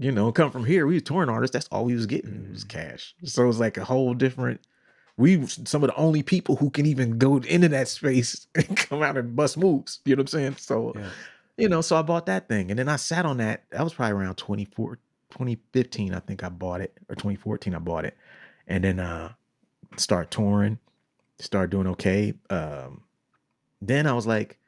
You know, come from here, we was touring artists. That's all we was getting was Mm, cash. So it was like a whole different. Some of the only people who can even go into that space and come out and bust moves. You know what I'm saying? So, yeah. you know, so I bought that thing, and then I sat on that. That was probably around 2015, I think I bought it, or 2014, I bought it, and then start touring, start doing okay. Then I was like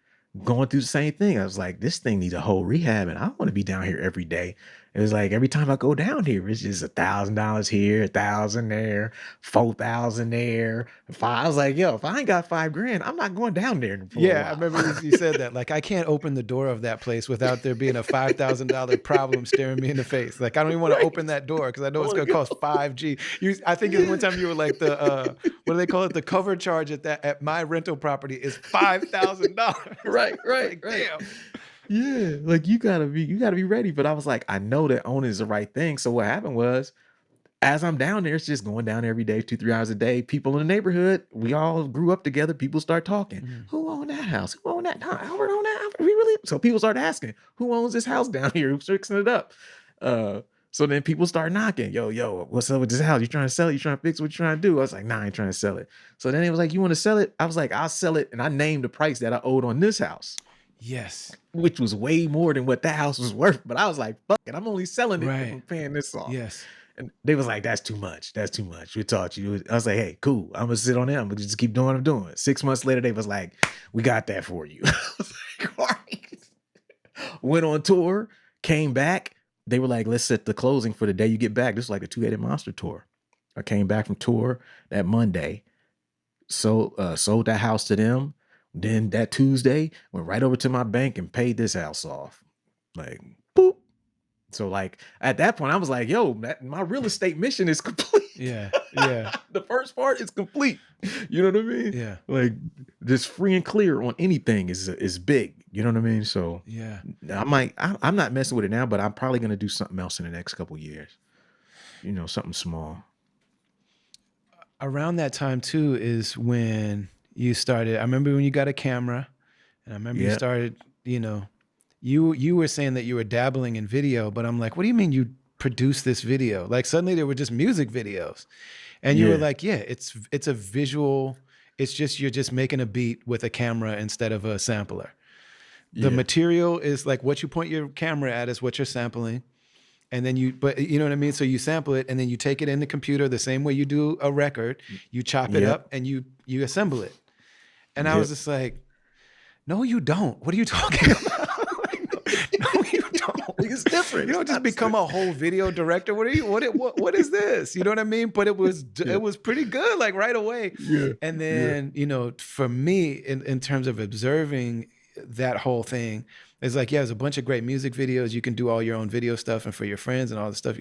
going through the same thing. I was like, this thing needs a whole rehab, and I don't want to be down here every day. It was like every time I go down here, it's just $1,000 here, 1,000 there, 4,000 there. I was like, yo, if I ain't got 5 grand, I'm not going down there for a Yeah, I while. remember you said that. Like, I can't open the door of that place without there being a $5,000 problem staring me in the face. Like, I don't even want to Right. open that door because I know I it's want going to to cost go. 5G. I think it was one time you were like the what do they call it? The cover charge at my rental property is $5,000. Right, right, Like, right. damn. Yeah, like you gotta be ready. But I was like, I know that owning is the right thing. So what happened was, as I'm down there, it's just going down every day, 2, 3 hours a day. People in the neighborhood, we all grew up together. People start talking. Mhm. Who owned that house? Who owned that? No, Albert owned that. We really? So people start asking, who owns this house down here? Who's fixing it up? Uh, so then people start knocking. Yo, what's up with this house? You trying to sell it? You trying to fix it? What you trying to do? I was like, nah, I ain't trying to sell it. So then it was like, you want to sell it? I was like, I'll sell it. And I named the price that I owed on this house, Yes. which was way more than what that house was worth. But I was like, fuck it. I'm only selling it if Right. I'm paying this off. Yes. And they was like, that's too much. That's too much. We taught you. I was like, hey, cool. I'm gonna sit on it. I'm gonna just keep doing what I'm doing. 6 months later, they was like, we got that for you. I was like, all right. Went on tour, came back. They were like, let's set the closing for the day you get back. This is like a two-headed monster tour. I came back from tour that Monday. Sold that house to them. Then that Tuesday, went right over to my bank and paid this house off. Like, boop. So like at that point, I was like, yo, my real estate mission is complete. Yeah. Yeah. The first part is complete. You know what I mean? Yeah. Like just free and clear on anything is big. You know what I mean? So Yeah. I'm not messing with it now, but I'm probably gonna do something else in the next couple years. You know, something small. Around that time too is when you started. I remember when you got a camera, and I remember you Yeah. started, you were saying that you were dabbling in video, but I'm like, what do you mean you produce this video? Like suddenly there were just music videos. And you were Yeah. like, yeah, it's a visual, it's just you're just making a beat with a camera instead of a sampler. The Yeah. material is like what you point your camera at is what you're sampling. And then but you know what I mean? So you sample it and then you take it in the computer the same way you do a record, you chop it Yep. up and you assemble it. And I was Yep. just like, no, you don't. What are you talking about? Like, no, you don't. It's different. You It's don't just not the become same. a whole video director. What is this? You know what I mean? But Yeah. it was pretty good, like right away. Yeah. And Yeah. then, for me, in terms of observing that whole thing, it's like, yeah, there's a bunch of great music videos. You can do all your own video stuff and for your friends and all the stuff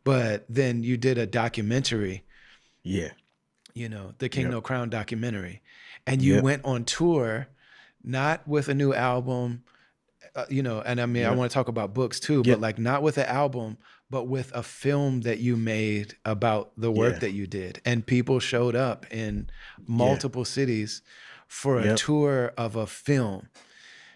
but then you did a documentary, Yeah. the King Yep. No Crown documentary. And you Yep. went on tour, not with a new album, you know, and I mean, I Yep. want to talk about books too, but Yep. like not with an album, but with a film that you made about the work Yeah. that you did. And people showed up in Yeah. multiple cities for a Yep. tour of a film,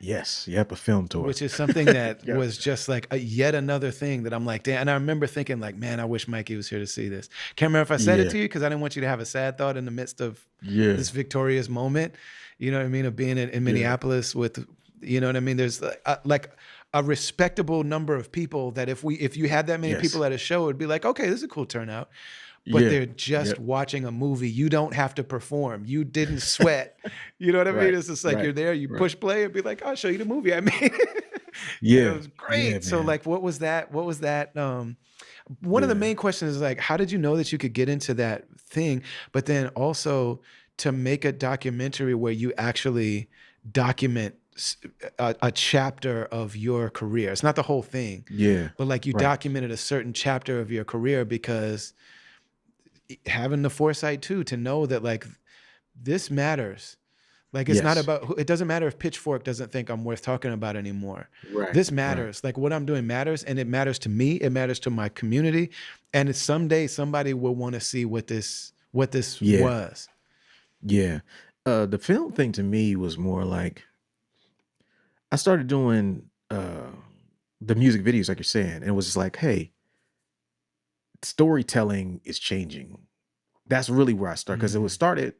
Yes. Yep. A film tour. which is something that Yep. was just like a yet another thing that I'm like, damn. And I remember thinking like, man, I wish Mikey was here to see this. Can't remember if I said it Yeah. to you because I didn't want you to have a sad thought in the midst of Yeah. this victorious moment. You know what I mean? Of being in Yeah. Minneapolis with, you know what I mean? There's like a respectable number of people that if you had that many Yes. people at a show, it'd be like, okay, this is a cool turnout. But Yeah. they're just Yep. watching a movie. You don't have to perform. You didn't sweat. You know what I mean? Right. It's just like Right. you're there, you Right. push play and be like, I'll show you the movie I made. And it Yeah. was Yeah, great. So man. like what was that? One of the Yeah. main questions is like, how did you know that you could get into that thing? But then also to make a documentary where you actually document a chapter of your career. It's not the whole thing, Yeah. but like you Right. documented a certain chapter of your career because having the foresight too to know that like this matters. Like it's not Yes. about it doesn't matter if Pitchfork doesn't think I'm worth talking about anymore. Right. This Right. matters. Like what I'm doing matters, and it matters to me, it matters to my community, and it's someday somebody will want to see what this Yeah. was. Yeah. The film thing to me was more like I started doing the music videos, like you're saying, and it was just like, hey, storytelling is changing. That's really where I started because it was Mm, started,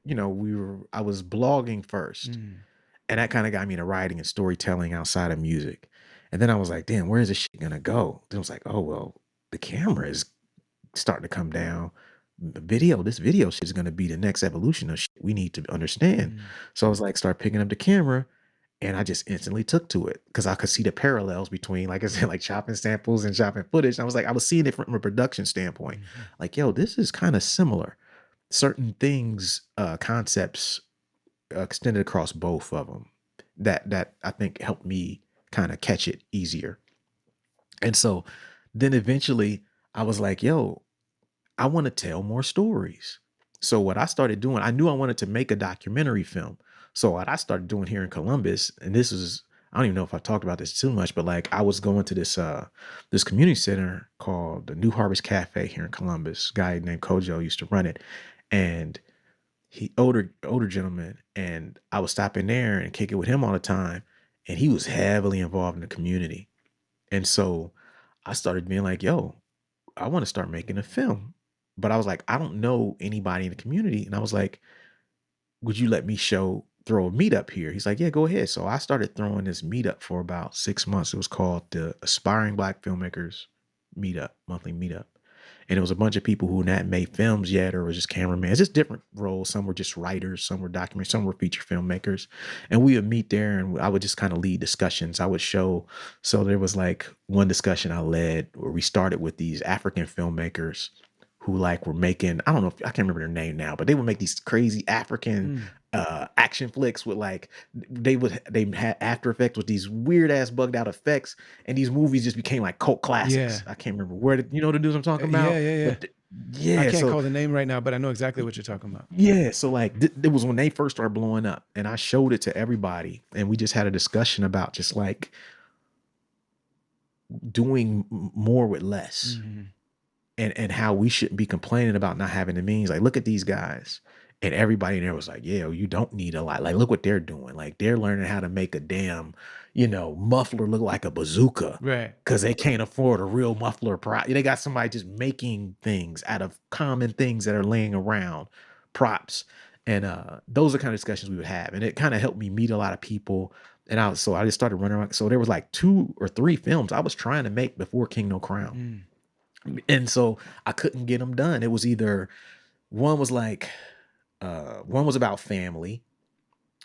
I was blogging first. mm, And that kind of got me into writing and storytelling outside of music. And then I was like, damn, where is this shit gonna go? Then I was like, oh well, the camera is starting to come down. This video shit is gonna be the next evolution of shit we need to understand. mm, So I was like, start picking up the camera, and I just instantly took to it because I could see the parallels between, like I said, like chopping samples and chopping footage. And I was like, I was seeing it from a production standpoint. mhm, Like, yo, this is kind of similar. Certain things, concepts extended across both of them that I think helped me kind of catch it easier. And so then eventually I was like, yo, I want to tell more stories. So what I started doing, I knew I wanted to make a documentary film. So what I started doing here in Columbus, and this is, I don't even know if I talked about this too much, but like I was going to this community center called the New Harvest Cafe here in Columbus. Guy named Kojo used to run it. And he older gentleman, and I would stop in there and kick it with him all the time. And he was heavily involved in the community. And so I started being like, yo, I want to start making a film. But I was like, I don't know anybody in the community. And I was like, would you let me throw a meetup here? He's like, yeah, go ahead. So I started throwing this meetup for about 6 months. It was called the Aspiring Black Filmmakers Meetup, monthly meetup. And it was a bunch of people who hadn't made films yet or was just cameramen. It's just different roles. Some were just writers, some were documentary, some were feature filmmakers. And we would meet there and I would just kind of lead discussions. I would show. So there was like one discussion I led where we started with these African filmmakers who like were making, I don't know if I can't remember their name now, but they would make these crazy African mm. action flicks with like they had After Effects with these weird ass bugged out effects, and these movies just became like cult classics. Yeah. I can't remember where you know the dudes I'm talking Yeah, about, yeah, yeah. but I yeah, can't so call the name right now, but I know exactly what you're talking about. yeah, so like it was when they first started blowing up, and I showed it to everybody, and we just had a discussion about just like doing more with less. Mhm. And how we shouldn't be complaining about not having the means. Like, look at these guys. And everybody in there was like, yeah, you don't need a lot. Like, look what they're doing. Like, they're learning how to make a damn, muffler look like a bazooka Right. because they can't afford a real muffler. They got somebody just making things out of common things that are laying around, props. And those are kind of discussions we would have. And it kind of helped me meet a lot of people. And I just started running around. So there was like 2 or 3 films I was trying to make before King No Crown. Mm. And so I couldn't get them done. It was either one was like one was about family,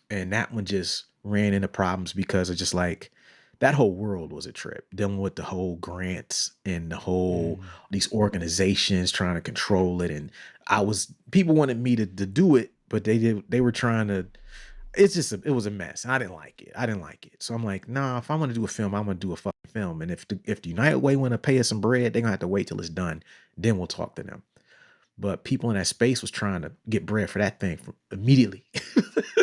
and that one just ran into problems because of just like that whole world was a trip. Dealing with the whole grants and the whole Mm. these organizations trying to control it. And people wanted me to do it, but they were trying to, it was a mess. I didn't like it. So I'm like, nah, if I'm going to do a film, I'm going to do a fucking film. And if the United Way want to pay us some bread, they're going to have to wait till it's done. Then we'll talk to them. But people in that space was trying to get bread for that thing immediately.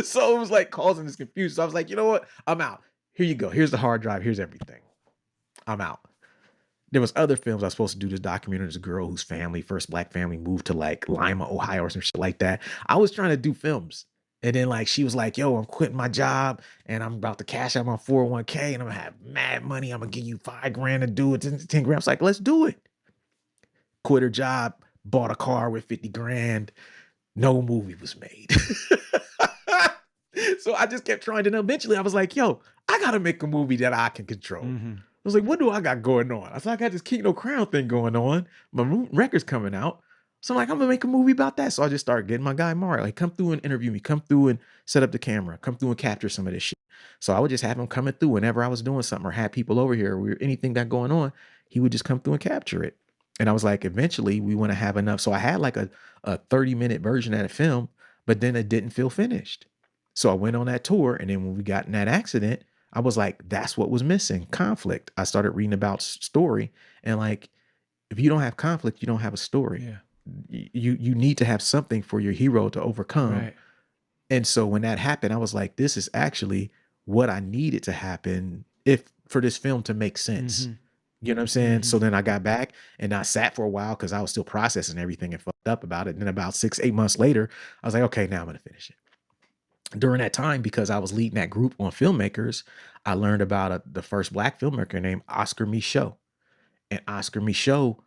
So it was like causing this confusion. So I was like, you know what? I'm out. here you go. Here's the hard drive. Here's everything. I'm out. There was other films I was supposed to do this documentary. There's a girl whose family, first black family, moved to like Lima, Ohio or some shit like that. I was trying to do films. And then like she was like, yo, I'm quitting my job and I'm about to cash out my 401k and I'm gonna have mad money. I'm gonna give you $5,000 to do it, 10 grand. I was like, let's do it. Quit her job, bought a car with 50 grand. No movie was made. So I just kept trying, and eventually I was like, yo, I gotta make a movie that I can control. I was like, what do I got going on? I was like, I got this King No Crown thing going on. My record's coming out. So I'm like, I'm gonna make a movie about that. So I just started getting my guy Mario, like, come through and interview me, come through and set up the camera, come through and capture some of this shit. So I would just have him coming through whenever I was doing something or had people over here or anything that going on, he would just come through and capture it. And I was like, eventually we want to have enough. So I had like a 30-minute version of the film, but then it didn't feel finished. So I went on that tour. And then when we got in that accident, I was like, that's what was missing, conflict. I started reading about story, and like, if you don't have conflict, you don't have a story. Yeah. You need to have something for your hero to overcome. Right. And so when that happened, I was like, this is actually what I needed to happen if for this film to make sense. You know what I'm saying? So then I got back and I sat for a while because I was still processing everything and fucked up about it. And then about 6-8 months later, I was like, okay, now I'm going to finish it. During that time, because I was leading that group on filmmakers, I learned about the first black filmmaker named Oscar Michaud. And Oscar Michaud,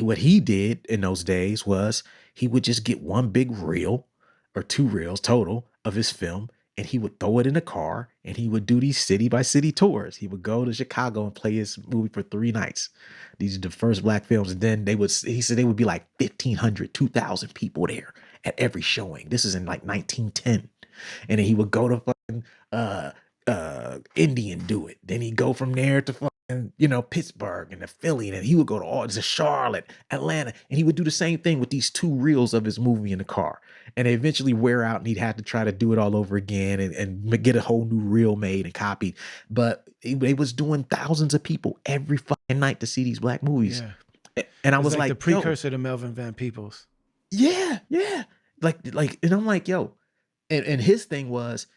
what he did in those days was he would just get one big reel or 2 reels total of his film, and he would throw it in a car, and he would do these city by city tours. He would go to Chicago and play his movie for 3 nights. These are the first black films. And then he said they would be like 1,500, 2,000 people there at every showing. This is in like 1910. And then he would go to fucking Indy and do it. Then he'd go from there to fucking, Pittsburgh and to Philly. And then he would go to Charlotte, Atlanta. And he would do the same thing with these 2 reels of his movie in the car. And they eventually wear out and he'd have to try to do it all over again and get a whole new reel made and copied. But they was doing thousands of people every fucking night to see these black movies. Yeah. And I was like the precursor to Melvin Van Peebles. Yeah. Like, and I'm like, yo, and his thing was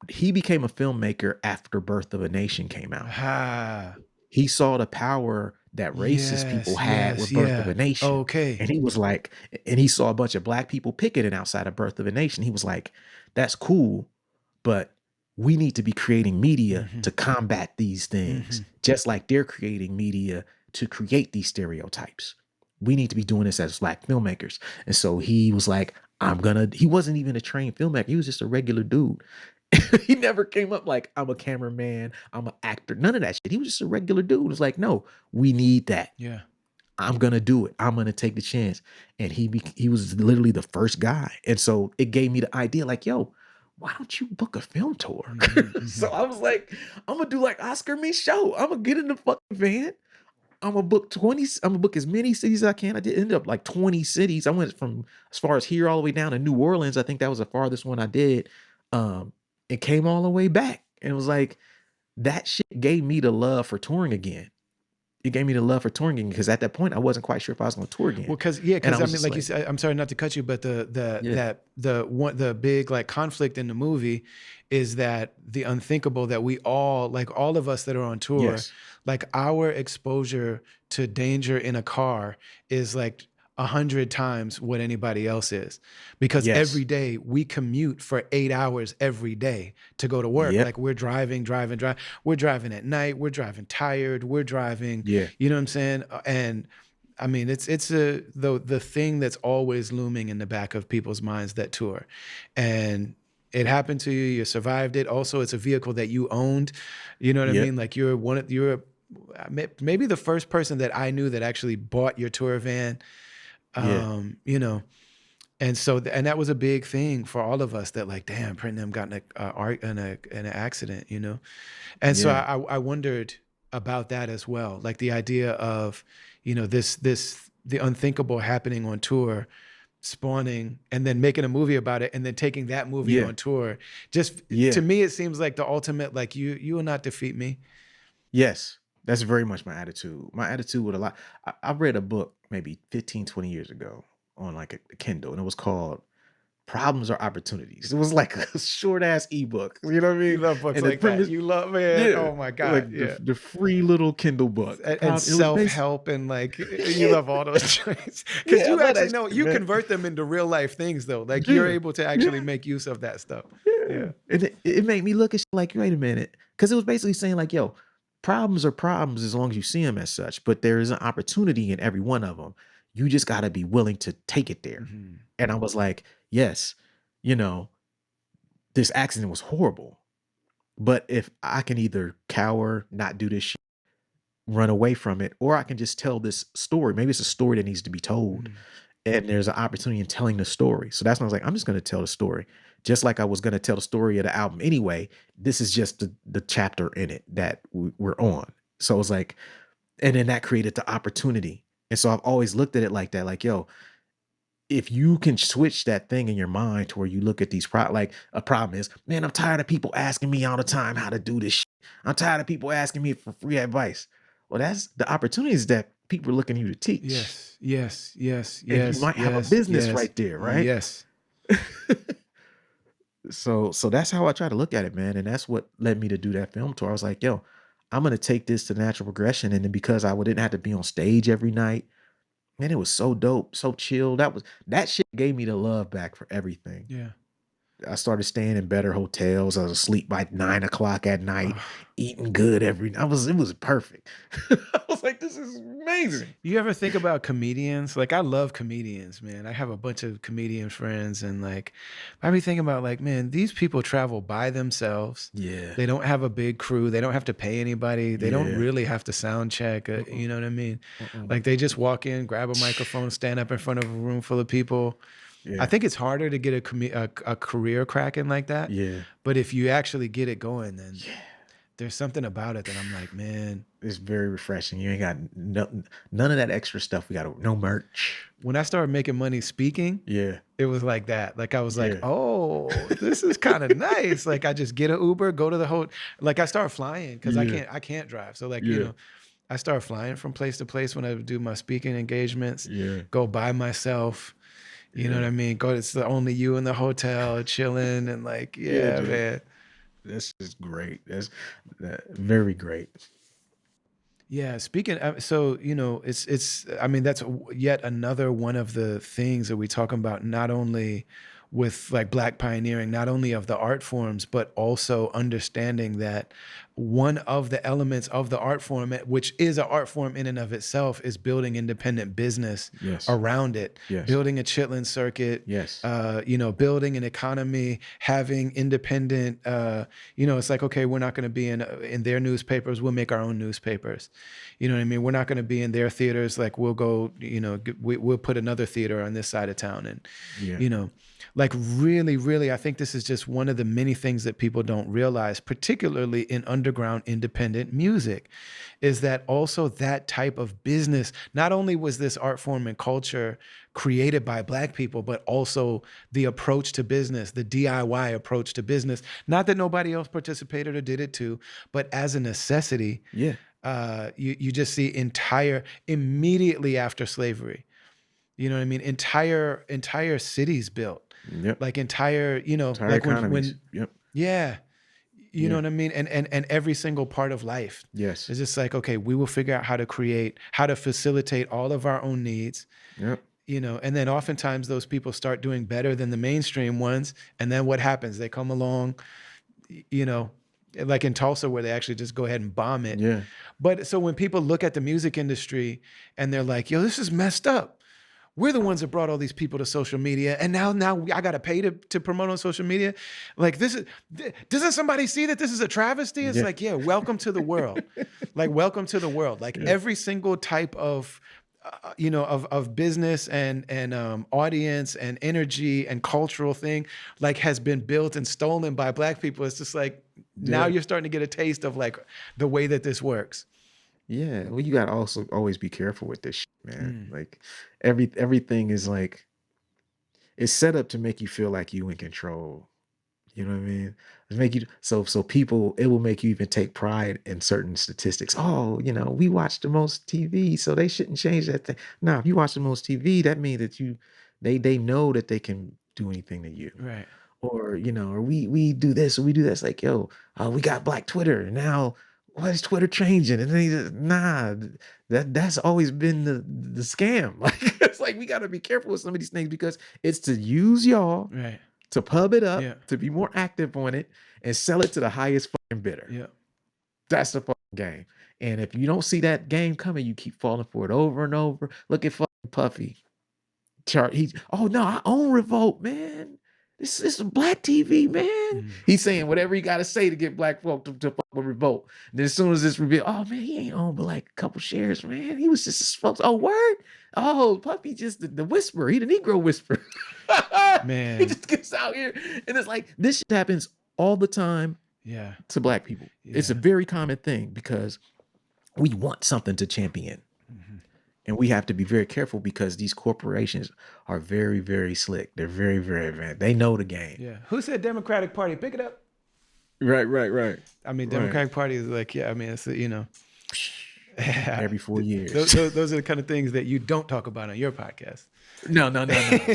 he became a filmmaker after Birth of a Nation came out. He saw the power that racist people had with Birth of a Nation. Okay. And he was like, and he saw a bunch of black people picketing outside of Birth of a Nation. He was like, that's cool, but we need to be creating media to combat these things, just like they're creating media to create these stereotypes. We need to be doing this as black filmmakers. And so he was like, he wasn't even a trained filmmaker. He was just a regular dude. He never came up like, I'm a cameraman, I'm an actor, none of that shit. He was just a regular dude. It was like, no, we need that. Yeah. I'm going to do it. I'm going to take the chance. And he was literally the first guy. And so it gave me the idea like, yo, why don't you book a film tour? So I was like, I'm going to do like Oscar Michaud. I'm going to get in the fucking van. I'm gonna book as many cities as I can. I did end up like 20 cities. I went from as far as here all the way down to New Orleans. I think that was the farthest one I did. It came all the way back. And it was like, that shit gave me the love for touring again. It gave me the love for touring again because at that point I wasn't quite sure if I was going to tour again. Well, because I mean, like you said, I'm sorry not to cut you, but the big like conflict in the movie is that the unthinkable that we all, like all of us that are on tour, like our exposure to danger in a car is like 100 times what anybody else is, because every day we commute for 8 hours every day to go to work. Like we're driving. We're driving at night. We're driving tired. We're driving. You know what I'm saying? And I mean, it's the thing that's always looming in the back of people's minds that tour, and it happened to you. You survived it. Also, it's a vehicle that you owned. You know what I mean? Like you're maybe the first person that I knew that actually bought your tour van. You know, and so and that was a big thing for all of us that like, damn, Print them got in an accident, you know, and so I wondered about that as well, like the idea of, you know, the unthinkable happening on tour, spawning and then making a movie about it and then taking that movie on tour. Just to me, it seems like the ultimate, like you will not defeat me. Yes. That's very much my attitude. My attitude with a lot. I read a book maybe 15, 20 years ago on like a Kindle, and it was called problems are opportunities. It was like a short ass ebook. You know what I You mean? love books And the like that. premise, You love, man. yeah, Oh my God. like Yeah. the free little Kindle book. And It was based, self-help and like you yeah, love all those traits because yeah, I you love actually that know shit, you man. convert them into real life things though. Like you're Yeah, able to actually yeah, make use of that stuff. yeah. Yeah. And it made me look at shit like, wait a minute, because it was basically saying like, yo, problems are problems as long as you see them as such, but there is an opportunity in every one of them. You just got to be willing to take it there. Mhm. And I was like, yes, you know, this accident was horrible. But if I can either cower, not do this shit, run away from it, or I can just tell this story. Maybe it's a story that needs to be told. Mhm. And there's an opportunity in telling the story. So that's when I was like, I'm just going to tell the story. Just like I was going to tell the story of the album anyway. This is just the chapter in it that we're on. So it was like, and then that created the opportunity. And so I've always looked at it like that, like, yo, if you can switch that thing in your mind to where you look at these like a problem is, man, I'm tired of people asking me all the time how to do this shit. I'm tired of people asking me for free advice. Well, that's the opportunities that people are looking at you to teach. Yes. Yes. Yes. And you Yes. might have a Yes. business Yes. right there, right? Yes. So that's how I try to look at it, man. And that's what led me to do that film tour. I was like, yo, I'm gonna take this to natural progression. And then because didn't have to be on stage every night, man, it was so dope, so chill. That shit gave me the love back for everything. Yeah. I started staying in better hotels. I was asleep by 9 o'clock at night, eating good every night. It was perfect. I was like, this is amazing. You ever think about comedians? Like I love comedians, man. I have a bunch of comedian friends and like I be thinking about like, man, these people travel by themselves. Yeah. They don't have a big crew. They don't have to pay anybody. They don't Yeah. really have to sound check. You know what I mean? Like they just walk in, grab a microphone, stand up in front of a room full of people. I Yeah. think it's harder to get a career cracking like that. Yeah. But if you actually get it going, then Yeah. there's something about it that I'm like, man. It's very refreshing. You ain't got none of that extra stuff. We got no merch. When I started making money speaking, Yeah. it was like that. Like I was like, Yeah. oh, this is kind of nice. Like I just get an Uber, go to the hotel. Like I start flying because Yeah. I can't drive. So like, Yeah. I start flying from place to place when I do my speaking engagements, Yeah. go by myself. You know Yeah. what I mean? It's the only you in the hotel chilling and like, Yeah, yeah, dude. man. This is great. Very great. Yeah, speaking so I mean that's yet another one of the things that we talk about not only with like Black pioneering, not only of the art forms, but also understanding that one of the elements of the art form, which is an art form in and of itself, is building independent business Yes. around it, Yes. building a chitlin circuit, Yes. building an economy, having independent, it's like, okay, we're not going to be in their newspapers. We'll make our own newspapers. You know what I mean? We're not going to be in their theaters. Like we'll go, we'll put another theater on this side of town. And, Yeah. like really, really, I think this is just one of the many things that people don't realize, particularly in underground independent music, is that also that type of business, not only was this art form and culture created by Black people, but also the approach to business, the DIY approach to business. Not that nobody else participated or did it too, but as a necessity, Yeah. you just see immediately after slavery, you know what I mean? Entire cities built, Yep. like entire, Entire like economies. Yep. yeah, you know Yeah. what I mean? And every single part of life Yes. is just like, okay, we will figure out how to facilitate all of our own needs, Yep. and then oftentimes those people start doing better than the mainstream ones. And then what happens? They come along, you know, like in Tulsa where they actually just go ahead and bomb it. Yeah. But so when people look at the music industry and they're like, yo, this is messed up. We're the ones that brought all these people to social media, and now I got to pay to promote on social media. Like doesn't somebody see that this is a travesty? It's Yeah. like, yeah, welcome to the world. Like, welcome to the world. Like Yeah. every single type of, of business and audience and energy and cultural thing, like has been built and stolen by Black people. It's just like, now Yeah. you're starting to get a taste of like the way that this works. Yeah. Well, you gotta also always be careful with this shit, man. Mm. Like everything is like it's set up to make you feel like you in control. You know what I mean? To make you so people, it will make you even take pride in certain statistics. Oh, we watch the most TV, so they shouldn't change that thing. Now, if you watch the most TV, that means that they know that they can do anything to you. Right. Or, or we do this or we do that. It's like, yo, we got Black Twitter. Now why is Twitter changing? And then he just, nah, that's always been the scam. Like, it's like we gotta be careful with some of these things because it's to use y'all Right. to pub it up, Yeah. to be more active on it, and sell it to the highest fucking bidder. Yeah. That's the fucking game. And if you don't see that game coming, you keep falling for it over and over. Look at fucking Puffy. Oh no, I own Revolt, man. This is Black TV, man. He's saying whatever he got to say to get Black folk to fuck with Revolt. And then as soon as it's revealed, oh man, he ain't owned but like a couple shares, man. He was just his folks. Oh, word? Oh, Puffy just the whisperer. He the Negro whisperer. Man. He just gets out here. And it's like, this shit happens all the time to Black people. Yeah. It's a very common thing because we want something to champion. And we have to be very careful because these corporations are very, very slick. They're very, very advanced. They know the game. Yeah. Who said Democratic Party? Pick it up. Right. I mean, Democratic Party is like, I mean, it's, every 4 years. Those are the kind of things that you don't talk about on your podcast. No.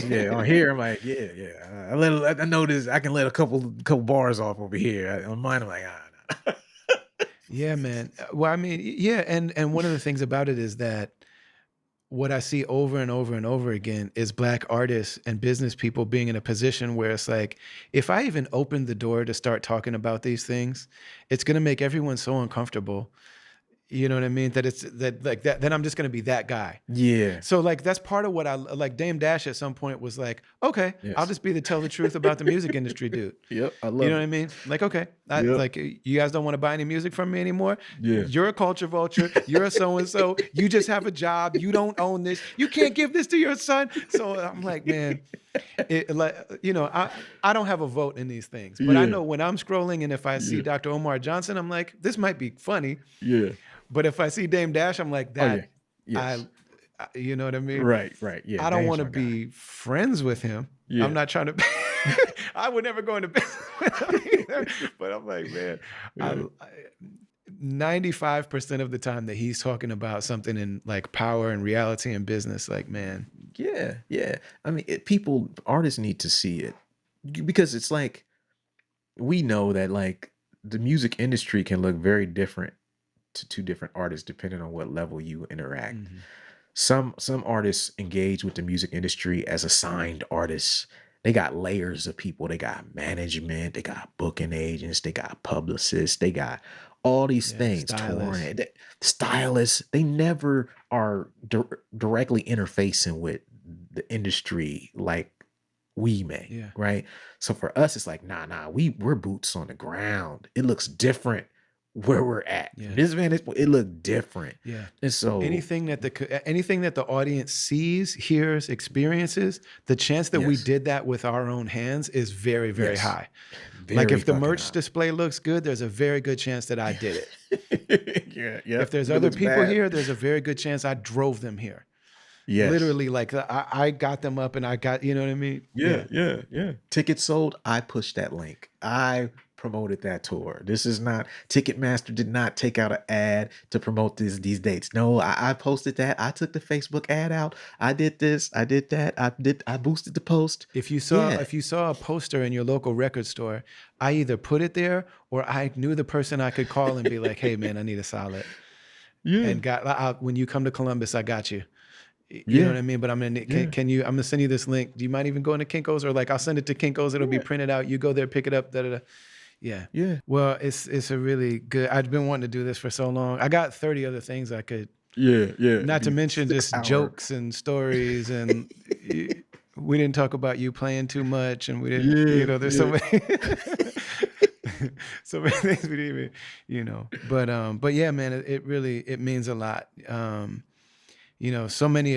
Yeah, on here, I'm like, yeah. I know this. I can let a couple bars off over here. On mine, I'm like, nah. Yeah, man. Well, I mean, yeah. And one of the things about it is that what I see over and over and over again is Black artists and business people being in a position where it's like, if I even open the door to start talking about these things, it's going to make everyone so uncomfortable. You know what I mean? That it's that like that, then I'm just going to be that guy. Yeah. So like, that's part of what I like. Dame Dash at some point was like, okay, I'll just be the tell the truth about the music industry dude. Yep. I love You know what I mean? Like, okay, like you guys don't want to buy any music from me anymore. Yeah. You're a culture vulture. You're a so-and-so. You just have a job. You don't own this. You can't give this to your son. So I'm like, man, I don't have a vote in these things, but I know when I'm scrolling and if I see Dr. Omar Johnson, I'm like, this might be funny. Yeah. But if I see Dame Dash, I'm like, that, Yes. you know what I mean? Right. Yeah. I don't want to be friends with him. Yeah. I'm not trying to, I would never go into business with him either. But I'm like, man, 95% of the time that he's talking about something in like power and reality and business, like, man. Yeah. I mean, artists need to see it because it's like, we know that like the music industry can look very different to two different artists depending on what level you interact. Some artists engage with the music industry as assigned artists. They got layers of people. They got management, they got booking agents, they got publicists, they got all these things. Stylists. They never are directly interfacing with the industry like we may, right? So for us, it's like, nah, we're boots on the ground. It looks different where we're at. This vantage point, it looked different. Yeah. And so anything that the audience sees, hears, experiences, the chance that we did that with our own hands is very, very high. Like if the merch display looks good, there's a very good chance that I did it. If there's other people here, there's a very good chance I drove them here. Yes. Literally, like I got them up and I got, you know what I mean? Yeah. Tickets sold. I pushed that link. I promoted that tour. This is not, Ticketmaster did not take out an ad to promote these dates. No, I posted that. I took the Facebook ad out. I did this. I did that. I boosted the post. If you saw a poster in your local record store, I either put it there or I knew the person I could call and be like, hey man, I need a solid. Yeah. And when you come to Columbus, I got you. You know what I mean? But I'm gonna send you this link. Do you mind even going to Kinko's, or like I'll send it to Kinko's, it'll be printed out. You go there, pick it up, Yeah. Well, it's a really good, I've been wanting to do this for so long. I got 30 other things I could. Not to mention just jokes and stories, and we didn't talk about you playing too much, and we didn't, there's so many so many things we didn't even, but yeah, man, it really means a lot. So many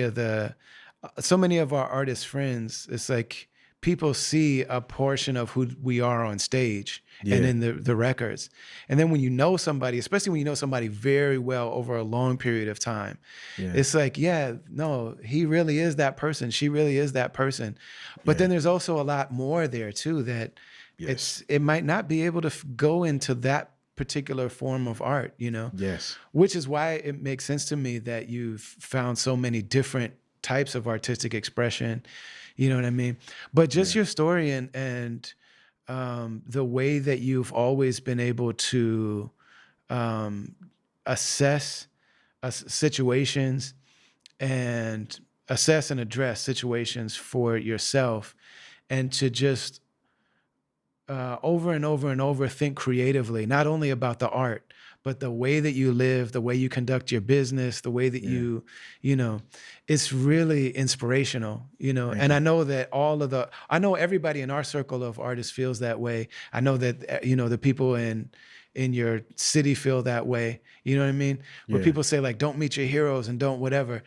of our artist friends, it's like people see a portion of who we are on stage and in the records. And then when you know somebody, especially when you know somebody very well over a long period of time, it's like, he really is that person. She really is that person. But then there's also a lot more there too, that it might not be able to go into that particular form of art, Yes. Which is why it makes sense to me that you've found so many different types of artistic expression. You know what I mean? But just your story and the way that you've always been able to um, assess situations and assess and address situations for yourself, and to just over and over and over think creatively, not only about the art, but the way that you live, the way you conduct your business, the way that you know, it's really inspirational, you know. Thank And you. I know that I know everybody in our circle of artists feels that way. I know that, you know, the people in your city feel that way. You know what I mean? Where Yeah. people say like, don't meet your heroes and don't whatever.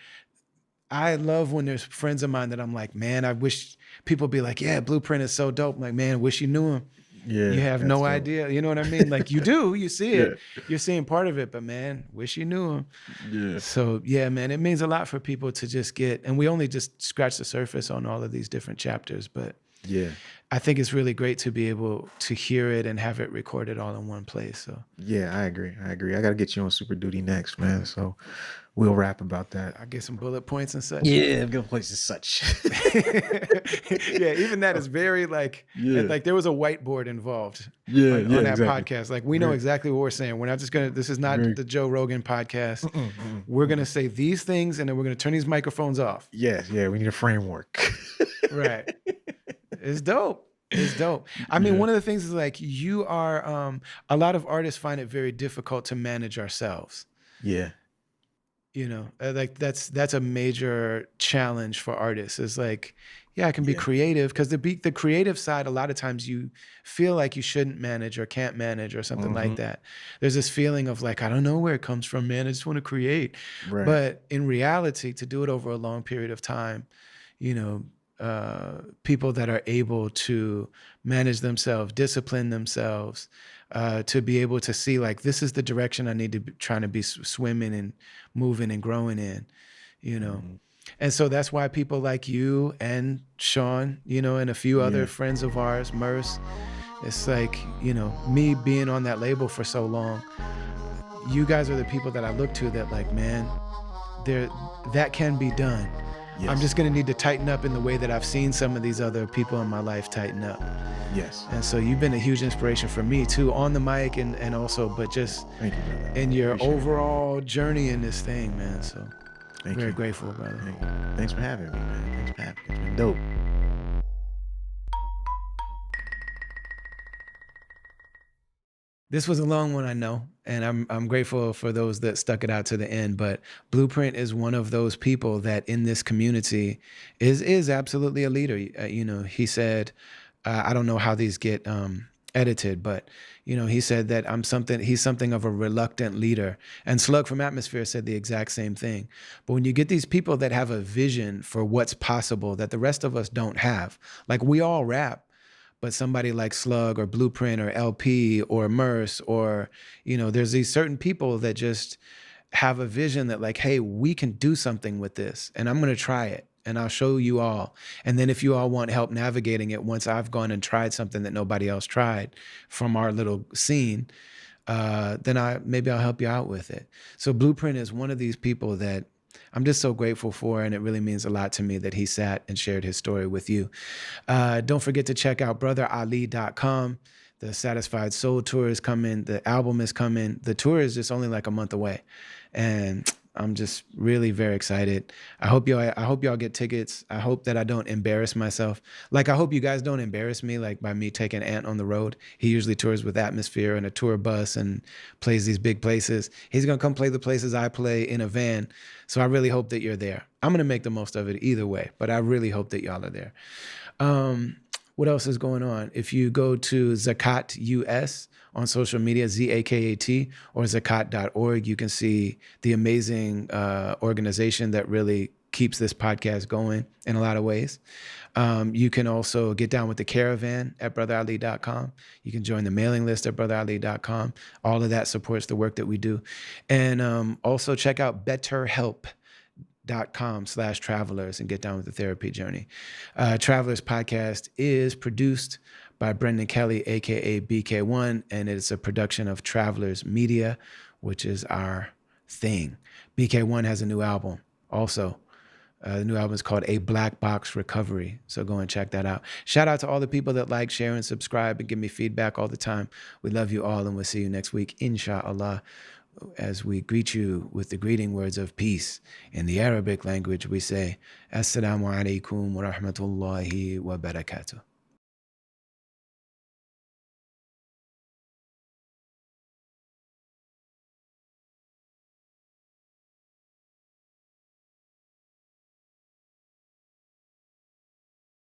I love when there's friends of mine that I'm like, man, I wish people be like, yeah, Blueprint is so dope. I'm like, man, wish you knew him. You Yeah, have that's no dope. idea. You know what I mean? Like you do, you see Yeah. it, you're seeing part of it, but man, wish you knew him. Yeah. So yeah, man, it means a lot for people to just get, and we only just scratch the surface on all of these different chapters, but Yeah. I think it's really great to be able to hear it and have it recorded all in one place. So Yeah, I agree. I agree. I got to get you on Super Duty next, man. So we'll rap about that. I get some bullet points and such. Yeah, good place as such. Yeah, even that is very like, Yeah. like there was a whiteboard involved Yeah, on yeah, that exactly. podcast. Like we know Very, exactly what we're saying. We're not just gonna, this is not very. the Joe Rogan podcast. Mm-mm, mm-mm, We're gonna mm-mm. say these things and then we're gonna turn these microphones off. Yes, yeah, we need a framework. Right. It's dope. It's dope. I mean, Yeah. one of the things is like you are a lot of artists find it very difficult to manage ourselves. Yeah. You know, like that's a major challenge for artists. Is like, yeah, I can be Yeah. creative, because the creative side, a lot of times you feel like you shouldn't manage or can't manage or something like that. There's this feeling of like, I don't know where it comes from, man. I just want to create. Right. But in reality, to do it over a long period of time, you know, people that are able to manage themselves, discipline themselves, to be able to see like, this is the direction I need to be trying to be swimming and moving and growing in, you know. And so that's why people like you and Sean, you know, and a few other friends of ours, Merce, it's like, you know, me being on that label for so long, you guys are the people that I look to that like, man, that can be done. Yes. I'm just going to need to tighten up in the way that I've seen some of these other people in my life tighten up. Yes. And so you've been a huge inspiration for me too, on the mic and also, but just Thank you, brother. in your Appreciate it. overall journey in this thing, man. So Thank very you. grateful, brother. Thank you. Thanks for having me, man. Thanks for having me. It's been dope. This was a long one, I know, and I'm grateful for those that stuck it out to the end. But Blueprint is one of those people that in this community is absolutely a leader. You know, he said, I don't know how these get edited, but you know, he said that he's something of a reluctant leader. And Slug from Atmosphere said the exact same thing. But when you get these people that have a vision for what's possible that the rest of us don't have, like we all rap, but somebody like Slug or Blueprint or LP or Merce, or, you know, there's these certain people that just have a vision that like, hey, we can do something with this and I'm going to try it and I'll show you all. And then if you all want help navigating it, once I've gone and tried something that nobody else tried from our little scene, then maybe I'll help you out with it. So Blueprint is one of these people that I'm just so grateful for, and it really means a lot to me that he sat and shared his story with you. Don't forget to check out brotherali.com. The Satisfied Soul tour is coming. The album is coming. The tour is just only like a month away. And I'm just really very excited. I hope y'all get tickets. I hope that I don't embarrass myself. Like, I hope you guys don't embarrass me, like by me taking Ant on the road. He usually tours with Atmosphere and a tour bus and plays these big places. He's going to come play the places I play in a van. So I really hope that you're there. I'm going to make the most of it either way, but I really hope that y'all are there. What else is going on? If you go to Zakat US on social media, ZAKAT, or zakat.org, you can see the amazing organization that really keeps this podcast going in a lot of ways. You can also get down with the caravan at brotherali.com. You can join the mailing list at brotherali.com. All of that supports the work that we do. And also check out betterhelp.com/travelers and get down with the therapy journey. Travelers podcast is produced by Brendan Kelly, aka BK1, and it's a production of Travelers Media, which is our thing. BK1 has a new album also. The new album is called A Black Box Recovery. So go and check that out. Shout out to all the people that like, share, and subscribe and give me feedback all the time. We love you all, and we'll see you next week, inshallah, as we greet you with the greeting words of peace. In the Arabic language, we say, Assalamu alaikum wa rahmatullahi wa barakatuh.